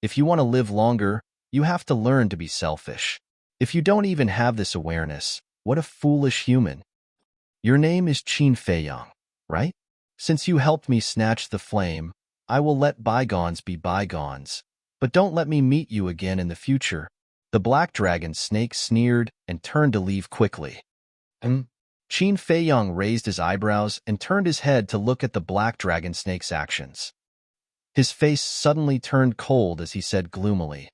"If you want to live longer, you have to learn to be selfish. If you don't even have this awareness, what a foolish human. Your name is Qin Feiyong, right? Since you helped me snatch the flame, I will let bygones be bygones. But don't let me meet you again in the future." The black dragon snake sneered and turned to leave quickly. Qin Feiyong raised his eyebrows and turned his head to look at the black dragon snake's actions. His face suddenly turned cold as he said gloomily,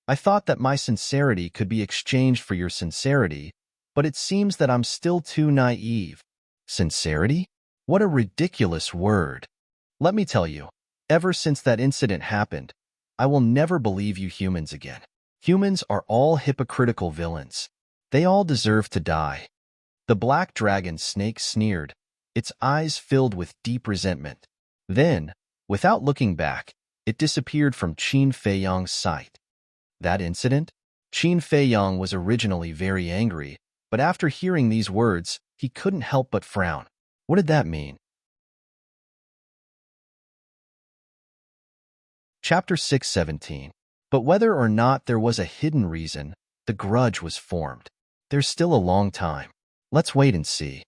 "I thought that my sincerity could be exchanged for your sincerity, but it seems that I'm still too naive." Sincerity? What a ridiculous word. Let me tell you, ever since that incident happened, I will never believe you humans again. Humans are all hypocritical villains. They all deserve to die. The black dragon snake sneered, its eyes filled with deep resentment. Then, without looking back, it disappeared from Qin Feiyong's sight. That incident? Qin Feiyong was originally very angry, but after hearing these words, he couldn't help but frown. What did that mean? Chapter 6:17. But whether or not there was a hidden reason, the grudge was formed. There's still a long time. Let's wait and see.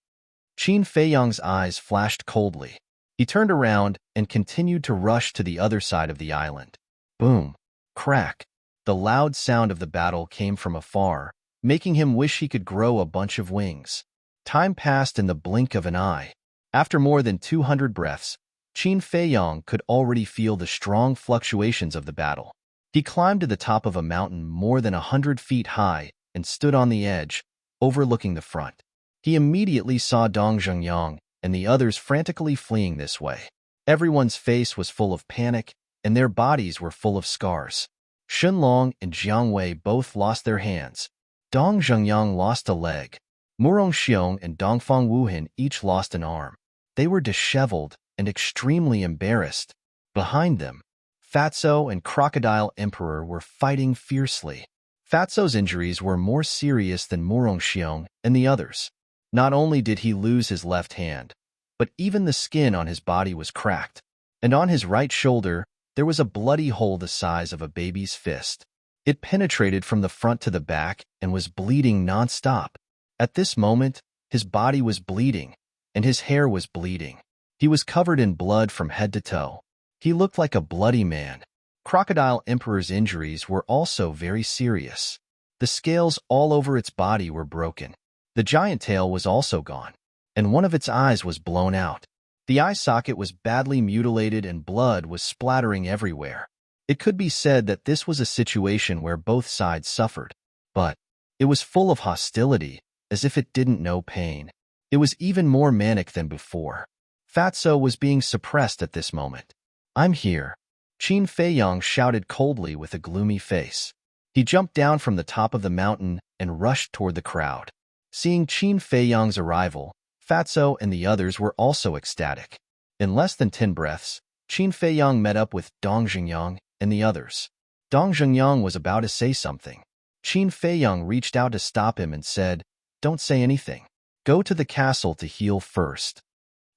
Qin Feiyong's eyes flashed coldly. He turned around and continued to rush to the other side of the island. Boom! Crack! The loud sound of the battle came from afar, making him wish he could grow a bunch of wings. Time passed in the blink of an eye. After more than 200 breaths, Qin Feiyong could already feel the strong fluctuations of the battle. He climbed to the top of a mountain more than 100 feet high and stood on the edge, overlooking the front. He immediately saw Dong Zhengyang and the others frantically fleeing this way. Everyone's face was full of panic, and their bodies were full of scars. Shunlong and Jiang Wei both lost their hands. Dong Zhengyang lost a leg. Murong Xiong and Dongfang Wuhan each lost an arm. They were disheveled and extremely embarrassed. Behind them, Fatso and Crocodile Emperor were fighting fiercely. Fatso's injuries were more serious than Murong Xiong and the others. Not only did he lose his left hand, but even the skin on his body was cracked, and on his right shoulder there was a bloody hole the size of a baby's fist. It penetrated from the front to the back and was bleeding non-stop. At this moment, his body was bleeding, and his hair was bleeding. He was covered in blood from head to toe. He looked like a bloody man. Crocodile Emperor's injuries were also very serious. The scales all over its body were broken. The giant tail was also gone, and one of its eyes was blown out. The eye socket was badly mutilated and blood was splattering everywhere. It could be said that this was a situation where both sides suffered, but it was full of hostility, as if it didn't know pain. It was even more manic than before. Fatso was being suppressed at this moment. I'm here. Qin Feiyang shouted coldly with a gloomy face. He jumped down from the top of the mountain and rushed toward the crowd. Seeing Qin Feiyang's arrival, Fatso and the others were also ecstatic. In less than 10 breaths, Qin Feiyang met up with Dong Xingyang and the others. Dong Xingyang was about to say something. Qin Feiyang reached out to stop him and said, "Don't say anything. Go to the castle to heal first."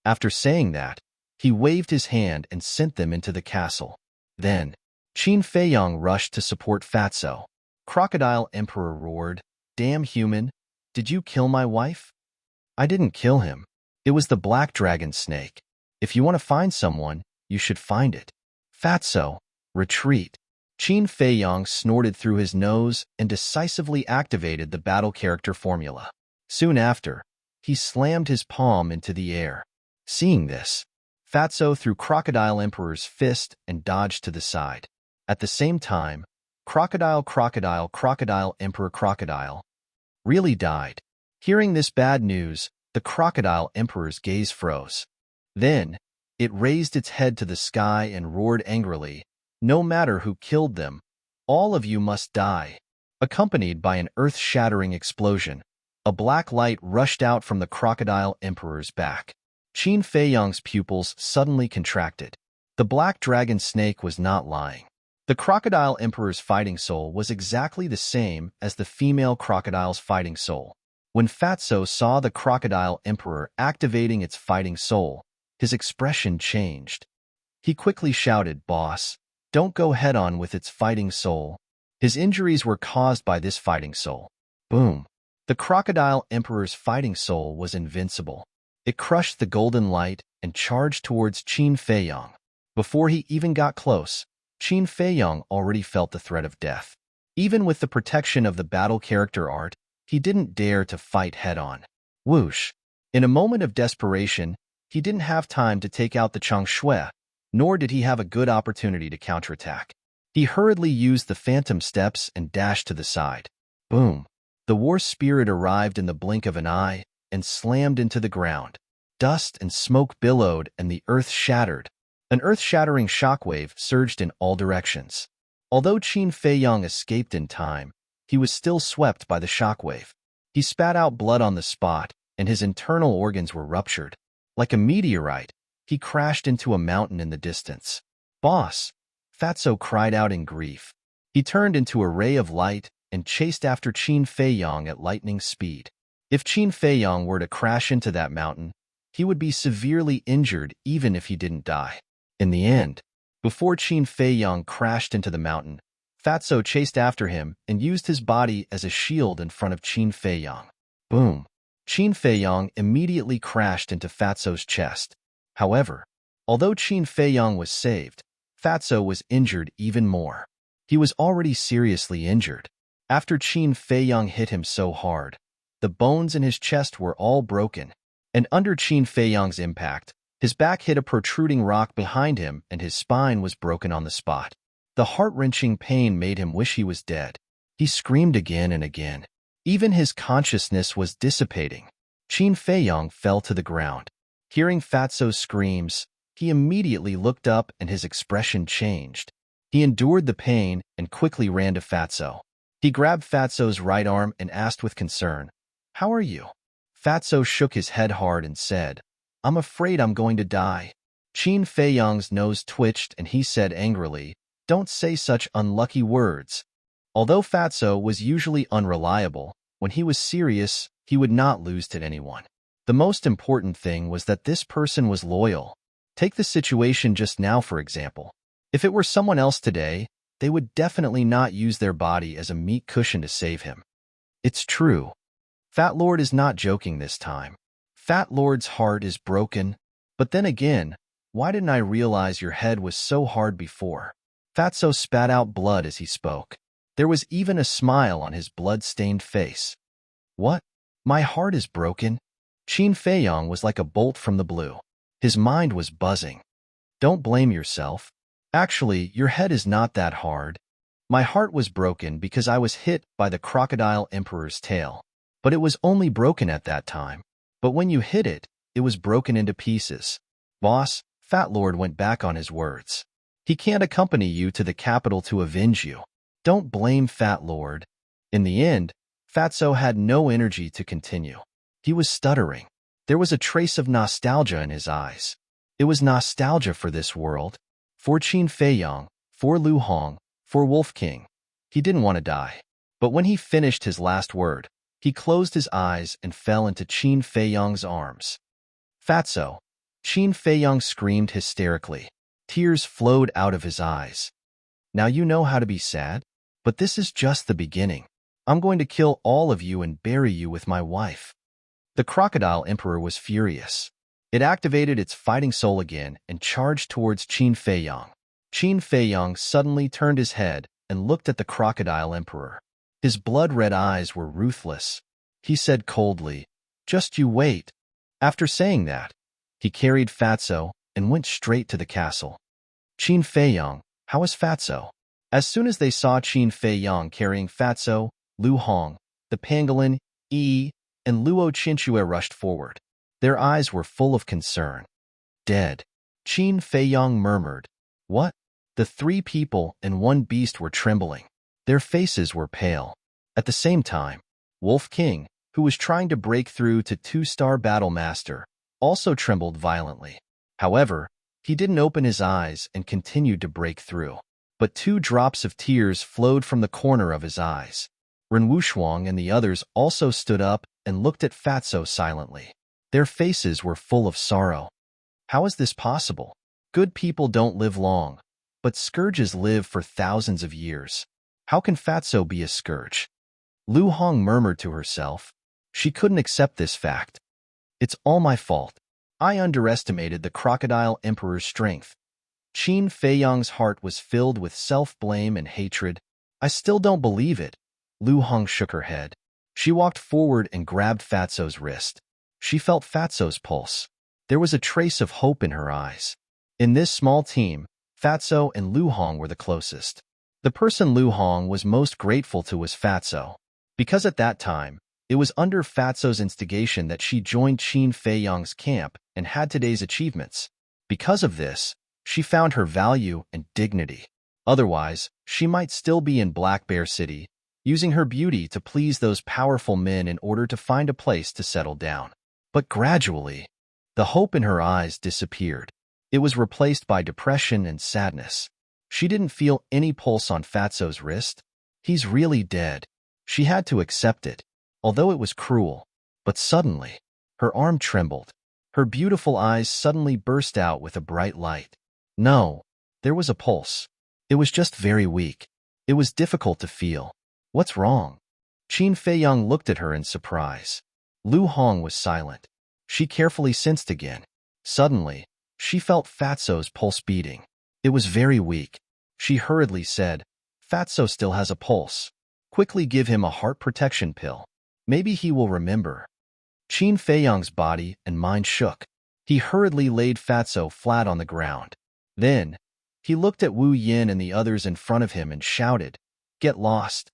After saying that, he waved his hand and sent them into the castle. Then, Qin Feiyang rushed to support Fatso. Crocodile Emperor roared, "Damn human, did you kill my wife?" "I didn't kill him. It was the black dragon snake. If you want to find someone, you should find it." "Fatso, retreat." Qin Feiyang snorted through his nose and decisively activated the battle character formula. Soon after, he slammed his palm into the air. Seeing this, Fatso threw Crocodile Emperor's fist and dodged to the side. At the same time, Crocodile Emperor Crocodile really died. Hearing this bad news, the Crocodile Emperor's gaze froze. Then, it raised its head to the sky and roared angrily, "No matter who killed them, all of you must die." Accompanied by an earth-shattering explosion, a black light rushed out from the Crocodile Emperor's back. Qin Feiyang's pupils suddenly contracted. The black dragon snake was not lying. The Crocodile Emperor's fighting soul was exactly the same as the female crocodile's fighting soul. When Fatso saw the Crocodile Emperor activating its fighting soul, his expression changed. He quickly shouted, "Boss, don't go head-on with its fighting soul." His injuries were caused by this fighting soul. Boom! The Crocodile Emperor's fighting soul was invincible. It crushed the golden light and charged towards Qin Feiyang. Before he even got close, Qin Feiyang already felt the threat of death. Even with the protection of the battle character art, he didn't dare to fight head-on. Whoosh! In a moment of desperation, he didn't have time to take out the Changshui, nor did he have a good opportunity to counterattack. He hurriedly used the phantom steps and dashed to the side. Boom! The war spirit arrived in the blink of an eye and slammed into the ground. Dust and smoke billowed and the earth shattered. An earth-shattering shockwave surged in all directions. Although Qin Feiyang escaped in time, he was still swept by the shockwave. He spat out blood on the spot, and his internal organs were ruptured. Like a meteorite, he crashed into a mountain in the distance. "Boss!" Fatso cried out in grief. He turned into a ray of light and chased after Qin Feiyang at lightning speed. If Qin Feiyang were to crash into that mountain, he would be severely injured even if he didn't die. In the end, before Qin Feiyang crashed into the mountain, Fatso chased after him and used his body as a shield in front of Qin Feiyang. Boom! Qin Feiyang immediately crashed into Fatso's chest. However, although Qin Feiyang was saved, Fatso was injured even more. He was already seriously injured. After Qin Feiyang hit him so hard, the bones in his chest were all broken, and under Qin Feiyang's impact, his back hit a protruding rock behind him and his spine was broken on the spot. The heart-wrenching pain made him wish he was dead. He screamed again and again. Even his consciousness was dissipating. Qin Feiyang fell to the ground. Hearing Fatso's screams, he immediately looked up and his expression changed. He endured the pain and quickly ran to Fatso. He grabbed Fatso's right arm and asked with concern, "How are you?" Fatso shook his head hard and said, "I'm afraid I'm going to die." Qin Feiyang's nose twitched and he said angrily, "Don't say such unlucky words." Although Fatso was usually unreliable, when he was serious, he would not lose to anyone. The most important thing was that this person was loyal. Take the situation just now, for example. If it were someone else today, they would definitely not use their body as a meat cushion to save him. It's true. Fat Lord is not joking this time. Fat Lord's heart is broken. But then again, why didn't I realize your head was so hard before? Fatso spat out blood as he spoke. There was even a smile on his blood-stained face. What? My heart is broken? Qin Feiyang was like a bolt from the blue. His mind was buzzing. Don't blame yourself. Actually, your head is not that hard. My heart was broken because I was hit by the Crocodile Emperor's tail. But it was only broken at that time. But when you hit it, it was broken into pieces. Boss, Fat Lord went back on his words. He can't accompany you to the capital to avenge you. Don't blame Fat Lord. In the end, Fatso had no energy to continue. He was stuttering. There was a trace of nostalgia in his eyes. It was nostalgia for this world, for Qin Feiyang, for Lu Hong, for Wolf King. He didn't want to die. But when he finished his last word, he closed his eyes and fell into Qin Feiyang's arms. Fatso. Qin Feiyang screamed hysterically. Tears flowed out of his eyes. Now you know how to be sad? But this is just the beginning. I'm going to kill all of you and bury you with my wife. The Crocodile Emperor was furious. It activated its fighting soul again and charged towards Qin Feiyang. Qin Feiyang suddenly turned his head and looked at the Crocodile Emperor. His blood-red eyes were ruthless. He said coldly, "Just you wait." After saying that, he carried Fatso and went straight to the castle. Qin Feiyang, how is Fatso? As soon as they saw Qin Feiyang carrying Fatso, Lu Hong, the pangolin, Yi, and Luo Qinxue rushed forward. Their eyes were full of concern. Dead. Qin Feiyang murmured. What? The three people and one beast were trembling. Their faces were pale. At the same time, Wolf King, who was trying to break through to two-star Battle Master, also trembled violently. However, he didn't open his eyes and continued to break through. But 2 drops of tears flowed from the corner of his eyes. Ren Wushuang and the others also stood up and looked at Fatso silently. Their faces were full of sorrow. How is this possible? Good people don't live long, but scourges live for thousands of years. How can Fatso be a scourge? Lu Hong murmured to herself. She couldn't accept this fact. It's all my fault. I underestimated the Crocodile Emperor's strength. Qin Feiyang's heart was filled with self-blame and hatred. I still don't believe it. Lu Hong shook her head. She walked forward and grabbed Fatso's wrist. She felt Fatso's pulse. There was a trace of hope in her eyes. In this small team, Fatso and Lu Hong were the closest. The person Lu Hong was most grateful to was Fatso, because at that time, it was under Fatso's instigation that she joined Qin Feiyang's camp and had today's achievements. Because of this, she found her value and dignity. Otherwise, she might still be in Black Bear City, using her beauty to please those powerful men in order to find a place to settle down. But gradually, the hope in her eyes disappeared. It was replaced by depression and sadness. She didn't feel any pulse on Fatso's wrist. He's really dead. She had to accept it, although it was cruel. But suddenly, her arm trembled. Her beautiful eyes suddenly burst out with a bright light. No, there was a pulse. It was just very weak. It was difficult to feel. What's wrong? Qin Feiyang looked at her in surprise. Lu Hong was silent. She carefully sensed again. Suddenly, she felt Fatso's pulse beating. It was very weak. She hurriedly said, Fatso still has a pulse. Quickly give him a heart protection pill. Maybe he will remember. Qin Feiyang's body and mind shook. He hurriedly laid Fatso flat on the ground. Then, he looked at Wu Yin and the others in front of him and shouted, Get lost.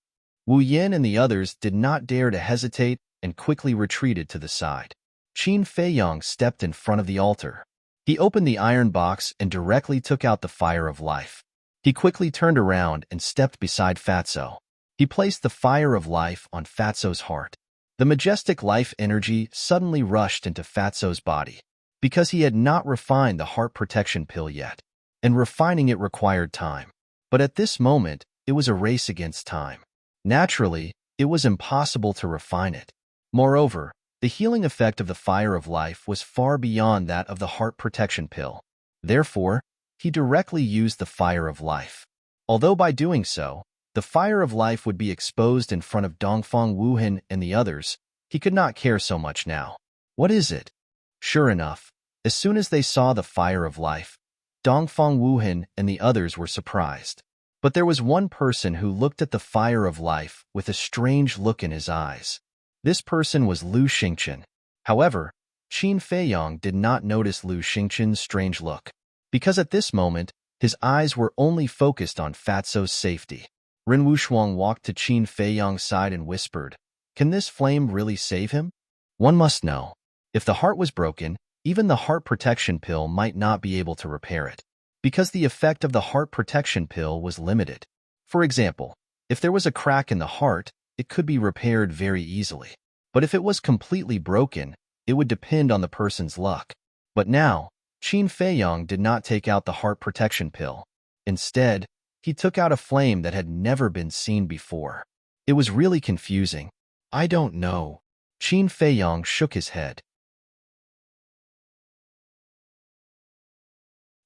Wu Yin and the others did not dare to hesitate and quickly retreated to the side. Qin Feiyang stepped in front of the altar. He opened the iron box and directly took out the fire of life. He quickly turned around and stepped beside Fatso. He placed the fire of life on Fatso's heart. The majestic life energy suddenly rushed into Fatso's body, because he had not refined the heart protection pill yet, and refining it required time. But at this moment, it was a race against time. Naturally, it was impossible to refine it. Moreover, the healing effect of the fire of life was far beyond that of the heart protection pill. Therefore, he directly used the fire of life. Although by doing so, the fire of life would be exposed in front of Dongfang Wuhan and the others, he could not care so much now. What is it? Sure enough, as soon as they saw the fire of life, Dongfang Wuhan and the others were surprised. But there was one person who looked at the fire of life with a strange look in his eyes. This person was Lu Xingchen. However, Qin Feiyang did not notice Lu Xingchen's strange look, because at this moment, his eyes were only focused on Fatso's safety. Ren Wushuang walked to Qin Feiyang's side and whispered, Can this flame really save him? One must know. If the heart was broken, even the heart protection pill might not be able to repair it. because the effect of the heart protection pill was limited. For example, if there was a crack in the heart, it could be repaired very easily. But if it was completely broken, it would depend on the person's luck. But now, Qin Feiyang did not take out the heart protection pill. Instead, he took out a flame that had never been seen before. It was really confusing. I don't know. Qin Feiyang shook his head.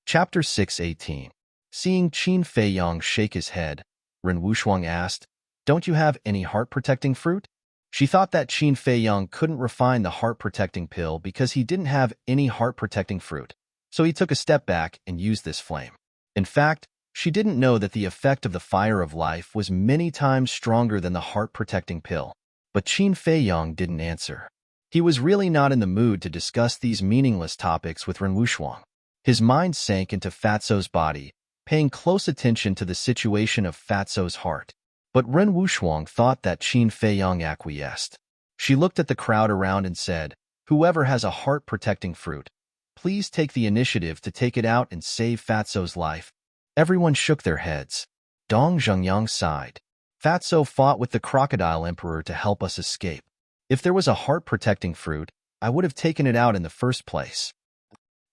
Chapter 6:18. Seeing Qin Feiyang shake his head, Ren Wushuang asked, "Don't you have any heart-protecting fruit?" She thought that Qin Feiyang couldn't refine the heart-protecting pill because he didn't have any heart-protecting fruit, so he took a step back and used this flame. In fact, she didn't know that the effect of the fire of life was many times stronger than the heart-protecting pill. But Qin Feiyang didn't answer. He was really not in the mood to discuss these meaningless topics with Ren Wushuang. His mind sank into Fatso's body, paying close attention to the situation of Fatso's heart. But Ren Wushuang thought that Qin Feiyang acquiesced. She looked at the crowd around and said, "Whoever has a heart-protecting fruit, please take the initiative to take it out and save Fatso's life." Everyone shook their heads. Dong Zhengyang sighed. "Fatso fought with the crocodile emperor to help us escape. If there was a heart-protecting fruit, I would have taken it out in the first place.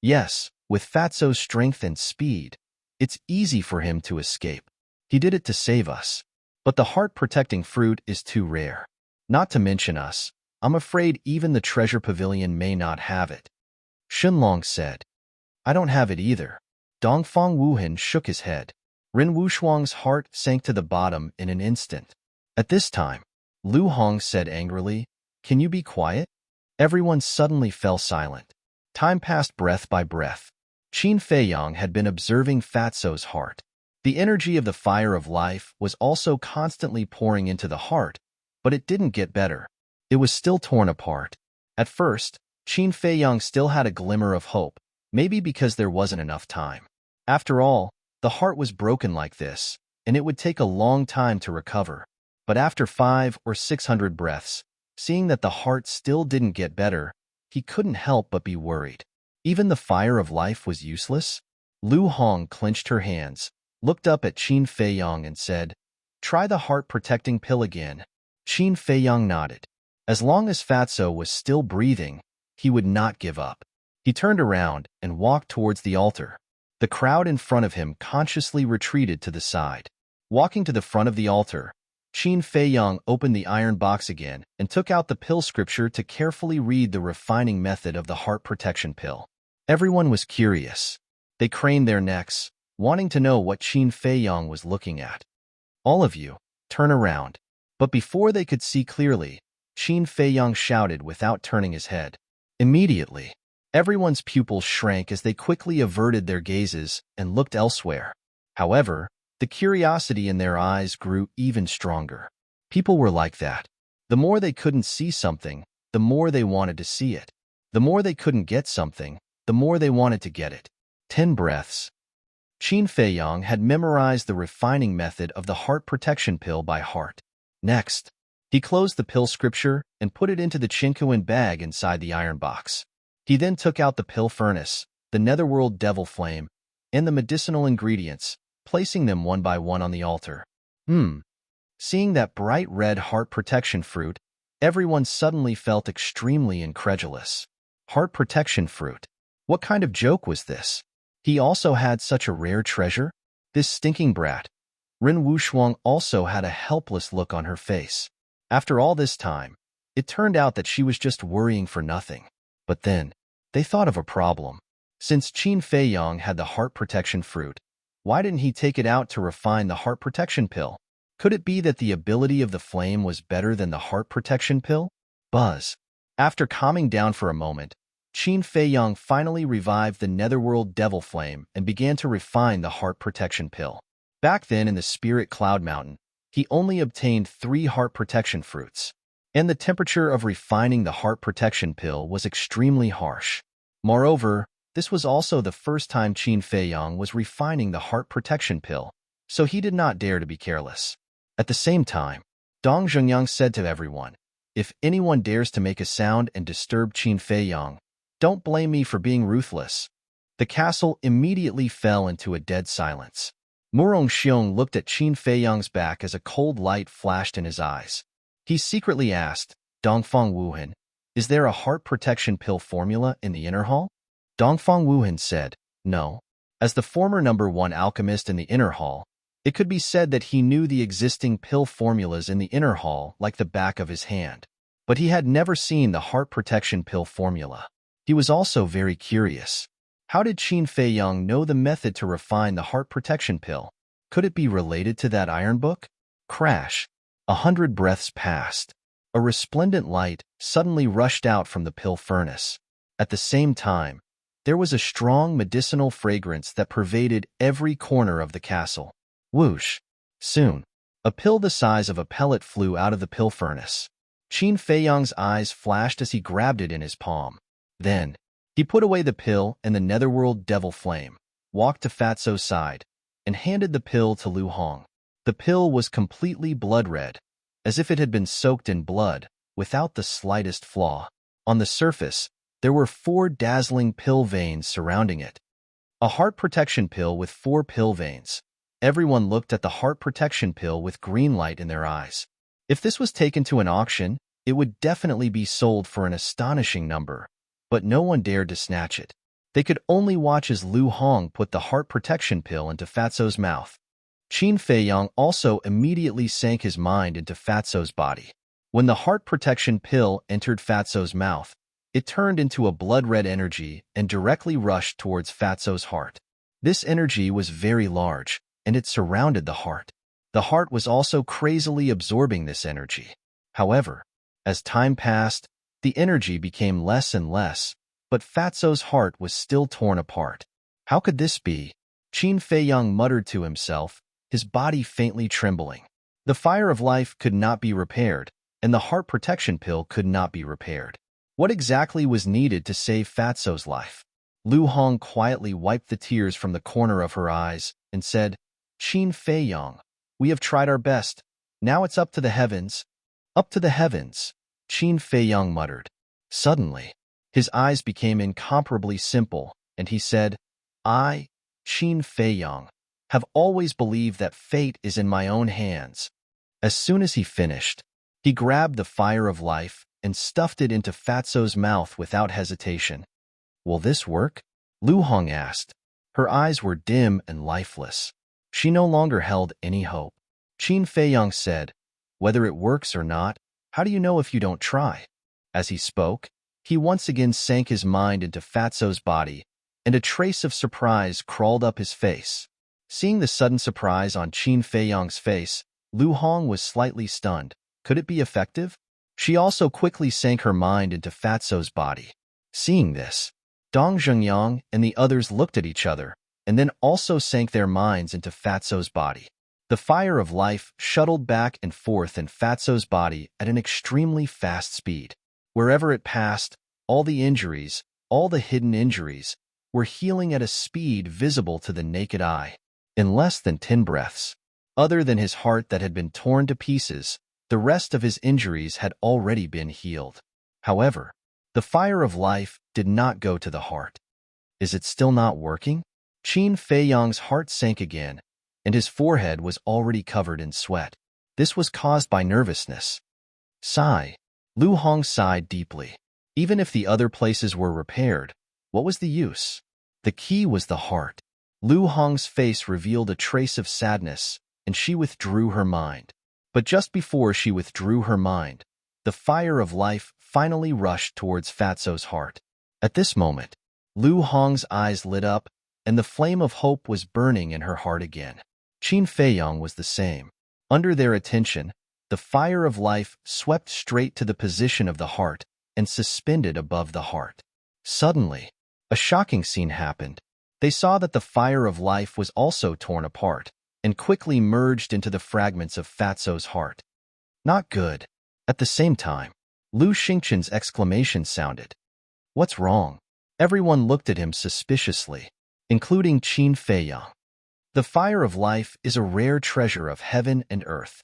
Yes, with Fatso's strength and speed, it's easy for him to escape. He did it to save us. But the heart-protecting fruit is too rare. Not to mention us, I'm afraid even the treasure pavilion may not have it." Shenlong said. "I don't have it either." Dongfang Wuhan shook his head. Ren Wushuang's heart sank to the bottom in an instant. At this time, Lu Hong said angrily, "Can you be quiet?" Everyone suddenly fell silent. Time passed breath by breath. Qin Feiyang had been observing Fatso's heart. The energy of the fire of life was also constantly pouring into the heart, but it didn't get better. It was still torn apart. At first, Qin Feiyang still had a glimmer of hope, maybe because there wasn't enough time. After all, the heart was broken like this, and it would take a long time to recover. But after 500 or 600 breaths, seeing that the heart still didn't get better, he couldn't help but be worried. Even the fire of life was useless? Lu Hong clenched her hands, looked up at Qin Feiyang and said, "Try the heart-protecting pill again." Qin Feiyang nodded. As long as Fatso was still breathing, he would not give up. He turned around and walked towards the altar. The crowd in front of him consciously retreated to the side. Walking to the front of the altar, Qin Feiyang opened the iron box again and took out the pill scripture to carefully read the refining method of the heart protection pill. Everyone was curious. They craned their necks, wanting to know what Qin Feiyang was looking at. "All of you, turn around." But before they could see clearly, Qin Feiyang shouted without turning his head. Immediately, everyone's pupils shrank as they quickly averted their gazes and looked elsewhere. However, the curiosity in their eyes grew even stronger. People were like that. The more they couldn't see something, the more they wanted to see it. The more they couldn't get something, the more they wanted to get it. 10 breaths. Qin Feiyang had memorized the refining method of the heart protection pill by heart. Next, he closed the pill scripture and put it into the Chinquin bag inside the iron box. He then took out the pill furnace, the netherworld devil flame, and the medicinal ingredients, placing them one by one on the altar. Seeing that bright red heart protection fruit, everyone suddenly felt extremely incredulous. Heart protection fruit? What kind of joke was this? He also had such a rare treasure? This stinking brat. Ren Wushuang also had a helpless look on her face. After all this time, it turned out that she was just worrying for nothing. But then, they thought of a problem. Since Qin Feiyang had the heart protection fruit, why didn't he take it out to refine the heart protection pill? Could it be that the ability of the flame was better than the heart protection pill? Buzz. After calming down for a moment, Qin Feiyang finally revived the netherworld devil flame and began to refine the heart protection pill. Back then in the spirit cloud mountain, he only obtained 3 heart protection fruits, and the temperature of refining the heart protection pill was extremely harsh. Moreover, this was also the first time Qin Feiyang was refining the heart protection pill, so he did not dare to be careless. At the same time, Dong Zhengyang said to everyone, "If anyone dares to make a sound and disturb Qin Feiyang, don't blame me for being ruthless." The castle immediately fell into a dead silence. Murong Xiong looked at Qin Feiyang's back as a cold light flashed in his eyes. He secretly asked, Dongfang Wuhan, is there a heart protection pill formula in the inner hall? Dongfang Wuhan said, no. As the former #1 alchemist in the inner hall, it could be said that he knew the existing pill formulas in the inner hall like the back of his hand. But he had never seen the heart protection pill formula. He was also very curious. How did Qin Feiyang know the method to refine the heart protection pill? Could it be related to that iron book? Crash. 100 breaths passed. A resplendent light suddenly rushed out from the pill furnace. At the same time, there was a strong medicinal fragrance that pervaded every corner of the castle. Whoosh! Soon, a pill the size of a pellet flew out of the pill furnace. Qin Feiyang's eyes flashed as he grabbed it in his palm. Then, he put away the pill and the netherworld devil flame, walked to Fatso's side, and handed the pill to Lu Hong. The pill was completely blood-red, as if it had been soaked in blood, without the slightest flaw. On the surface, there were 4 dazzling pill veins surrounding it. A heart protection pill with 4 pill veins. Everyone looked at the heart protection pill with green light in their eyes. If this was taken to an auction, it would definitely be sold for an astonishing number, but no one dared to snatch it. They could only watch as Lu Hong put the heart protection pill into Fatso's mouth. Qin Feiyang also immediately sank his mind into Fatso's body. When the heart protection pill entered Fatso's mouth, it turned into a blood-red energy and directly rushed towards Fatso's heart. This energy was very large, and it surrounded the heart. The heart was also crazily absorbing this energy. However, as time passed, the energy became less and less, but Fatso's heart was still torn apart. How could this be? Qin Feiyang muttered to himself, his body faintly trembling. The fire of life could not be repaired, and the heart protection pill could not be repaired. What exactly was needed to save Fatso's life? Lu Hong quietly wiped the tears from the corner of her eyes and said, Qin Feiyang, we have tried our best. Now it's up to the heavens. Up to the heavens, Qin Feiyang muttered. Suddenly, his eyes became incomparably simple, and he said, I, Qin Feiyang, have always believed that fate is in my own hands. As soon as he finished, he grabbed the fire of life and stuffed it into Fatso's mouth without hesitation. Will this work? Lu Hong asked. Her eyes were dim and lifeless. She no longer held any hope. Qin Feiyang said, whether it works or not, how do you know if you don't try? As he spoke, he once again sank his mind into Fatso's body, and a trace of surprise crawled up his face. Seeing the sudden surprise on Qin Feiyang's face, Lu Hong was slightly stunned. Could it be effective? She also quickly sank her mind into Fatso's body. Seeing this, Dong Zhengyang and the others looked at each other, and then also sank their minds into Fatso's body. The fire of life shuttled back and forth in Fatso's body at an extremely fast speed. Wherever it passed, all the injuries, all the hidden injuries, were healing at a speed visible to the naked eye. In less than 10 breaths, other than his heart that had been torn to pieces, the rest of his injuries had already been healed. However, the fire of life did not go to the heart. Is it still not working? Qin Feiyang's heart sank again, and his forehead was already covered in sweat. This was caused by nervousness. Sigh. Lu Hong sighed deeply. Even if the other places were repaired, what was the use? The key was the heart. Lu Hong's face revealed a trace of sadness, and she withdrew her mind. But just before she withdrew her mind, the fire of life finally rushed towards Fatso's heart. At this moment, Lu Hong's eyes lit up, and the flame of hope was burning in her heart again. Qin Feiyang was the same. Under their attention, the fire of life swept straight to the position of the heart and suspended above the heart. Suddenly, a shocking scene happened. They saw that the fire of life was also torn apart and quickly merged into the fragments of Fatso's heart. Not good. At the same time, Lu Xingchen's exclamation sounded. What's wrong? Everyone looked at him suspiciously, including Qin Feiyang. The fire of life is a rare treasure of heaven and earth.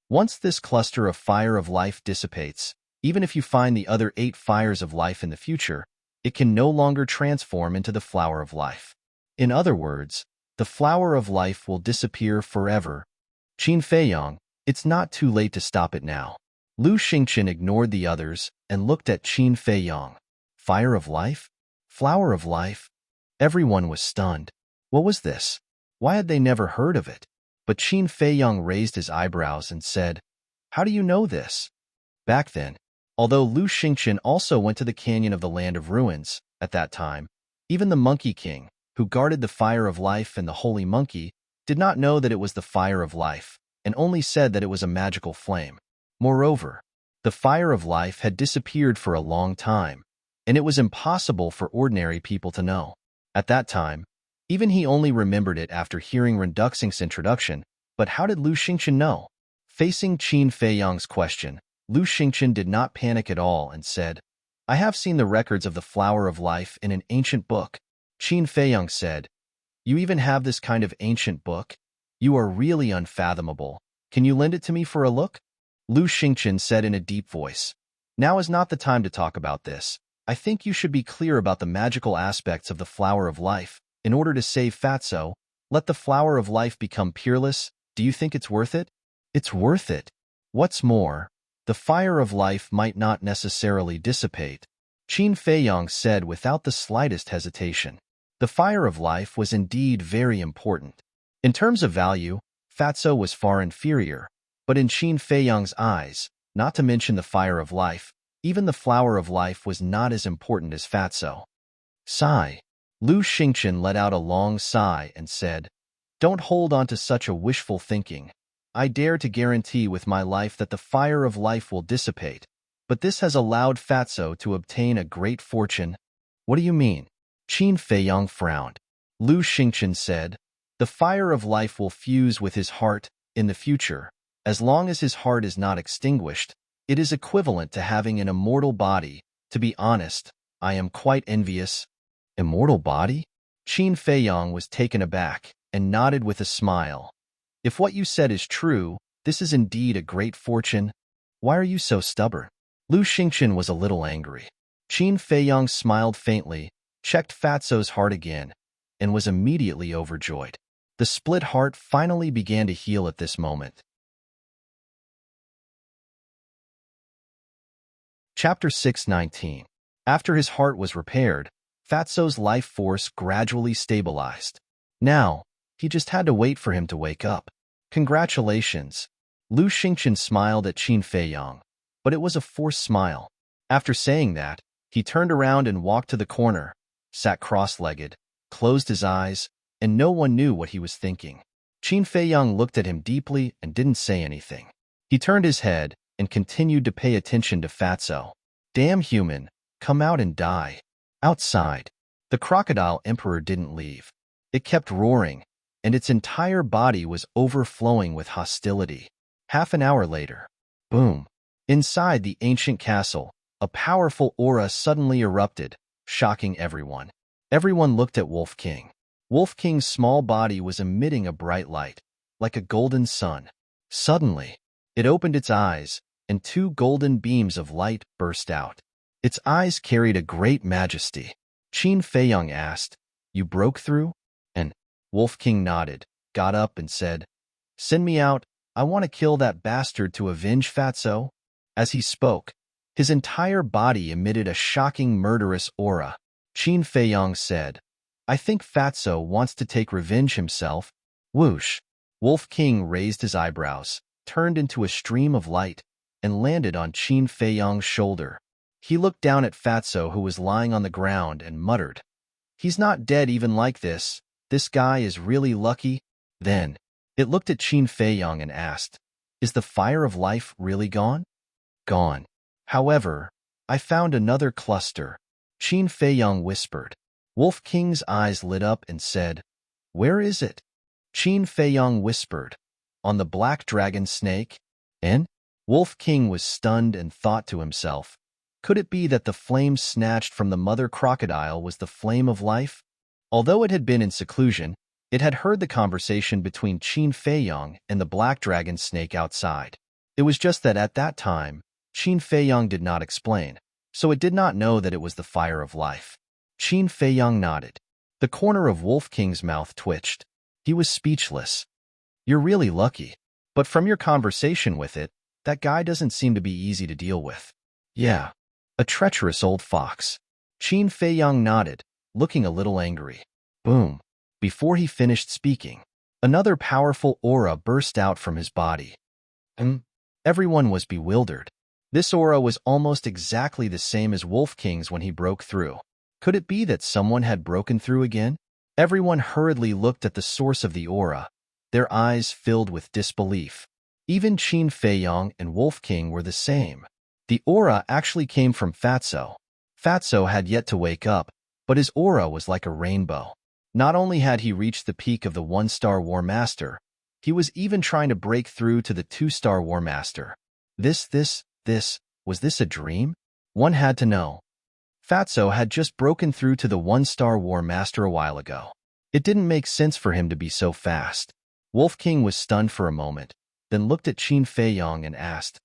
Once this cluster of fire of life dissipates, even if you find the other 8 fires of life in the future, it can no longer transform into the flower of life. In other words, the flower of life will disappear forever. Qin Feiyang, it's not too late to stop it now. Lu Xingqian ignored the others and looked at Qin Feiyang. Fire of life? Flower of life? Everyone was stunned. What was this? Why had they never heard of it? But Qin Feiyang raised his eyebrows and said, "How do you know this?" Back then, although Lu Xingqian also went to the Canyon of the Land of Ruins at that time, even the Monkey King, who guarded the fire of life and the holy monkey, did not know that it was the fire of life, and only said that it was a magical flame. Moreover, the fire of life had disappeared for a long time, and it was impossible for ordinary people to know. At that time, even he only remembered it after hearing Renduxing's introduction, but how did Lu Xingqian know? Facing Qin Feiyang's question, Lu Xingqian did not panic at all and said, "I have seen the records of the flower of life in an ancient book." Qin Feiyang said, "You even have this kind of ancient book? You are really unfathomable. Can you lend it to me for a look?" Lu Xingqian said in a deep voice, "Now is not the time to talk about this. I think you should be clear about the magical aspects of the flower of life. In order to save Fatso, let the flower of life become peerless. Do you think it's worth it?" "It's worth it. What's more, the fire of life might not necessarily dissipate," Qin Feiyang said without the slightest hesitation. The fire of life was indeed very important. In terms of value, Fatso was far inferior, but in Qin Feiyang's eyes, not to mention the fire of life, even the flower of life was not as important as Fatso. Sigh. Lu Xingqian let out a long sigh and said, "Don't hold on to such a wishful thinking. I dare to guarantee with my life that the fire of life will dissipate, but this has allowed Fatso to obtain a great fortune." "What do you mean?" Qin Feiyang frowned. Lu Xingqian said, "The fire of life will fuse with his heart in the future. As long as his heart is not extinguished, it is equivalent to having an immortal body. To be honest, I am quite envious." "Immortal body?" Qin Feiyang was taken aback and nodded with a smile. "If what you said is true, this is indeed a great fortune. Why are you so stubborn?" Lu Xingqian was a little angry. Qin Feiyang smiled faintly, checked Fatso's heart again, and was immediately overjoyed. The split heart finally began to heal at this moment. Chapter 619. After his heart was repaired, Fatso's life force gradually stabilized. Now, he just had to wait for him to wake up. "Congratulations." Lu Xingqian smiled at Qin Feiyang, but it was a forced smile. After saying that, he turned around and walked to the corner, sat cross-legged, closed his eyes, and no one knew what he was thinking. Qin Feiyang looked at him deeply and didn't say anything. He turned his head and continued to pay attention to Fatso. "Damn human, come out and die." Outside, the crocodile emperor didn't leave. It kept roaring, and its entire body was overflowing with hostility. Half an hour later, boom! Inside the ancient castle, a powerful aura suddenly erupted, shocking everyone. Everyone looked at Wolf King. Wolf King's small body was emitting a bright light, like a golden sun. Suddenly, it opened its eyes, and two golden beams of light burst out. Its eyes carried a great majesty. Qin Feiyang asked, "You broke through?" And Wolf King nodded, got up and said, "Send me out. I want to kill that bastard to avenge Fatso." As he spoke, his entire body emitted a shocking murderous aura. Qin Feiyang said, "I think Fatso wants to take revenge himself." Whoosh! Wolf King raised his eyebrows, turned into a stream of light, and landed on Qin Feiyang's shoulder. He looked down at Fatso, who was lying on the ground, and muttered, "He's not dead even like this. This guy is really lucky." Then, it looked at Qin Feiyang and asked, "Is the fire of life really gone?" "Gone. However, I found another cluster," Qin Feiyang whispered. Wolf King's eyes lit up and said, "Where is it?" Qin Feiyang whispered, "On the black dragon snake." And Wolf King was stunned and thought to himself, could it be that the flame snatched from the mother crocodile was the flame of life? Although it had been in seclusion, it had heard the conversation between Qin Feiyang and the black dragon snake outside. It was just that at that time, Qin Feiyang did not explain. so it did not know that it was the fire of life. Qin Feiyang nodded. The corner of Wolf King's mouth twitched. He was speechless. You're really lucky. But from your conversation with it, that guy doesn't seem to be easy to deal with. Yeah, a treacherous old fox. Qin Feiyang nodded, looking a little angry. Boom. Before he finished speaking, another powerful aura burst out from his body. Everyone was bewildered. This aura was almost exactly the same as Wolf King's when he broke through. Could it be that someone had broken through again? Everyone hurriedly looked at the source of the aura, their eyes filled with disbelief. Even Qin Feiyang and Wolf King were the same. The aura actually came from Fatso. Fatso had yet to wake up, but his aura was like a rainbow. Not only had he reached the peak of the 1-star War Master, he was even trying to break through to the 2-star War Master. Was this a dream? One had to know. Fatso had just broken through to the 1-star War Master a while ago. It didn't make sense for him to be so fast. Wolf King was stunned for a moment, then looked at Qin Feiyang and asked,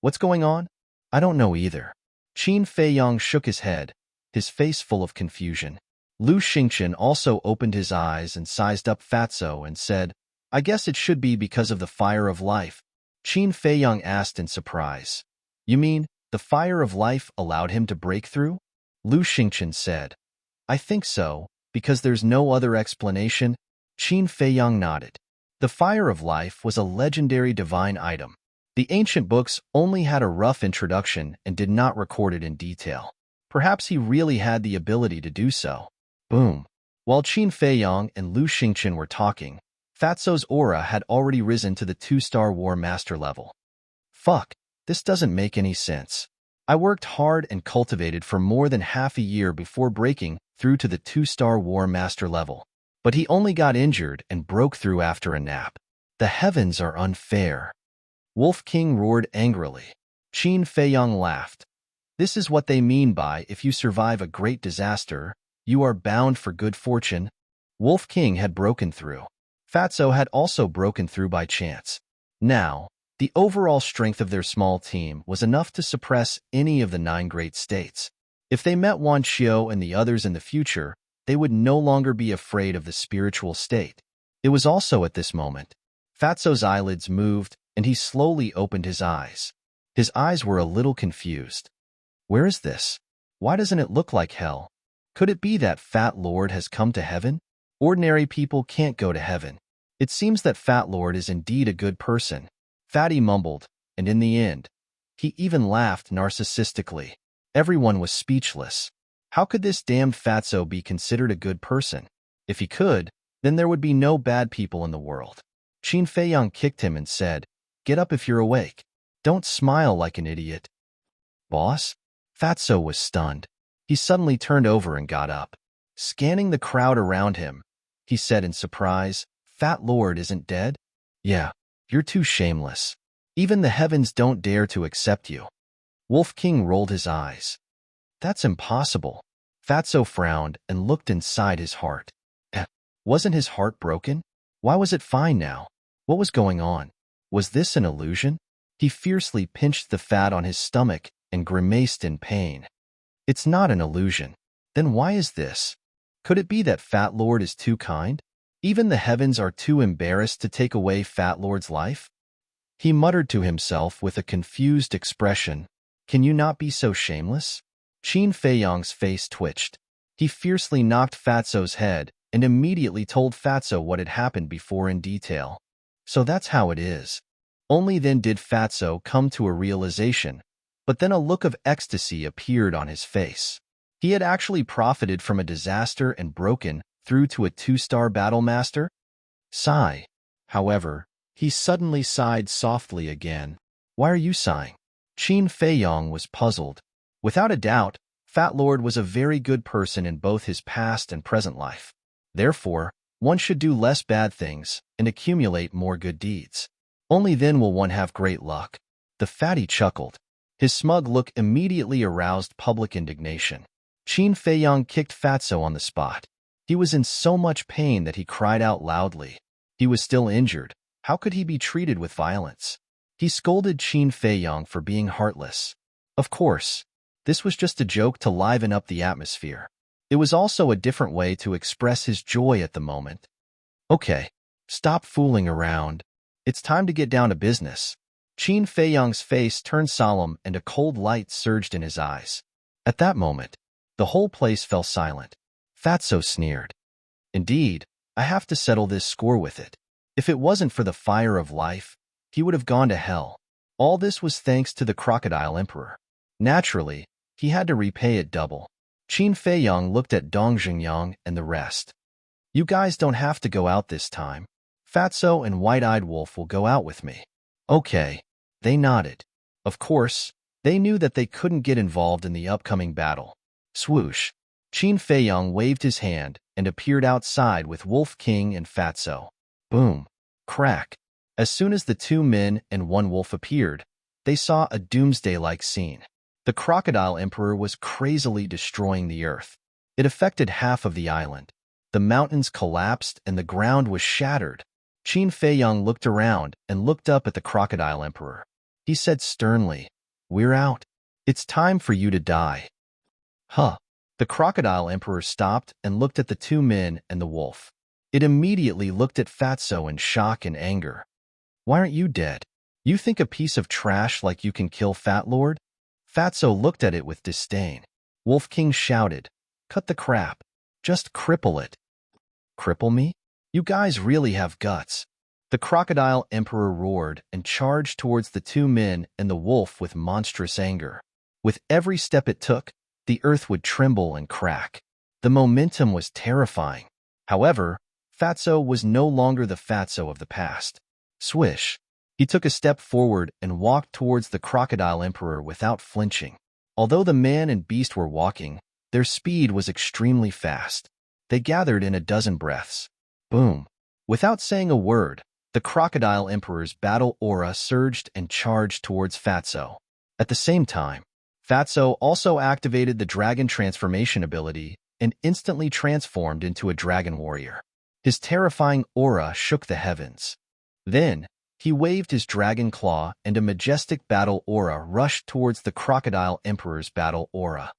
"What's going on?" "I don't know either." Qin Feiyang shook his head, his face full of confusion. Lu Xingqian also opened his eyes and sized up Fatso and said, "I guess it should be because of the fire of life." Qin Feiyang asked in surprise, "You mean, the fire of life allowed him to break through?" Lu Xingqian said, "I think so, because there's no other explanation." Qin Feiyang nodded. The fire of life was a legendary divine item. The ancient books only had a rough introduction and did not record it in detail. Perhaps he really had the ability to do so. Boom. While Qin Feiyang and Lu Xingqian were talking, Fatso's aura had already risen to the 2-star War Master level. Fuck, this doesn't make any sense. I worked hard and cultivated for more than half a year before breaking through to the 2-star War Master level. But he only got injured and broke through after a nap. The heavens are unfair. Wolf King roared angrily. Qin Feiyang laughed. This is what they mean by if you survive a great disaster, you are bound for good fortune. Wolf King had broken through. Fatso had also broken through by chance. Now, the overall strength of their small team was enough to suppress any of the 9 great states. If they met Wan Xiao and the others in the future, they would no longer be afraid of the spiritual state. It was also at this moment. Fatso's eyelids moved, and he slowly opened his eyes. His eyes were a little confused. Where is this? Why doesn't it look like hell? Could it be that Fat Lord has come to heaven? Ordinary people can't go to heaven. It seems that Fat Lord is indeed a good person. Fatty mumbled, and in the end, he even laughed narcissistically. Everyone was speechless. How could this damned Fatso be considered a good person? If he could, then there would be no bad people in the world. Qin Feiyang kicked him and said, "Get up if you're awake. Don't smile like an idiot." "Boss?" Fatso was stunned. He suddenly turned over and got up. Scanning the crowd around him, he said in surprise, "Fat Lord isn't dead?" "Yeah, you're too shameless. Even the heavens don't dare to accept you." Wolf King rolled his eyes. "That's impossible." Fatso frowned and looked inside his heart. Wasn't his heart broken? Why was it fine now? What was going on? Was this an illusion? He fiercely pinched the fat on his stomach and grimaced in pain. It's not an illusion. Then why is this? Could it be that Fat Lord is too kind? Even the heavens are too embarrassed to take away Fat Lord's life? He muttered to himself with a confused expression. Can you not be so shameless? Qin Feiyang's face twitched. He fiercely knocked Fatso's head and immediately told Fatso what had happened before in detail. So that's how it is. Only then did Fatso come to a realization, but then a look of ecstasy appeared on his face. He had actually profited from a disaster and broken through to a 2-star battle master? Sigh. However, he suddenly sighed softly again. Why are you sighing? Qin Feiyang was puzzled. Without a doubt, Fat Lord was a very good person in both his past and present life. Therefore, one should do less bad things and accumulate more good deeds. Only then will one have great luck. The fatty chuckled. His smug look immediately aroused public indignation. Qin Feiyang kicked Fatso on the spot. He was in so much pain that he cried out loudly. He was still injured. How could he be treated with violence? He scolded Qin Feiyang for being heartless. Of course, This was just a joke to liven up the atmosphere. It was also a different way to express his joy at the moment. Okay, stop fooling around. It's time to get down to business. Qin Feiyang's face turned solemn and a cold light surged in his eyes. At that moment, the whole place fell silent. Fatso sneered. Indeed, I have to settle this score with it. If it wasn't for the fire of life, he would have gone to hell. All this was thanks to the Crocodile Emperor. Naturally, he had to repay it double. Qin Feiyang looked at Dong Xingyang and the rest. You guys don't have to go out this time. Fatso and White-Eyed Wolf will go out with me. Okay. They nodded. Of course, they knew that they couldn't get involved in the upcoming battle. Swoosh. Qin Feiyang waved his hand and appeared outside with Wolf King and Fatso. Boom. Crack. As soon as the two men and one wolf appeared, they saw a doomsday-like scene. The Crocodile Emperor was crazily destroying the earth. It affected half of the island. The mountains collapsed and the ground was shattered. Qin Feiyang looked around and looked up at the Crocodile Emperor. He said sternly, "We're out. It's time for you to die." Huh. The Crocodile Emperor stopped and looked at the two men and the wolf. It immediately looked at Fatso in shock and anger. Why aren't you dead? You think a piece of trash like you can kill Fat Lord? Fatso looked at it with disdain. Wolf King shouted, "Cut the crap. Just cripple it." Cripple me? You guys really have guts. The Crocodile Emperor roared and charged towards the two men and the wolf with monstrous anger. With every step it took, the earth would tremble and crack. The momentum was terrifying. However, Fatso was no longer the Fatso of the past. Swish. He took a step forward and walked towards the Crocodile Emperor without flinching. Although the man and beast were walking, their speed was extremely fast. They gathered in a dozen breaths. Boom. Without saying a word, the Crocodile Emperor's battle aura surged and charged towards Fatso. At the same time, Fatso also activated the Dragon Transformation ability and instantly transformed into a dragon warrior. His terrifying aura shook the heavens. Then, he waved his dragon claw and a majestic battle aura rushed towards the Crocodile Emperor's battle aura.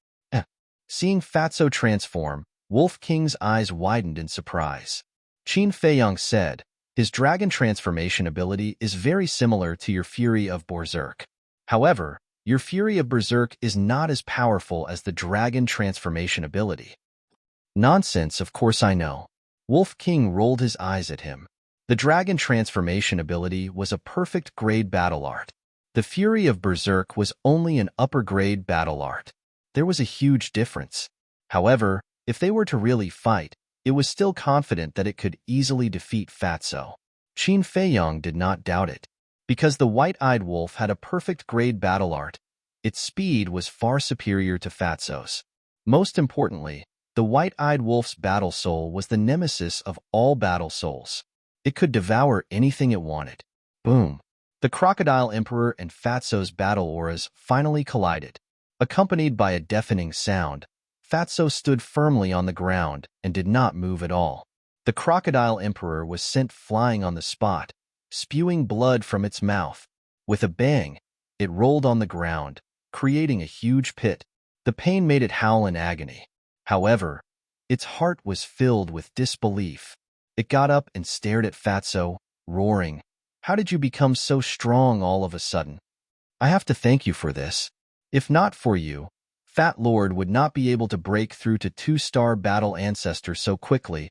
Seeing Fatso transform, Wolf King's eyes widened in surprise. Qin Feiyang said, "His dragon transformation ability is very similar to your Fury of Berserk. However, your Fury of Berserk is not as powerful as the dragon transformation ability." Nonsense, of course I know. Wolf King rolled his eyes at him. The dragon transformation ability was a perfect grade battle art. The Fury of Berserk was only an upper grade battle art. There was a huge difference. However, if they were to really fight, it was still confident that it could easily defeat Fatso. Qin Feiyang did not doubt it. Because the White-Eyed Wolf had a perfect grade battle art, its speed was far superior to Fatso's. Most importantly, the White-Eyed Wolf's battle soul was the nemesis of all battle souls. It could devour anything it wanted. Boom. The Crocodile Emperor and Fatso's battle auras finally collided. Accompanied by a deafening sound, Fatso stood firmly on the ground and did not move at all. The Crocodile Emperor was sent flying on the spot, spewing blood from its mouth. With a bang, it rolled on the ground, creating a huge pit. The pain made it howl in agony. However, its heart was filled with disbelief. It got up and stared at Fatso, roaring, "How did you become so strong all of a sudden? I have to thank you for this. If not for you, Fat Lord would not be able to break through to 2-star battle ancestor so quickly.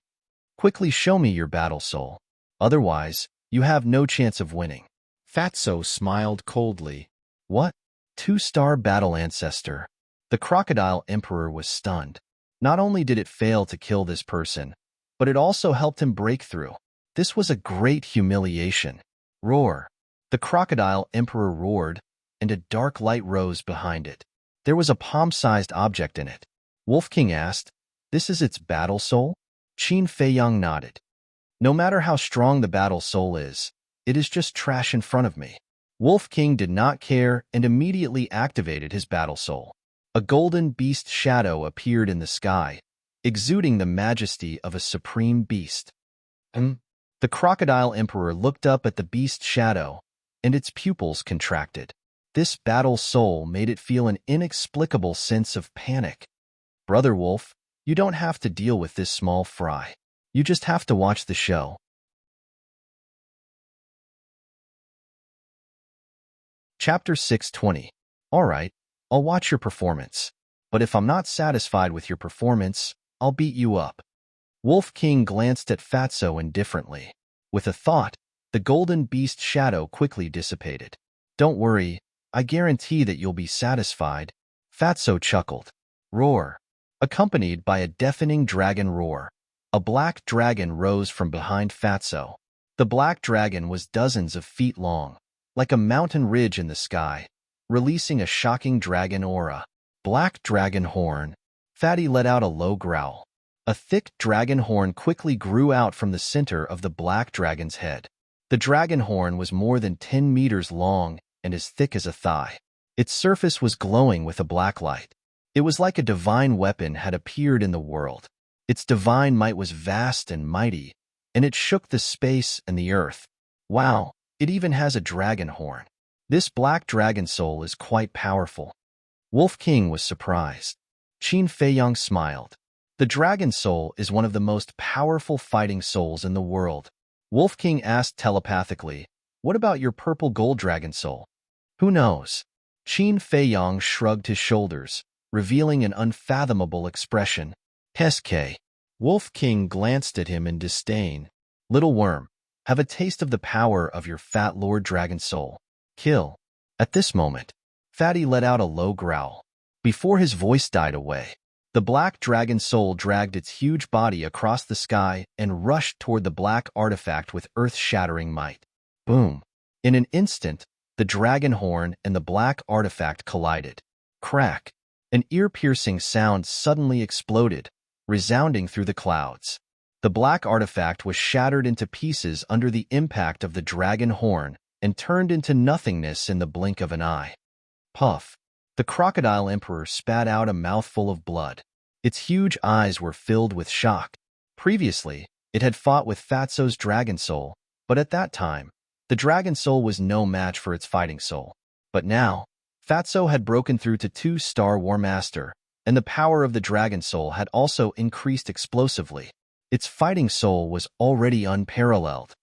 Quickly show me your battle soul. Otherwise, you have no chance of winning." Fatso smiled coldly. What? 2-star battle ancestor? The Crocodile Emperor was stunned. Not only did it fail to kill this person, but it also helped him break through. This was a great humiliation. Roar. The Crocodile Emperor roared, and a dark light rose behind it. There was a palm-sized object in it. Wolf King asked, "This is its battle soul?" Qin Feiyang nodded. "No matter how strong the battle soul is, it is just trash in front of me." Wolf King did not care and immediately activated his battle soul. A golden beast shadow appeared in the sky, exuding the majesty of a supreme beast. The Crocodile Emperor looked up at the beast shadow, and its pupils contracted. This battle soul made it feel an inexplicable sense of panic. Brother Wolf, you don't have to deal with this small fry. You just have to watch the show. Chapter 620. Alright, I'll watch your performance. But if I'm not satisfied with your performance, I'll beat you up. Wolf King glanced at Fatso indifferently. With a thought, the golden beast shadow quickly dissipated. Don't worry, I guarantee that you'll be satisfied. Fatso chuckled. Roar. Accompanied by a deafening dragon roar, a black dragon rose from behind Fatso. The black dragon was dozens of feet long, like a mountain ridge in the sky, releasing a shocking dragon aura. Black dragon horn. Fatty let out a low growl. A thick dragon horn quickly grew out from the center of the black dragon's head. The dragon horn was more than 10 meters long and as thick as a thigh. Its surface was glowing with a black light. It was like a divine weapon had appeared in the world. Its divine might was vast and mighty, and it shook the space and the earth. Wow, it even has a dragon horn. This black dragon soul is quite powerful. Wolf King was surprised. Qin Feiyang smiled. The dragon soul is one of the most powerful fighting souls in the world. Wolf King asked telepathically, what about your purple gold dragon soul? Who knows? Qin Feiyang shrugged his shoulders, revealing an unfathomable expression. SK. Wolf King glanced at him in disdain. Little worm, have a taste of the power of your fat lord dragon soul. Kill. At this moment, Fatty let out a low growl. Before his voice died away, the black dragon soul dragged its huge body across the sky and rushed toward the black artifact with earth-shattering might. Boom. In an instant, the dragon horn and the black artifact collided. Crack. An ear-piercing sound suddenly exploded, resounding through the clouds. The black artifact was shattered into pieces under the impact of the dragon horn and turned into nothingness in the blink of an eye. Puff. The crocodile emperor spat out a mouthful of blood. Its huge eyes were filled with shock. Previously, it had fought with Fatso's dragon soul, but at that time, the dragon soul was no match for its fighting soul. But now, Fatso had broken through to 2-star War Master, and the power of the dragon soul had also increased explosively. Its fighting soul was already unparalleled.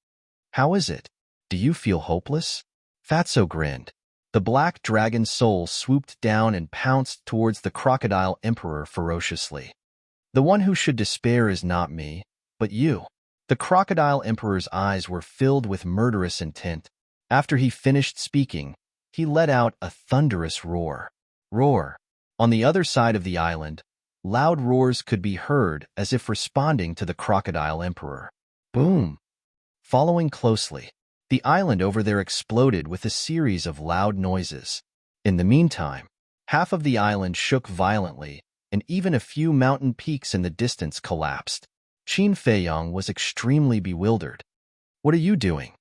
How is it? Do you feel hopeless? Fatso grinned. The black dragon soul swooped down and pounced towards the crocodile emperor ferociously. The one who should despair is not me, but you. The crocodile emperor's eyes were filled with murderous intent. After he finished speaking, he let out a thunderous roar. Roar. On the other side of the island, loud roars could be heard as if responding to the crocodile emperor. Boom. Following closely, the island over there exploded with a series of loud noises. In the meantime, half of the island shook violently, and even a few mountain peaks in the distance collapsed. Qin Feiyang was extremely bewildered. What are you doing?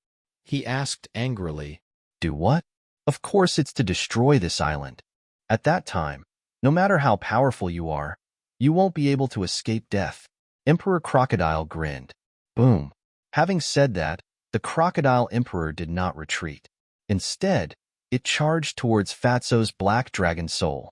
He asked angrily. Do what? Of course it's to destroy this island. At that time, no matter how powerful you are, you won't be able to escape death. Emperor Crocodile grinned. Boom. Having said that, the Crocodile Emperor did not retreat. Instead, it charged towards Fatso's black dragon soul.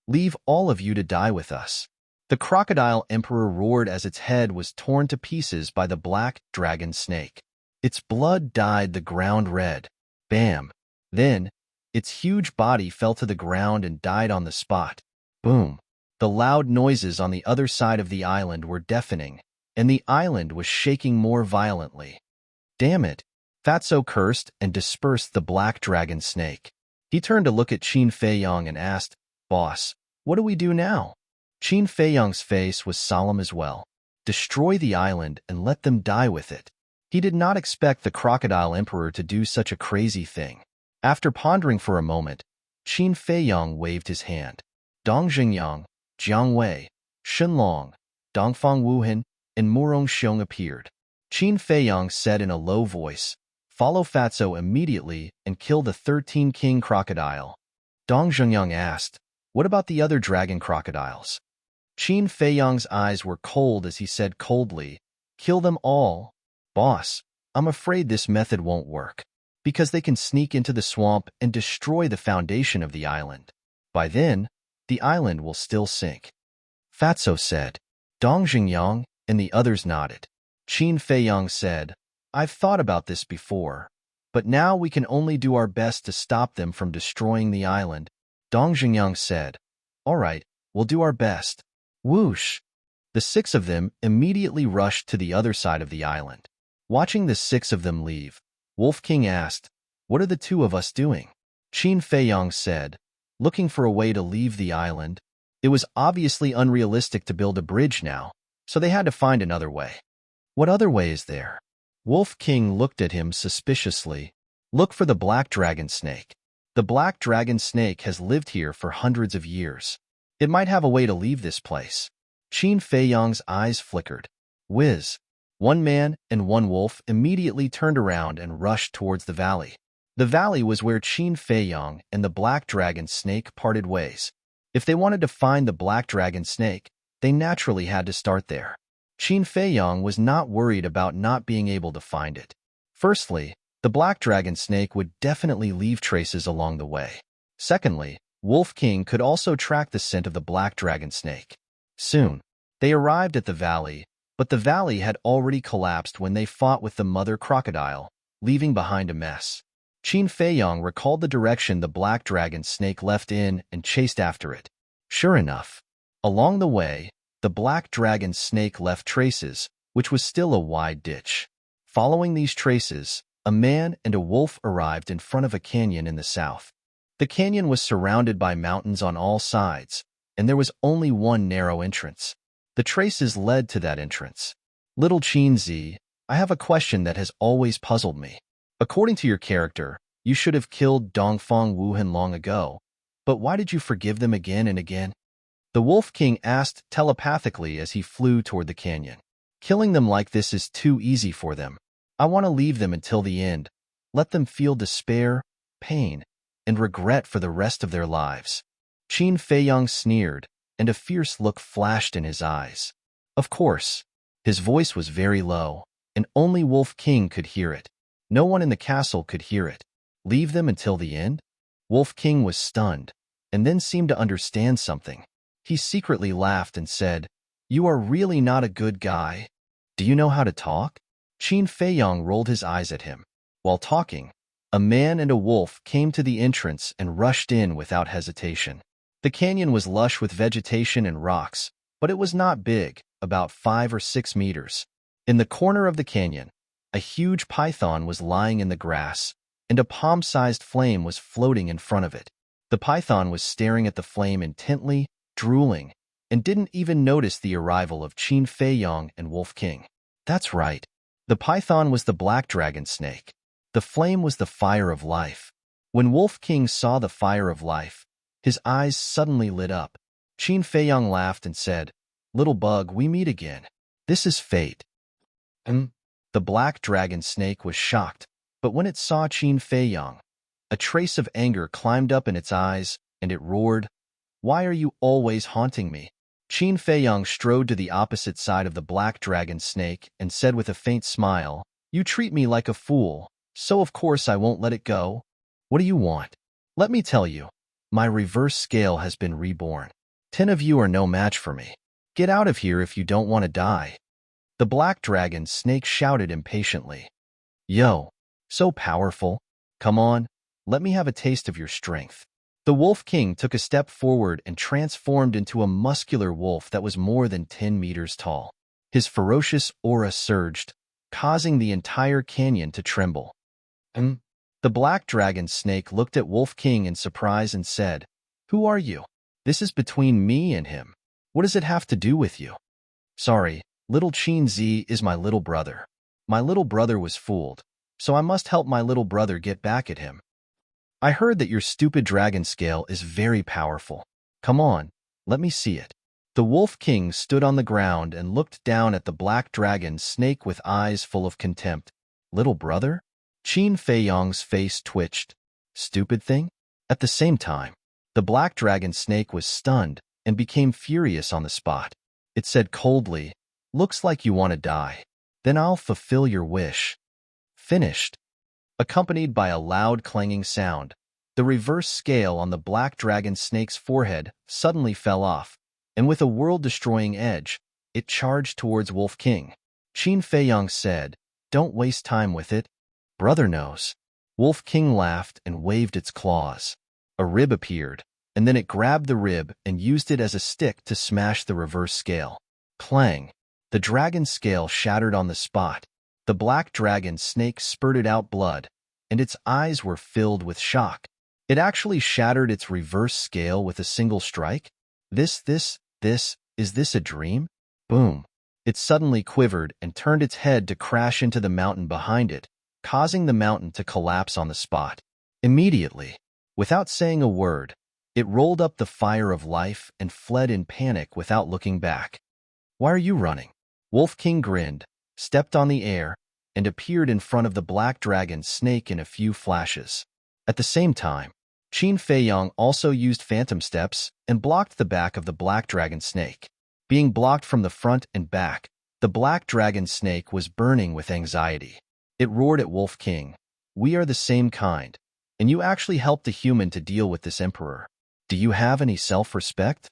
Leave all of you to die with us. The Crocodile Emperor roared as its head was torn to pieces by the black dragon snake. Its blood dyed the ground red. Bam. Then, its huge body fell to the ground and died on the spot. Boom. The loud noises on the other side of the island were deafening, and the island was shaking more violently. Damn it. Fatso cursed and dispersed the black dragon snake. He turned to look at Qin Feiyang and asked, Boss, what do we do now? Qin Feiyang's face was solemn as well. Destroy the island and let them die with it. He did not expect the Crocodile Emperor to do such a crazy thing. After pondering for a moment, Qin Feiyang waved his hand. Dong Xingyang, Jiang Wei, Shenlong, Dongfang Wuhan, and Murong Xiong appeared. Qin Feiyang said in a low voice, Follow Fatso immediately and kill the 13 king crocodile. Dong Xingyang asked, What about the other dragon crocodiles? Qin Feiyang's eyes were cold as he said coldly, Kill them all. Boss, I'm afraid this method won't work. because they can sneak into the swamp and destroy the foundation of the island. By then, the island will still sink. Fatso said. Dong Xingyang and the others nodded. Qin Feiyang said, I've thought about this before, but now we can only do our best to stop them from destroying the island. Dong Xingyang said, All right, we'll do our best. Whoosh! The 6 of them immediately rushed to the other side of the island. Watching the 6 of them leave, Wolf King asked, What are the 2 of us doing? Qin Feiyang said, Looking for a way to leave the island. It was obviously unrealistic to build a bridge now, so they had to find another way. What other way is there? Wolf King looked at him suspiciously. Look for the black dragon snake. The black dragon snake has lived here for hundreds of years. It might have a way to leave this place. Qin Feiyang's eyes flickered. Whiz! 1 man and 1 wolf immediately turned around and rushed towards the valley. The valley was where Qin Feiyang and the black dragon snake parted ways. If they wanted to find the black dragon snake, they naturally had to start there. Qin Feiyang was not worried about not being able to find it. Firstly, the black dragon snake would definitely leave traces along the way. Secondly, Wolf King could also track the scent of the black dragon snake. Soon, they arrived at the valley, but the valley had already collapsed when they fought with the mother crocodile, leaving behind a mess. Qin Feiyang recalled the direction the black dragon snake left in and chased after it. Sure enough, along the way, the black dragon snake left traces, which was still a wide ditch. Following these traces, a man and a wolf arrived in front of a canyon in the south. The canyon was surrounded by mountains on all sides, and there was only one narrow entrance. The traces led to that entrance. Little Qin Zi, I have a question that has always puzzled me. According to your character, you should have killed Dongfang Wuhan long ago, but why did you forgive them again and again? The Wolf King asked telepathically as he flew toward the canyon. Killing them like this is too easy for them. I want to leave them until the end. Let them feel despair, pain, and regret for the rest of their lives. Qin Feiyang sneered, and a fierce look flashed in his eyes. Of course, his voice was very low, and only Wolf King could hear it. No one in the castle could hear it. Leave them until the end? Wolf King was stunned, and then seemed to understand something. He secretly laughed and said, You are really not a good guy. Do you know how to talk? Qin Feiyang rolled his eyes at him. While talking, a man and a wolf came to the entrance and rushed in without hesitation. The canyon was lush with vegetation and rocks, but it was not big, about 5 or 6 meters. In the corner of the canyon, a huge python was lying in the grass, and a palm-sized flame was floating in front of it. The python was staring at the flame intently, drooling, and didn't even notice the arrival of Qin Feiyang and Wolf King. That's right. The python was the black dragon snake. The flame was the fire of life. When Wolf King saw the fire of life, his eyes suddenly lit up. Qin Feiyang laughed and said, Little bug, we meet again. This is fate. The black dragon snake was shocked, but when it saw Qin Feiyang, a trace of anger climbed up in its eyes, and it roared, Why are you always haunting me? Qin Feiyang strode to the opposite side of the black dragon snake and said with a faint smile, You treat me like a fool, so of course I won't let it go. What do you want? Let me tell you, my reverse scale has been reborn. 10 of you are no match for me. Get out of here if you don't want to die. The black dragon snake shouted impatiently. Yo, so powerful. Come on, let me have a taste of your strength. The Wolf King took a step forward and transformed into a muscular wolf that was more than 10 meters tall. His ferocious aura surged, causing the entire canyon to tremble. The black dragon snake looked at Wolf King in surprise and said, Who are you? This is between me and him. What does it have to do with you? Sorry, little Qin Zi is my little brother. My little brother was fooled, so I must help my little brother get back at him. I heard that your stupid dragon scale is very powerful. Come on, let me see it. The Wolf King stood on the ground and looked down at the black dragon snake with eyes full of contempt. Little brother? Qin Feiyang's face twitched. Stupid thing? At the same time, the black dragon snake was stunned and became furious on the spot. It said coldly, Looks like you want to die. Then I'll fulfill your wish. Finished. accompanied by a loud clanging sound. The reverse scale on the black dragon snake's forehead suddenly fell off, and with a world-destroying edge, it charged towards Wolf King. Qin Feiyang said, "Don't waste time with it. Brother knows." Wolf King laughed and waved its claws. A rib appeared, and then it grabbed the rib and used it as a stick to smash the reverse scale. Clang! The dragon scale shattered on the spot. The black dragon snake spurted out blood, and its eyes were filled with shock. It actually shattered its reverse scale with a single strike? Is this a dream? Boom! It suddenly quivered and turned its head to crash into the mountain behind it, causing the mountain to collapse on the spot. Immediately, without saying a word, it rolled up the fire of life and fled in panic without looking back. "Why are you running?" Wolf King grinned, stepped on the air, and appeared in front of the black dragon snake in a few flashes. At the same time, Qin Feiyang also used phantom steps and blocked the back of the black dragon snake. Being blocked from the front and back, the black dragon snake was burning with anxiety. It roared at Wolf King, "We are the same kind, and you actually helped the human to deal with this emperor. Do you have any self-respect?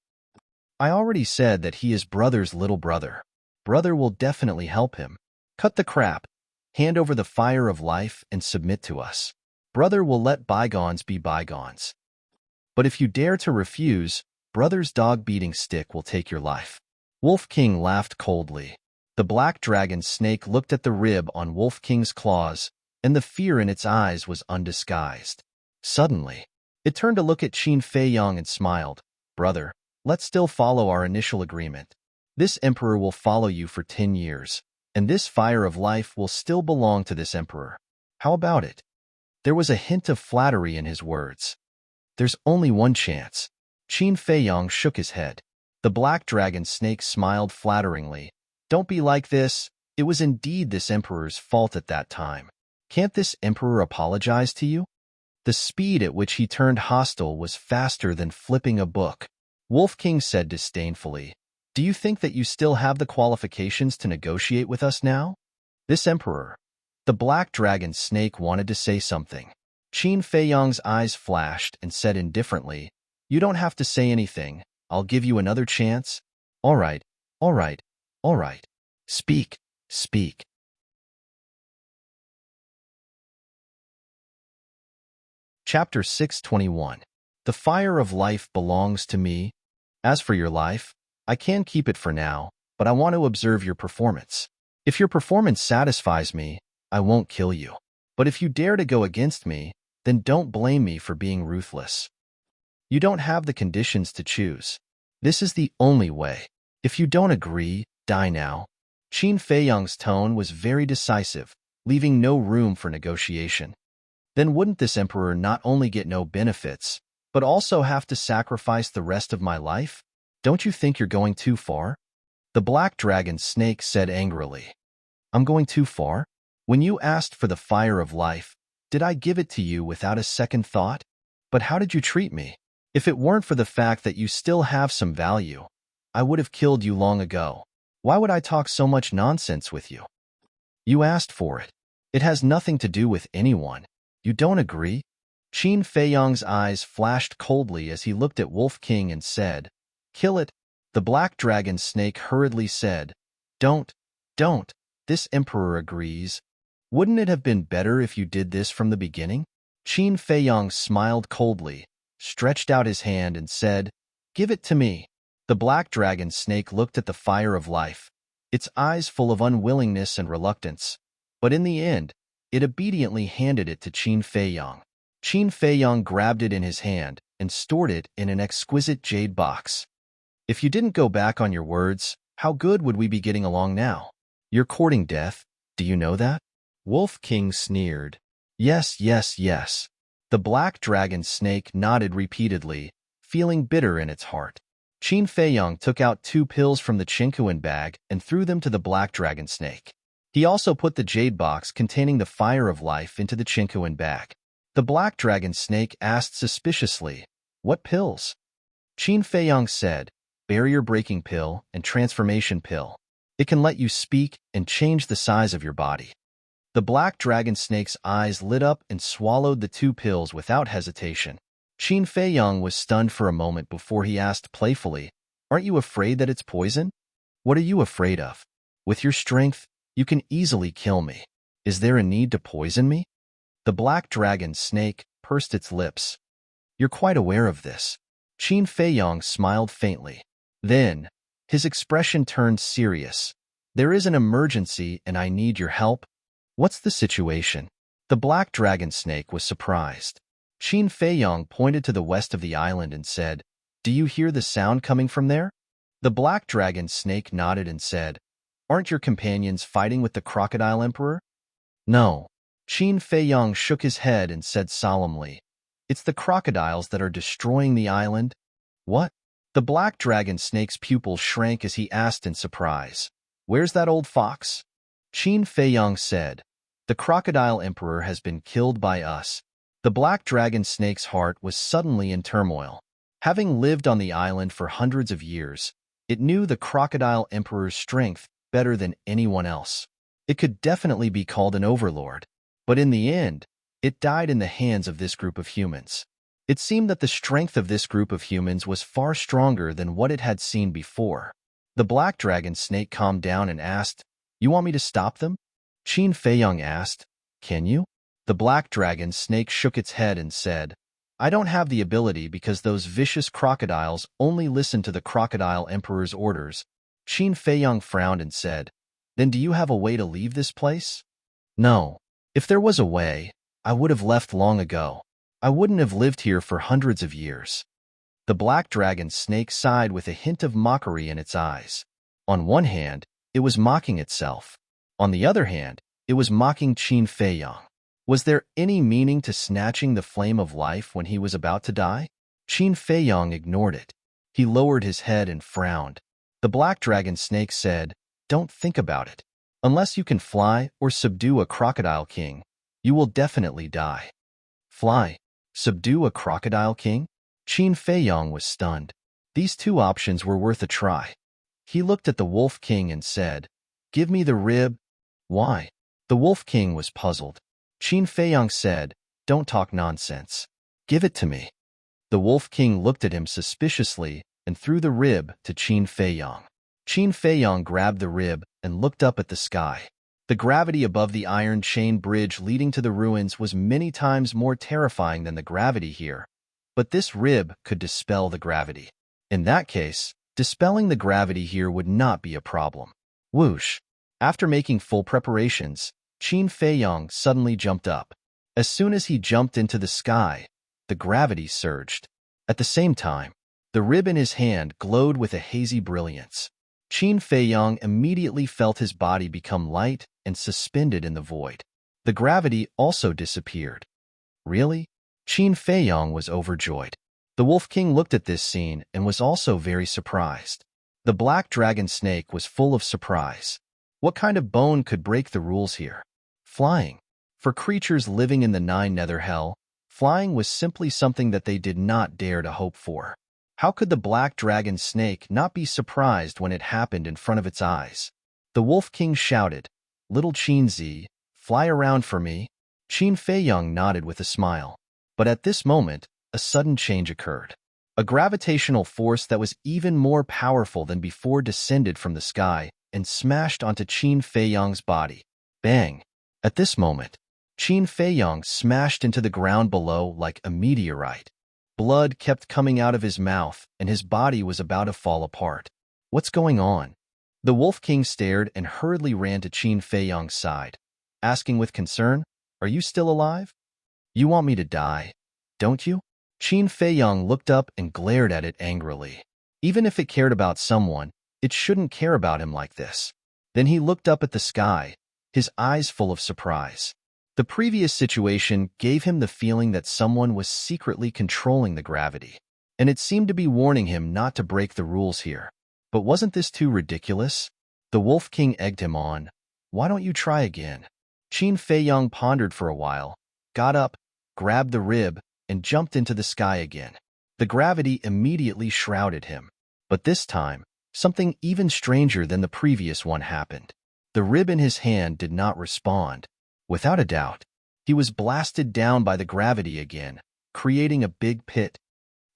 I already said that he is brother's little brother. Brother will definitely help him. Cut the crap, hand over the fire of life, and submit to us. Brother will let bygones be bygones. But if you dare to refuse, brother's dog-beating stick will take your life." Wolf King laughed coldly. The black dragon snake looked at the rib on Wolf King's claws, and the fear in its eyes was undisguised. Suddenly, it turned to look at Qin Feiyang and smiled. "Brother, let's still follow our initial agreement. This emperor will follow you for 10 years, and this fire of life will still belong to this emperor. How about it?" There was a hint of flattery in his words. "There's only one chance." Qin Feiyang shook his head. The black dragon snake smiled flatteringly. "Don't be like this. It was indeed this emperor's fault at that time. Can't this emperor apologize to you?" The speed at which he turned hostile was faster than flipping a book. Wolf King said disdainfully, "Do you think that you still have the qualifications to negotiate with us now? This emperor..." The black dragon snake wanted to say something. Qin Feiyang's eyes flashed and said indifferently, "You don't have to say anything. I'll give you another chance." All right, all right, all right. Speak, speak." Chapter 621. The fire of life belongs to me. As for your life, I can keep it for now, but I want to observe your performance. If your performance satisfies me, I won't kill you. But if you dare to go against me, then don't blame me for being ruthless. You don't have the conditions to choose. This is the only way. If you don't agree, die now." Qin Feiyang's tone was very decisive, leaving no room for negotiation. "Then wouldn't this emperor not only get no benefits, but also have to sacrifice the rest of my life? Don't you think you're going too far?" The black dragon snake said angrily. "I'm going too far? When you asked for the fire of life, did I give it to you without a second thought? But how did you treat me? If it weren't for the fact that you still have some value, I would have killed you long ago. Why would I talk so much nonsense with you? You asked for it. It has nothing to do with anyone. You don't agree?" Qin Feiyang's eyes flashed coldly as he looked at Wolf King and said, "Kill it." The black dragon snake hurriedly said, Don't. This emperor agrees. Wouldn't it have been better if you did this from the beginning?" Qin Feiyang smiled coldly, stretched out his hand and said, "Give it to me." The black dragon snake looked at the fire of life, its eyes full of unwillingness and reluctance, but in the end, it obediently handed it to Qin Feiyang. Qin Feiyang grabbed it in his hand and stored it in an exquisite jade box. "If you didn't go back on your words, how good would we be getting along now? You're courting death, do you know that?" Wolf King sneered. Yes. The black dragon snake nodded repeatedly, feeling bitter in its heart. Qin Feiyang took out 2 pills from the chinkuan bag and threw them to the black dragon snake. He also put the jade box containing the fire of life into the chinkuan bag. The black dragon snake asked suspiciously, "What pills?" Qin Feiyang said, "Barrier-breaking pill and transformation pill. It can let you speak and change the size of your body." The black dragon snake's eyes lit up and swallowed the 2 pills without hesitation. Qin Feiyang was stunned for a moment before he asked playfully, "Aren't you afraid that it's poison?" "What are you afraid of? With your strength, you can easily kill me. Is there a need to poison me?" The black dragon snake pursed its lips. "You're quite aware of this." Qin Feiyang smiled faintly. Then, his expression turned serious. "There is an emergency and I need your help." "What's the situation?" The black dragon snake was surprised. Qin Feiyang pointed to the west of the island and said, "Do you hear the sound coming from there?" The black dragon snake nodded and said, "Aren't your companions fighting with the crocodile emperor?" "No." Qin Feiyang shook his head and said solemnly, "It's the crocodiles that are destroying the island." "What?" The black dragon snake's pupil shrank as he asked in surprise, "Where's that old fox?" Qin Feiyang said, "The crocodile emperor has been killed by us." The black dragon snake's heart was suddenly in turmoil. Having lived on the island for hundreds of years, it knew the crocodile emperor's strength better than anyone else. It could definitely be called an overlord. But in the end, it died in the hands of this group of humans. It seemed that the strength of this group of humans was far stronger than what it had seen before. The black dragon snake calmed down and asked, "You want me to stop them?" Qin Feiyang asked, "Can you?" The black dragon snake shook its head and said, "I don't have the ability because those vicious crocodiles only listen to the crocodile emperor's orders." Qin Feiyang frowned and said, "Then do you have a way to leave this place?" "No. If there was a way, I would have left long ago. I wouldn't have lived here for hundreds of years." The black dragon snake sighed with a hint of mockery in its eyes. On one hand, it was mocking itself. On the other hand, it was mocking Qin Feiyang. Was there any meaning to snatching the flame of life when he was about to die? Qin Feiyang ignored it. He lowered his head and frowned. The black dragon snake said, "Don't think about it. Unless you can fly or subdue a crocodile king, you will definitely die." Fly? Subdue a crocodile king? Qin Feiyang was stunned. These 2 options were worth a try. He looked at the Wolf King and said, "Give me the rib." "Why?" The Wolf King was puzzled. Qin Feiyang said, "Don't talk nonsense. Give it to me." The Wolf King looked at him suspiciously and threw the rib to Qin Feiyang. Qin Feiyang grabbed the rib and looked up at the sky. The gravity above the iron chain bridge leading to the ruins was many times more terrifying than the gravity here. But this rib could dispel the gravity. In that case, dispelling the gravity here would not be a problem. Whoosh! After making full preparations, Qin Feiyang suddenly jumped up. As soon as he jumped into the sky, the gravity surged. At the same time, the rib in his hand glowed with a hazy brilliance. Qin Feiyang immediately felt his body become light and suspended in the void. The gravity also disappeared. Really? Qin Feiyang was overjoyed. The Wolf King looked at this scene and was also very surprised. The black dragon snake was full of surprise. What kind of bone could break the rules here? Flying. For creatures living in the 9 nether hell, flying was simply something that they did not dare to hope for. How could the black dragon snake not be surprised when it happened in front of its eyes? The Wolf King shouted, "Little Qinzi, fly around for me." Qin Feiyang nodded with a smile. But at this moment, a sudden change occurred. A gravitational force that was even more powerful than before descended from the sky and smashed onto Qin Feiyang's body. Bang! At this moment, Qin Feiyang smashed into the ground below like a meteorite. Blood kept coming out of his mouth, and his body was about to fall apart. What's going on? The Wolf King stared and hurriedly ran to Qin Feiyang's side, asking with concern, "Are you still alive? You want me to die, don't you?" Qin Feiyang looked up and glared at it angrily. Even if it cared about someone, it shouldn't care about him like this. Then he looked up at the sky, his eyes full of surprise. The previous situation gave him the feeling that someone was secretly controlling the gravity, and it seemed to be warning him not to break the rules here. But wasn't this too ridiculous? The Wolf King egged him on. "Why don't you try again?" Qin Feiyang pondered for a while, got up, grabbed the rib, and jumped into the sky again. The gravity immediately shrouded him. But this time, something even stranger than the previous one happened. The rib in his hand did not respond. Without a doubt, he was blasted down by the gravity again, creating a big pit.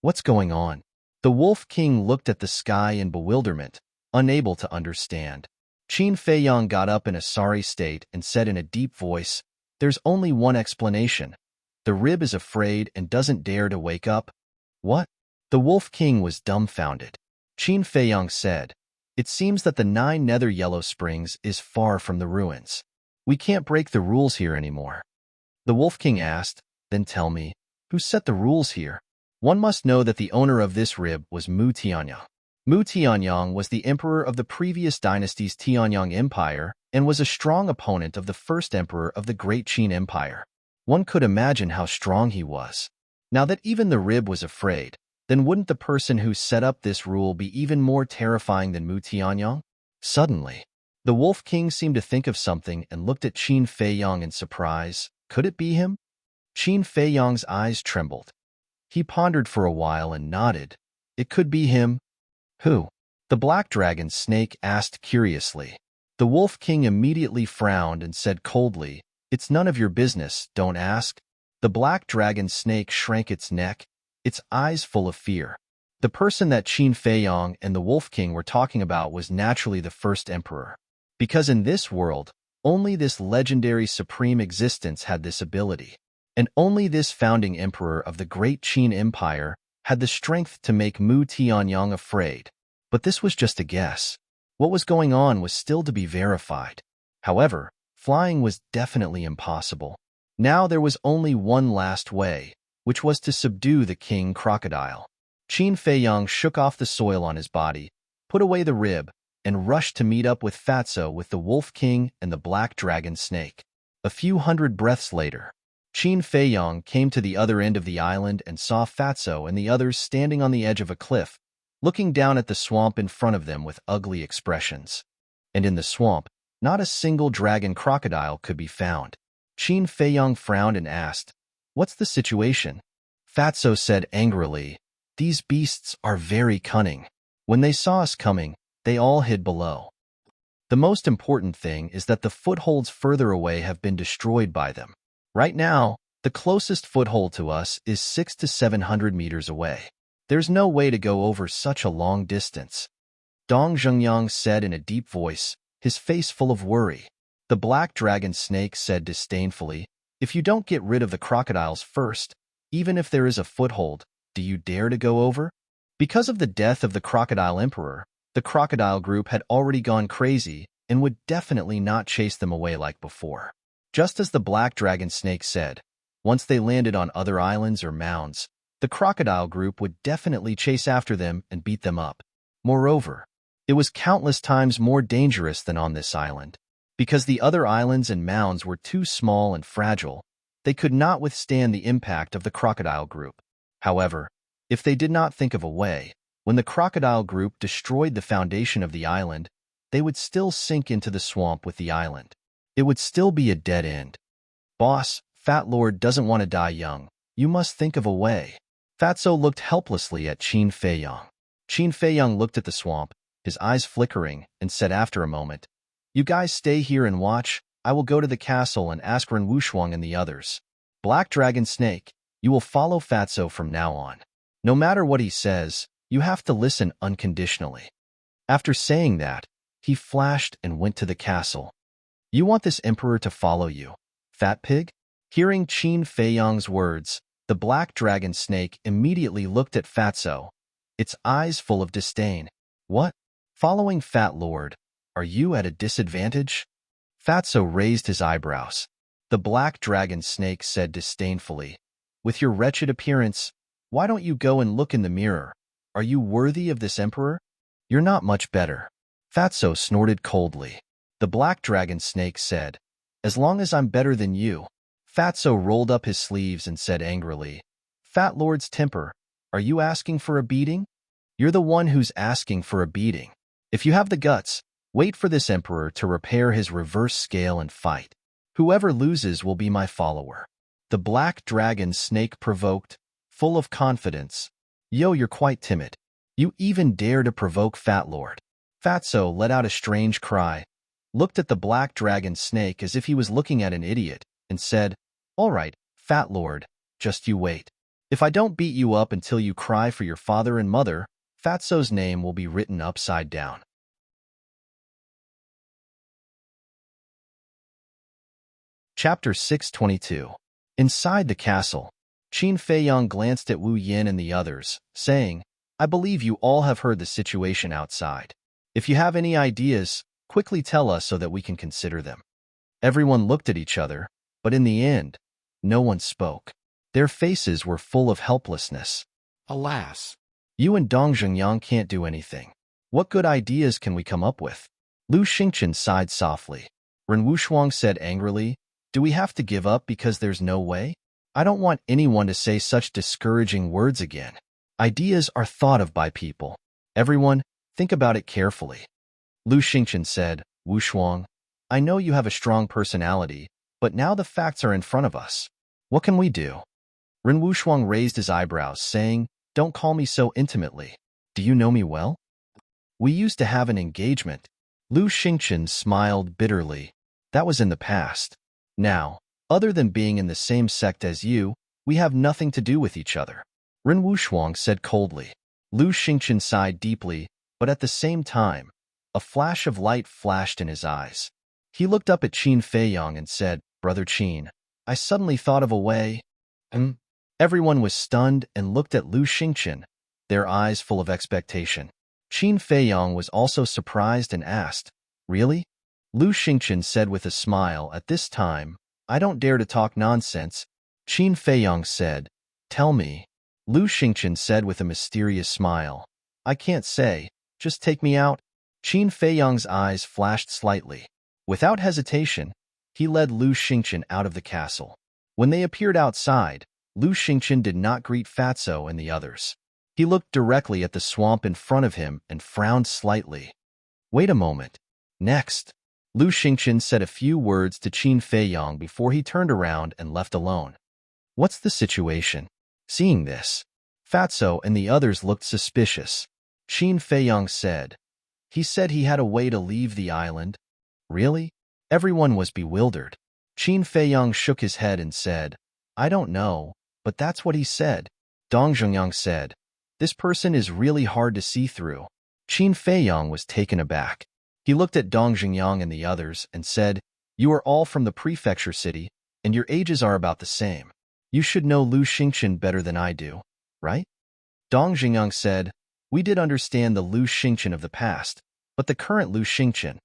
What's going on? The Wolf King looked at the sky in bewilderment, unable to understand. Qin Feiyang got up in a sorry state and said in a deep voice, "There's only one explanation. The rib is afraid and doesn't dare to wake up." What? The Wolf King was dumbfounded. Qin Feiyang said, "It seems that the 9 Nether Yellow Springs is far from the ruins. We can't break the rules here anymore." The Wolf King asked, "Then tell me, who set the rules here?" One must know that the owner of this rib was Mu Tianyang. Mu Tianyang was the emperor of the previous dynasty's Tianyang Empire and was a strong opponent of the first emperor of the Great Qin Empire. One could imagine how strong he was. Now that even the rib was afraid, then wouldn't the person who set up this rule be even more terrifying than Mu Tianyang? Suddenly, the Wolf King seemed to think of something and looked at Qin Feiyang in surprise. Could it be him? Qin Feiyang's eyes trembled. He pondered for a while and nodded. It could be him. Who? The Black Dragon Snake asked curiously. The Wolf King immediately frowned and said coldly, "It's none of your business, don't ask." The Black Dragon Snake shrank its neck, its eyes full of fear. The person that Qin Feiyang and the Wolf King were talking about was naturally the first emperor. Because in this world, only this legendary supreme existence had this ability. And only this founding emperor of the Great Qin Empire had the strength to make Mu Tianyang afraid. But this was just a guess. What was going on was still to be verified. However, flying was definitely impossible. Now there was only one last way, which was to subdue the king crocodile. Qin Feiyang shook off the soil on his body, put away the rib, and rushed to meet up with Fatso with the Wolf King and the Black Dragon Snake. A few hundred breaths later, Qin Feiyang came to the other end of the island and saw Fatso and the others standing on the edge of a cliff, looking down at the swamp in front of them with ugly expressions. And in the swamp, not a single dragon crocodile could be found. Qin Feiyang frowned and asked, "What's the situation?" Fatso said angrily, "These beasts are very cunning. When they saw us coming, they all hid below. The most important thing is that the footholds further away have been destroyed by them. Right now, the closest foothold to us is 600 to 700 meters away. There's no way to go over such a long distance." Dong Zhengyang said in a deep voice, his face full of worry. The Black Dragon Snake said disdainfully, "If you don't get rid of the crocodiles first, even if there is a foothold, do you dare to go over?" Because of the death of the Crocodile Emperor, the crocodile group had already gone crazy and would definitely not chase them away like before. Just as the Black Dragon Snake said, once they landed on other islands or mounds, the crocodile group would definitely chase after them and beat them up. Moreover, it was countless times more dangerous than on this island. Because the other islands and mounds were too small and fragile, they could not withstand the impact of the crocodile group. However, if they did not think of a way, when the crocodile group destroyed the foundation of the island, they would still sink into the swamp with the island. It would still be a dead end. "Boss, Fat Lord doesn't want to die young. You must think of a way." Fatso looked helplessly at Qin Feiyang. Qin Feiyang looked at the swamp, his eyes flickering, and said after a moment, "You guys stay here and watch. I will go to the castle and ask Ren Wushuang and the others. Black Dragon Snake, you will follow Fatso from now on. No matter what he says, you have to listen unconditionally." After saying that, he flashed and went to the castle. "You want this emperor to follow you, fat pig?" Hearing Qin Feiyang's words, the Black Dragon Snake immediately looked at Fatso, its eyes full of disdain. "What? Following Fat Lord? Are you at a disadvantage?" Fatso raised his eyebrows. The Black Dragon Snake said disdainfully, "With your wretched appearance, why don't you go and look in the mirror? Are you worthy of this emperor? You're not much better." Fatso snorted coldly. The Black Dragon Snake said, "As long as I'm better than you." Fatso rolled up his sleeves and said angrily, "Fat Lord's temper, are you asking for a beating? You're the one who's asking for a beating. If you have the guts, wait for this emperor to repair his reverse scale and fight. Whoever loses will be my follower." The Black Dragon Snake provoked, full of confidence. "Yo, you're quite timid. You even dare to provoke Fat Lord." Fatso let out a strange cry, looked at the Black Dragon Snake as if he was looking at an idiot, and said, "All right, fat lord, just you wait. If I don't beat you up until you cry for your father and mother, Fatso's name will be written upside down." Chapter 622. Inside the castle, Qin Feiyang glanced at Wu Yin and the others, saying, "I believe you all have heard the situation outside. If you have any ideas, quickly tell us so that we can consider them." Everyone looked at each other, but in the end, no one spoke. Their faces were full of helplessness. Alas, "You and Dong Zhengyang can't do anything. What good ideas can we come up with?" Lu Xingqian sighed softly. Ren Wushuang said angrily, "Do we have to give up because there's no way? I don't want anyone to say such discouraging words again. Ideas are thought of by people. Everyone, think about it carefully." Lu Xingqian said, "Wushuang, I know you have a strong personality, but now the facts are in front of us. What can we do?" Ren Wushuang raised his eyebrows, saying, "Don't call me so intimately. Do you know me well? We used to have an engagement." Lu Xingqian smiled bitterly. "That was in the past. Now, other than being in the same sect as you, we have nothing to do with each other," Ren Wushuang said coldly. Lu Xingqian sighed deeply, but at the same time, a flash of light flashed in his eyes. He looked up at Qin Feiyang and said, "Brother Qin, I suddenly thought of a way." Everyone was stunned and looked at Lu Xingqian, their eyes full of expectation. Qin Feiyang was also surprised and asked, "Really?" Lu Xingqian said with a smile, "At this time, I don't dare to talk nonsense." Qin Feiyang said, "Tell me." Lu Xingqian said with a mysterious smile, "I can't say, just take me out." Qin Feiyang's eyes flashed slightly. Without hesitation, he led Lu Xingqian out of the castle. When they appeared outside, Lu Xingqian did not greet Fatso and the others. He looked directly at the swamp in front of him and frowned slightly. "Wait a moment. Next." Lu Xingqian said a few words to Qin Feiyang before he turned around and left alone. "What's the situation?" Seeing this, Fatso and the others looked suspicious. Qin Feiyang said, "He said he had a way to leave the island." "Really?" Everyone was bewildered. Qin Feiyang shook his head and said, "I don't know, but that's what he said." Dong Zhengyang said, "This person is really hard to see through." Qin Feiyang was taken aback. He looked at Dong Zhengyang and the others and said, "You are all from the prefecture city, and your ages are about the same. You should know Lu Xingqian better than I do, right?" Dong Zhengyang said, "We did understand the Lu Xingqian of the past, but the current Lu Xingqian."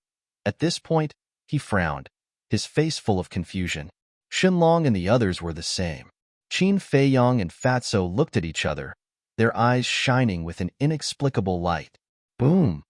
At this point, he frowned, his face full of confusion. Xinlong and the others were the same. Qin Feiyang and Fatso looked at each other, their eyes shining with an inexplicable light. Boom!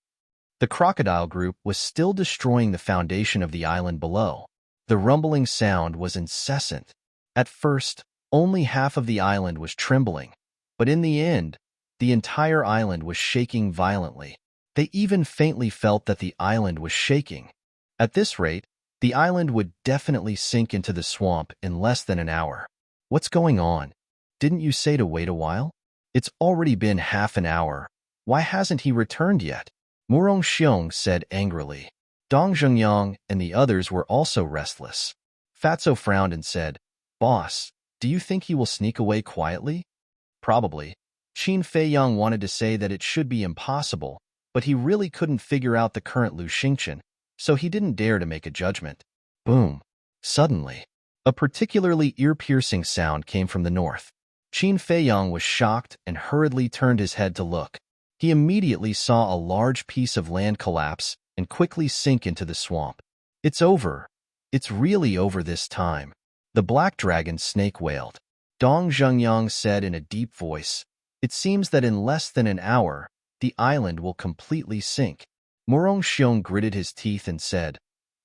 The crocodile group was still destroying the foundation of the island below. The rumbling sound was incessant. At first, only half of the island was trembling, but in the end, the entire island was shaking violently. They even faintly felt that the island was shaking. At this rate, the island would definitely sink into the swamp in less than an hour. "What's going on? Didn't you say to wait a while? It's already been half an hour. Why hasn't he returned yet?" Murong Xiong said angrily. Dong Zhengyang and the others were also restless. Fatso frowned and said, "Boss, do you think he will sneak away quietly?" "Probably." Qin Feiyang wanted to say that it should be impossible, but he really couldn't figure out the current Lu Xingqian, so he didn't dare to make a judgment. Boom! Suddenly, a particularly ear-piercing sound came from the north. Qin Feiyang was shocked and hurriedly turned his head to look. He immediately saw a large piece of land collapse and quickly sink into the swamp. "It's over. It's really over this time." The black dragon snake wailed. Dong Zhengyang said in a deep voice, "It seems that in less than an hour, the island will completely sink." Murong Xiong gritted his teeth and said,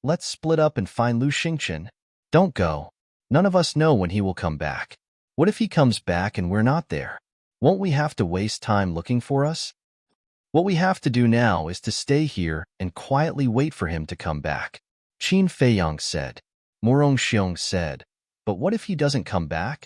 "Let's split up and find Lu Xingqian." "Don't go. None of us know when he will come back. What if he comes back and we're not there? Won't we have to waste time looking for us? What we have to do now is to stay here and quietly wait for him to come back," Qin Feiyang said. Murong Xiong said, "But what if he doesn't come back?"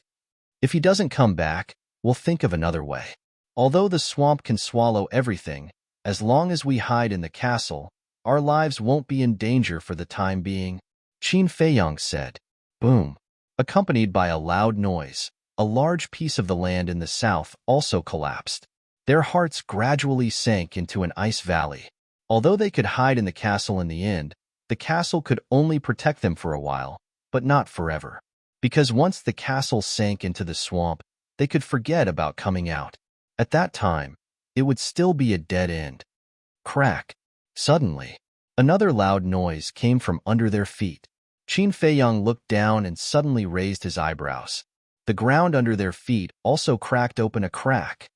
"If he doesn't come back, we'll think of another way. Although the swamp can swallow everything, as long as we hide in the castle, our lives won't be in danger for the time being," Qin Feiyang said. Boom! accompanied by a loud noise. A large piece of the land in the south also collapsed. Their hearts gradually sank into an ice valley. Although they could hide in the castle in the end, the castle could only protect them for a while, but not forever. Because once the castle sank into the swamp, they could forget about coming out. At that time, it would still be a dead end. Crack. Suddenly, another loud noise came from under their feet. Qin Feiyang looked down and suddenly raised his eyebrows. The ground under their feet also cracked open a crack.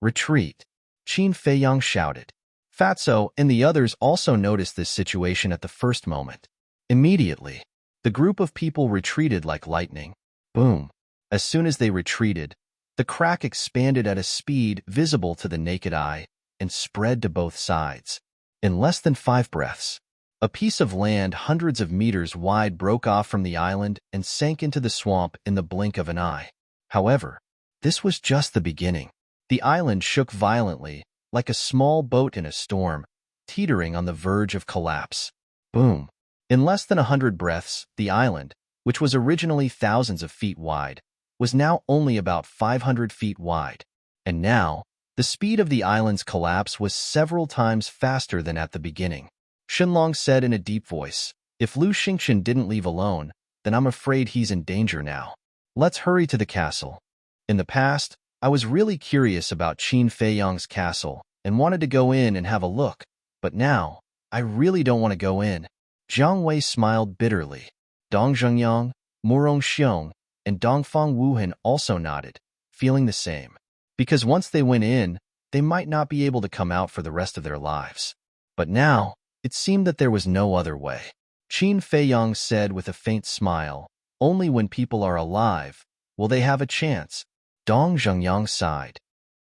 Retreat! Qin Feiyang shouted. Fatso and the others also noticed this situation at the first moment. Immediately, the group of people retreated like lightning. Boom! As soon as they retreated, the crack expanded at a speed visible to the naked eye and spread to both sides. In less than 5 breaths, a piece of land hundreds of meters wide broke off from the island and sank into the swamp in the blink of an eye. However, this was just the beginning. The island shook violently, like a small boat in a storm, teetering on the verge of collapse. Boom! In less than 100 breaths, the island, which was originally thousands of feet wide, was now only about 500 feet wide. And now, the speed of the island's collapse was several times faster than at the beginning. Shenlong said in a deep voice, "If Lu Xingqian didn't leave alone, then I'm afraid he's in danger now. Let's hurry to the castle." In the past, I was really curious about Qin Feiyang's castle and wanted to go in and have a look, but now, I really don't want to go in. Jiang Wei smiled bitterly. Dong Zhengyang, Murong Xiong, and Dongfang Wuhan also nodded, feeling the same. Because once they went in, they might not be able to come out for the rest of their lives. But now, it seemed that there was no other way. Qin Feiyang said with a faint smile, "Only when people are alive will they have a chance." Dong Zhengyang sighed.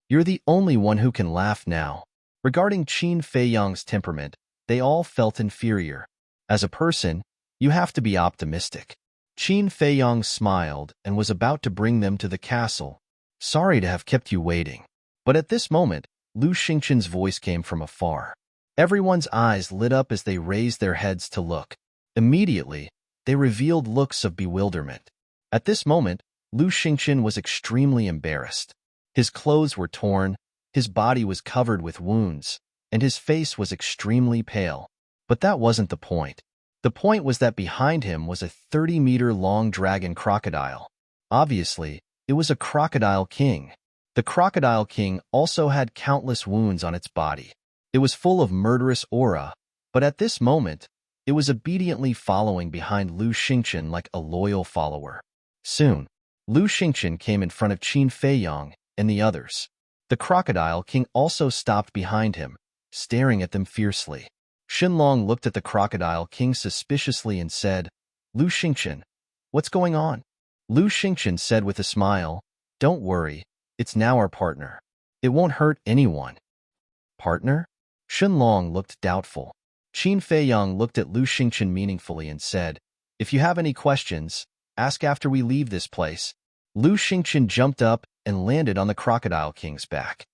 "You're the only one who can laugh now." Regarding Qin Feiyang's temperament, they all felt inferior. As a person, you have to be optimistic. Qin Feiyang smiled and was about to bring them to the castle. "Sorry to have kept you waiting." But at this moment, Lu Xingqian's voice came from afar. Everyone's eyes lit up as they raised their heads to look. Immediately, they revealed looks of bewilderment. At this moment, Lu Xingqian was extremely embarrassed. His clothes were torn, his body was covered with wounds, and his face was extremely pale. But that wasn't the point. The point was that behind him was a 30-meter-long dragon crocodile. Obviously, it was a crocodile king. The crocodile king also had countless wounds on its body. It was full of murderous aura, but at this moment, it was obediently following behind Lu Xingqian like a loyal follower. Soon, Lu Xingqian came in front of Qin Feiyang and the others. The crocodile king also stopped behind him, staring at them fiercely. Shenlong looked at the crocodile king suspiciously and said, "Lu Xingqian, what's going on?" Lu Xingqian said with a smile, "Don't worry, it's now our partner. It won't hurt anyone." Partner? Shenlong looked doubtful. Qin Feiyang looked at Lu Xingqian meaningfully and said, "If you have any questions, ask after we leave this place." Lu Xingqian jumped up and landed on the crocodile king's back.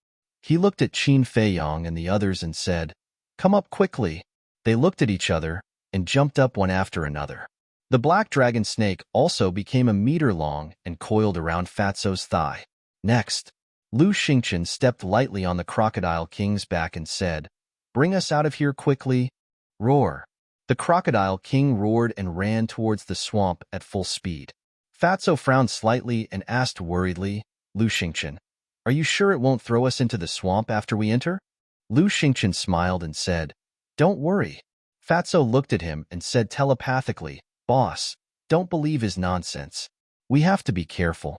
He looked at Qin Feiyang and the others and said, "Come up quickly." They looked at each other and jumped up one after another. The black dragon snake also became a meter long and coiled around Fatso's thigh. Next, Lu Xingqian stepped lightly on the crocodile king's back and said, "Bring us out of here quickly." Roar. The crocodile king roared and ran towards the swamp at full speed. Fatso frowned slightly and asked worriedly, "Lu Xingqian, are you sure it won't throw us into the swamp after we enter?" Lu Xingqian smiled and said, "Don't worry." Fatso looked at him and said telepathically, "Boss, don't believe his nonsense. We have to be careful."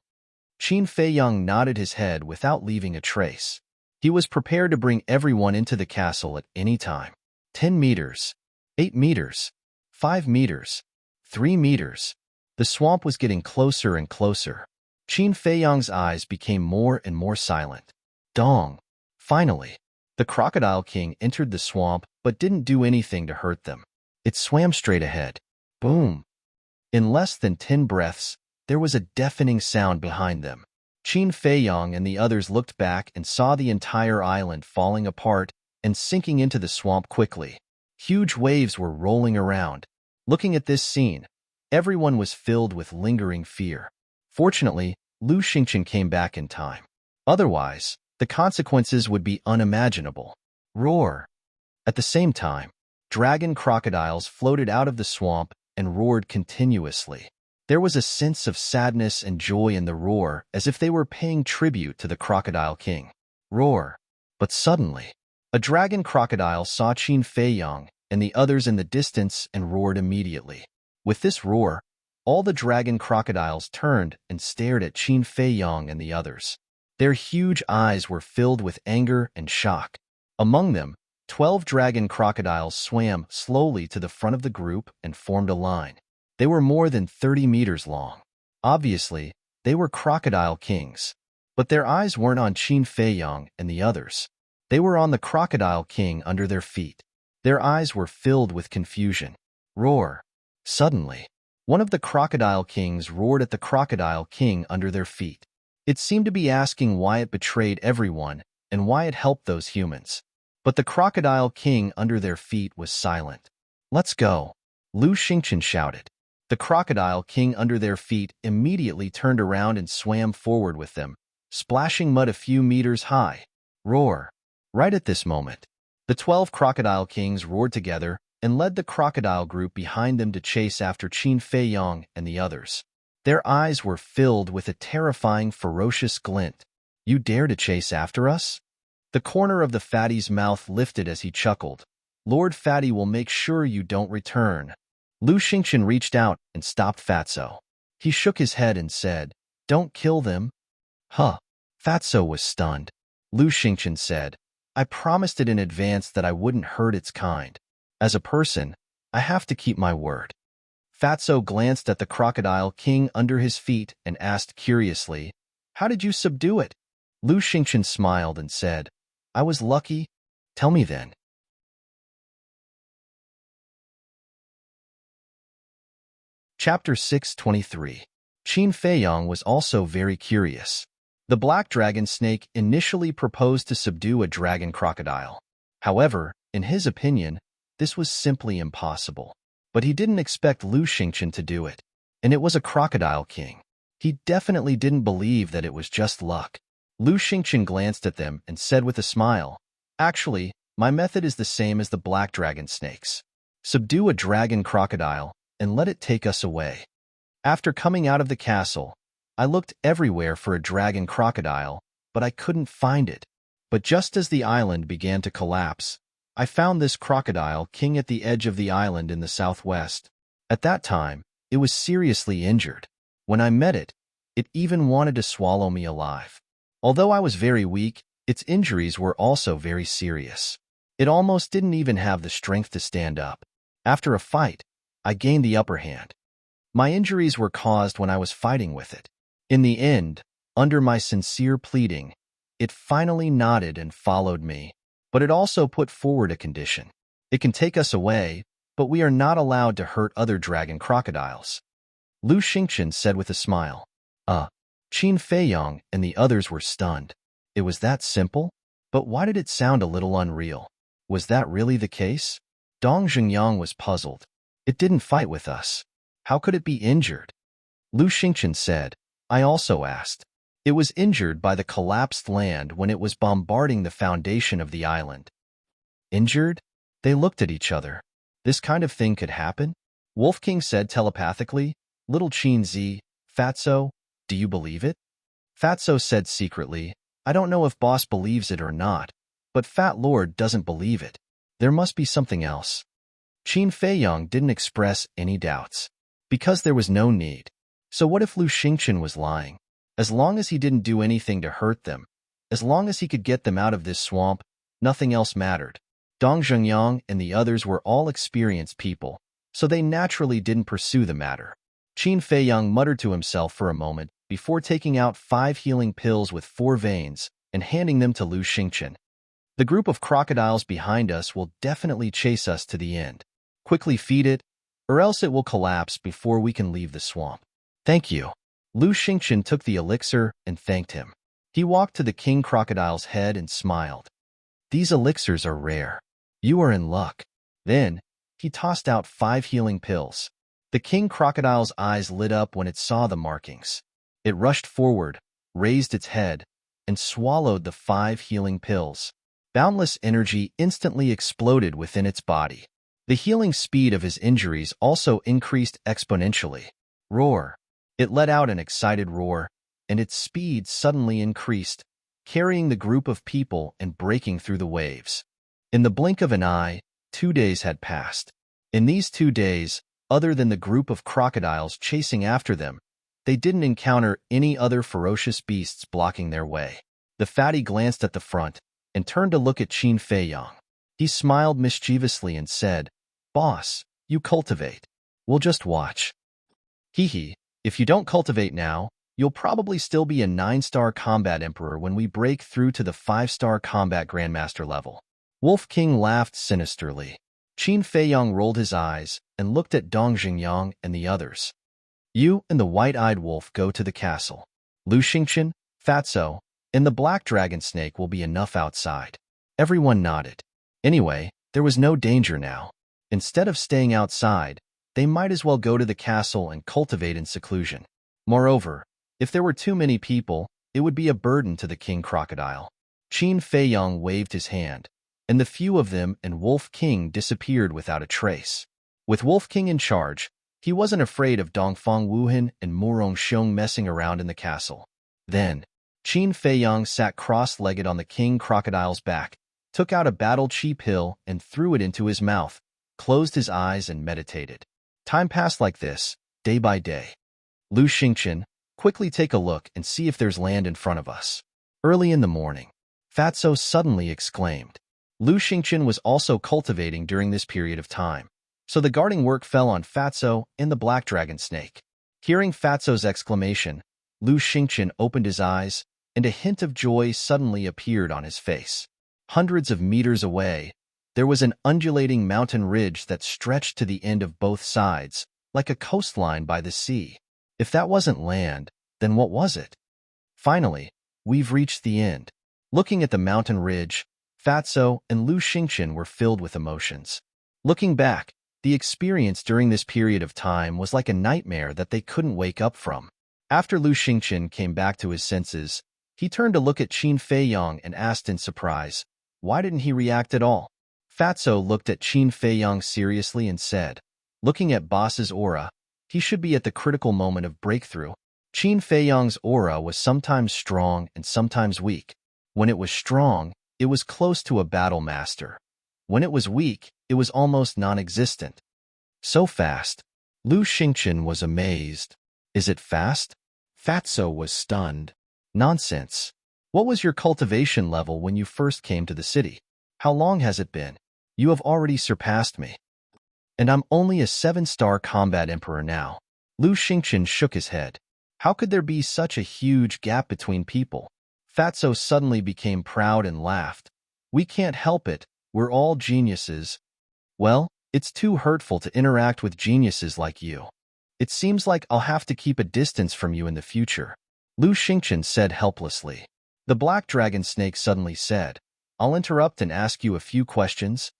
Qin Feiyang nodded his head without leaving a trace. He was prepared to bring everyone into the castle at any time. 10 meters, 8 meters, 5 meters, 3 meters. The swamp was getting closer and closer. Qin Feiyang's eyes became more and more silent. Dong. Finally, the crocodile king entered the swamp but didn't do anything to hurt them. It swam straight ahead. Boom. In less than 10 breaths, there was a deafening sound behind them. Qin Feiyang and the others looked back and saw the entire island falling apart and sinking into the swamp quickly. Huge waves were rolling around. Looking at this scene, Everyone was filled with lingering fear. Fortunately, Lu Xingqian came back in time. Otherwise, the consequences would be unimaginable. Roar! At the same time, dragon crocodiles floated out of the swamp and roared continuously. There was a sense of sadness and joy in the roar, as if they were paying tribute to the Crocodile King. Roar! But suddenly, a dragon crocodile saw Qin Feiyang and the others in the distance and roared immediately. With this roar, all the dragon crocodiles turned and stared at Qin Feiyang and the others. Their huge eyes were filled with anger and shock. Among them, 12 dragon crocodiles swam slowly to the front of the group and formed a line. They were more than 30 meters long. Obviously, they were crocodile kings. But their eyes weren't on Qin Feiyang and the others. They were on the crocodile king under their feet. Their eyes were filled with confusion. Roar! Suddenly, one of the crocodile kings roared at the crocodile king under their feet. It seemed to be asking why it betrayed everyone and why it helped those humans. But the crocodile king under their feet was silent. "Let's go," Lu Xingqian shouted. The crocodile king under their feet immediately turned around and swam forward with them, splashing mud a few meters high. Roar! Right at this moment, the 12 crocodile kings roared together and led the crocodile group behind them to chase after Qin Feiyang and the others. Their eyes were filled with a terrifying, ferocious glint. "You dare to chase after us?" The corner of the fatty's mouth lifted as he chuckled. "Lord Fatty will make sure you don't return." Lu Xingqian reached out and stopped Fatso. He shook his head and said, "Don't kill them." "Huh." Fatso was stunned. Lu Xingqian said, "I promised it in advance that I wouldn't hurt its kind. As a person, I have to keep my word." Fatso glanced at the crocodile king under his feet and asked curiously, "How did you subdue it?" Lu Xingqian smiled and said, "I was lucky." "Tell me then." Chapter 623. Qin Feiyang was also very curious. The black dragon snake initially proposed to subdue a dragon crocodile. However, in his opinion, this was simply impossible. But he didn't expect Lu Xingqian to do it. And it was a crocodile king. He definitely didn't believe that it was just luck. Lu Xingqian glanced at them and said with a smile, "Actually, my method is the same as the black dragon snakes. Subdue a dragon crocodile and let it take us away." After coming out of the castle, I looked everywhere for a dragon crocodile, but I couldn't find it. But just as the island began to collapse, I found this crocodile king at the edge of the island in the southwest. At that time, it was seriously injured. When I met it, it even wanted to swallow me alive. Although I was very weak, its injuries were also very serious. It almost didn't even have the strength to stand up. After a fight, I gained the upper hand. My injuries were caused when I was fighting with it. In the end, under my sincere pleading, it finally nodded and followed me. But it also put forward a condition. It can take us away, but we are not allowed to hurt other dragon crocodiles. Lu Xingqian said with a smile. Qin Feiyang and the others were stunned. It was that simple? But why did it sound a little unreal? Was that really the case? Dong Zhengyang was puzzled. It didn't fight with us. How could it be injured? Lu Xingqian said. I also asked. It was injured by the collapsed land when it was bombarding the foundation of the island. Injured? They looked at each other. This kind of thing could happen? Wolf King said telepathically, Little Qin Zi, Fatso, do you believe it? Fatso said secretly, I don't know if boss believes it or not, but Fat Lord doesn't believe it. There must be something else. Qin Feiyang didn't express any doubts, because there was no need. So what if Lu Xingqian was lying? As long as he didn't do anything to hurt them, as long as he could get them out of this swamp, nothing else mattered. Dong Zhengyang and the others were all experienced people, so they naturally didn't pursue the matter. Qin Feiyang muttered to himself for a moment before taking out 5 healing pills with 4 veins and handing them to Lu Xingqian. The group of crocodiles behind us will definitely chase us to the end. Quickly feed it, or else it will collapse before we can leave the swamp. Thank you. Lu Xingqian took the elixir and thanked him. He walked to the king crocodile's head and smiled. These elixirs are rare. You are in luck. Then, he tossed out 5 healing pills. The king crocodile's eyes lit up when it saw the markings. It rushed forward, raised its head, and swallowed the 5 healing pills. Boundless energy instantly exploded within its body. The healing speed of his injuries also increased exponentially. Roar! It let out an excited roar, and its speed suddenly increased, carrying the group of people and breaking through the waves. In the blink of an eye, 2 days had passed. In these 2 days, other than the group of crocodiles chasing after them, they didn't encounter any other ferocious beasts blocking their way. The fatty glanced at the front and turned to look at Qin Feiyang. He smiled mischievously and said, "Boss, you cultivate. We'll just watch." Hee, if you don't cultivate now, you'll probably still be a 9-star combat emperor when we break through to the 5-star combat grandmaster level. Wolf King laughed sinisterly. Qin Feiyang rolled his eyes and looked at Dong Xingyang and the others. You and the white-eyed wolf go to the castle. Lu Xingqian, Fatso, and the black dragon snake will be enough outside. Everyone nodded. Anyway, there was no danger now. Instead of staying outside, they might as well go to the castle and cultivate in seclusion. Moreover, if there were too many people, it would be a burden to the king crocodile. Qin Feiyang waved his hand, and the few of them and Wolf King disappeared without a trace. With Wolf King in charge, he wasn't afraid of Dongfang Wuhan and Murong Xiong messing around in the castle. Then, Qin Feiyang sat cross-legged on the king crocodile's back, took out a battle chi pill and threw it into his mouth, closed his eyes and meditated. Time passed like this, day by day. Lu Xingqian, quickly take a look and see if there's land in front of us. Early in the morning, Fatso suddenly exclaimed. Lu Xingqian was also cultivating during this period of time, so the guarding work fell on Fatso and the black dragon snake. Hearing Fatso's exclamation, Lu Xingqian opened his eyes, and a hint of joy suddenly appeared on his face. Hundreds of meters away, there was an undulating mountain ridge that stretched to the end of both sides, like a coastline by the sea. If that wasn't land, then what was it? Finally, we've reached the end. Looking at the mountain ridge, Fatso and Lu Xingqian were filled with emotions. Looking back, the experience during this period of time was like a nightmare that they couldn't wake up from. After Lu Xingqian came back to his senses, he turned to look at Qin Feiyang and asked in surprise, why didn't he react at all? Fatso looked at Qin Feiyang seriously and said, looking at boss's aura, he should be at the critical moment of breakthrough. Qin Feiyang's aura was sometimes strong and sometimes weak. When it was strong, it was close to a battle master. When it was weak, it was almost non-existent. So fast. Lu Xingqian was amazed. Is it fast? Fatso was stunned. Nonsense. What was your cultivation level when you first came to the city? How long has it been? You have already surpassed me. And I'm only a 7-star combat emperor now. Lu Xingqian shook his head. How could there be such a huge gap between people? Fatso suddenly became proud and laughed. We can't help it. We're all geniuses. Well, it's too hurtful to interact with geniuses like you. It seems like I'll have to keep a distance from you in the future. Lu Xingqian said helplessly. The black dragon snake suddenly said, I'll interrupt and ask you a few questions.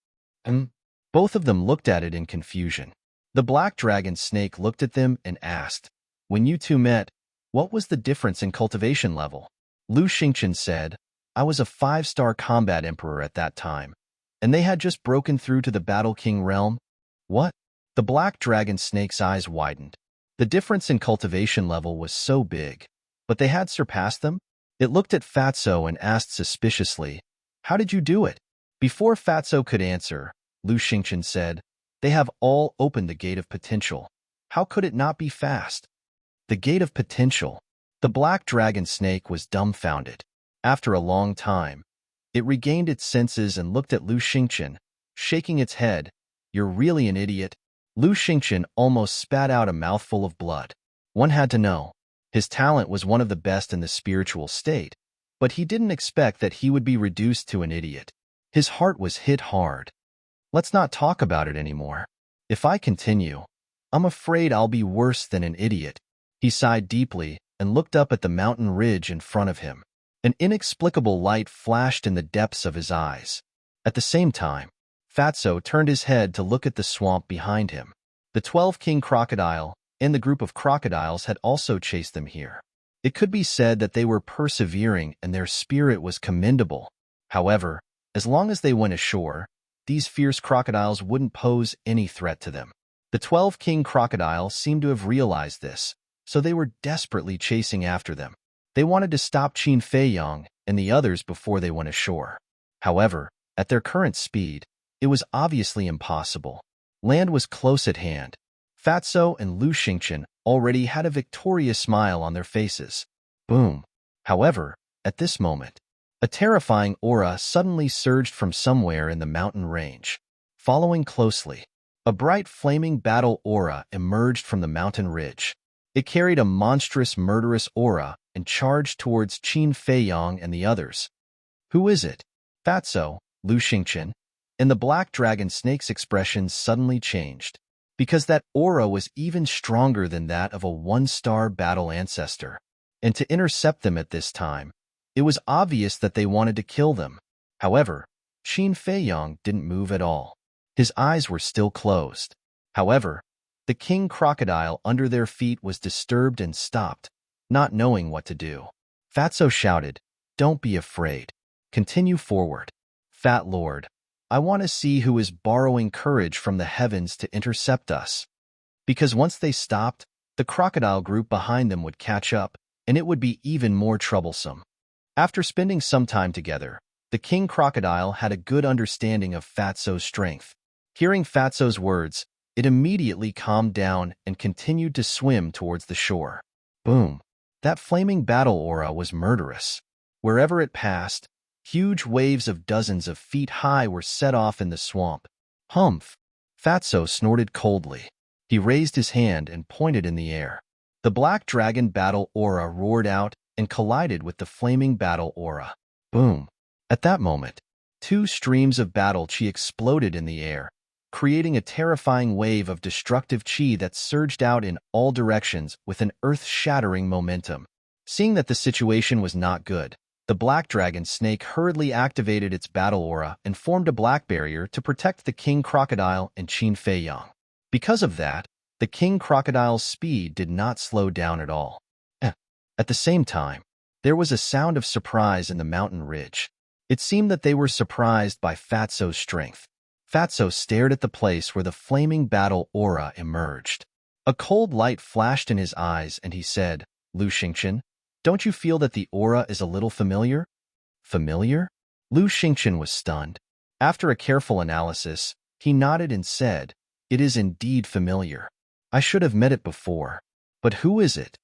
Both of them looked at it in confusion. The black dragon snake looked at them and asked, when you two met, what was the difference in cultivation level? Lu Xingqian said, I was a 5-star combat emperor at that time, and they had just broken through to the Battle King realm. What? The black dragon snake's eyes widened. The difference in cultivation level was so big, but they had surpassed them? It looked at Fatso and asked suspiciously, how did you do it? Before Fatso could answer, Lu Xingqian said, they have all opened the gate of potential. How could it not be fast? The gate of potential. The black dragon snake was dumbfounded. After a long time, it regained its senses and looked at Lu Xingqian, shaking its head. You're really an idiot. Lu Xingqian almost spat out a mouthful of blood. One had to know. His talent was one of the best in the spiritual state, but he didn't expect that he would be reduced to an idiot. His heart was hit hard. Let's not talk about it anymore. If I continue, I'm afraid I'll be worse than an idiot. He sighed deeply and looked up at the mountain ridge in front of him. An inexplicable light flashed in the depths of his eyes. At the same time, Fatso turned his head to look at the swamp behind him. The 12 King Crocodile and the group of crocodiles had also chased them here. It could be said that they were persevering and their spirit was commendable. However, as long as they went ashore, these fierce crocodiles wouldn't pose any threat to them. The 12 King Crocodiles seemed to have realized this, so they were desperately chasing after them. They wanted to stop Qin Feiyang and the others before they went ashore. However, at their current speed, it was obviously impossible. Land was close at hand. Fatso and Lu Xingqian already had a victorious smile on their faces. Boom. However, at this moment, a terrifying aura suddenly surged from somewhere in the mountain range. Following closely, a bright flaming battle aura emerged from the mountain ridge. It carried a monstrous murderous aura and charged towards Qin Feiyang and the others. Who is it? Fatso, Lu Xingqian, and the black dragon snake's expressions suddenly changed, because that aura was even stronger than that of a one-star battle ancestor. And to intercept them at this time, it was obvious that they wanted to kill them. However, Qin Feiyang didn't move at all. His eyes were still closed. However, the king crocodile under their feet was disturbed and stopped, not knowing what to do. Fatso shouted, "Don't be afraid. Continue forward. Fat Lord, I want to see who is borrowing courage from the heavens to intercept us." Because once they stopped, the crocodile group behind them would catch up, and it would be even more troublesome. After spending some time together, the king crocodile had a good understanding of Fatso's strength. Hearing Fatso's words, it immediately calmed down and continued to swim towards the shore. Boom! That flaming battle aura was murderous. Wherever it passed, huge waves of dozens of feet high were set off in the swamp. Humph! Fatso snorted coldly. He raised his hand and pointed in the air. The black dragon battle aura roared out and collided with the flaming battle aura. Boom! At that moment, two streams of battle chi exploded in the air, creating a terrifying wave of destructive chi that surged out in all directions with an earth-shattering momentum. Seeing that the situation was not good, the black dragon snake hurriedly activated its battle aura and formed a black barrier to protect the king crocodile and Qin Feiyang. Because of that, the king crocodile's speed did not slow down at all. At the same time, there was a sound of surprise in the mountain ridge. It seemed that they were surprised by Fatso's strength. Fatso stared at the place where the flaming battle aura emerged. A cold light flashed in his eyes and he said, "Lu Xingqian, don't you feel that the aura is a little familiar?" Familiar? Lu Xingqian was stunned. After a careful analysis, he nodded and said, "It is indeed familiar. I should have met it before. But who is it?"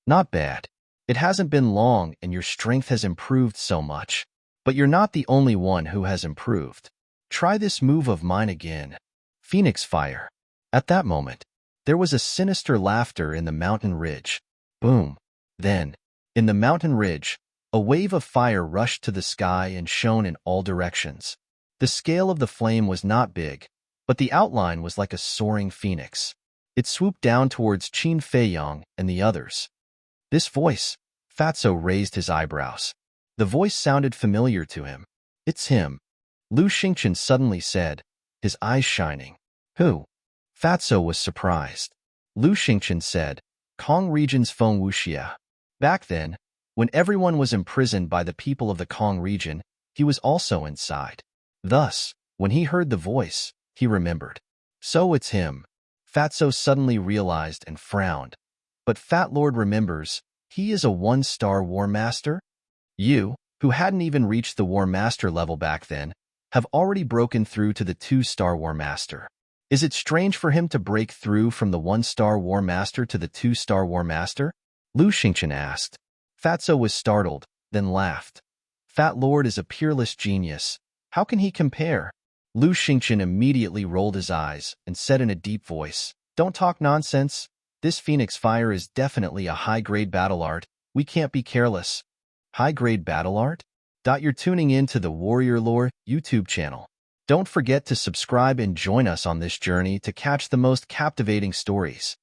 "Not bad. It hasn't been long and your strength has improved so much. But you're not the only one who has improved. Try this move of mine again. Phoenix Fire." At that moment, there was a sinister laughter in the mountain ridge. Boom. Then, in the mountain ridge, a wave of fire rushed to the sky and shone in all directions. The scale of the flame was not big, but the outline was like a soaring phoenix. It swooped down towards Qin Feiyang and the others. This voice, Fatso raised his eyebrows. The voice sounded familiar to him. "It's him," Lu Xingqian suddenly said, his eyes shining. "Who?" Fatso was surprised. Lu Xingqian said, "Kong region's Feng Wuxia." Back then, when everyone was imprisoned by the people of the Kong region, he was also inside. Thus, when he heard the voice, he remembered. So it's him. Fatso suddenly realized and frowned. But Fat Lord remembers, he is a one-star War Master? You, who hadn't even reached the War Master level back then, have already broken through to the 2-star War Master. Is it strange for him to break through from the 1-star War Master to the 2-star War Master? Lu Xingqian asked. Fatso was startled, then laughed. Fat Lord is a peerless genius. How can he compare? Lu Xingqian immediately rolled his eyes and said in a deep voice, "Don't talk nonsense. This Phoenix Fire is definitely a high-grade battle art. We can't be careless." High-grade battle art? You're tuning in to the Warrior Lore YouTube channel. Don't forget to subscribe and join us on this journey to catch the most captivating stories.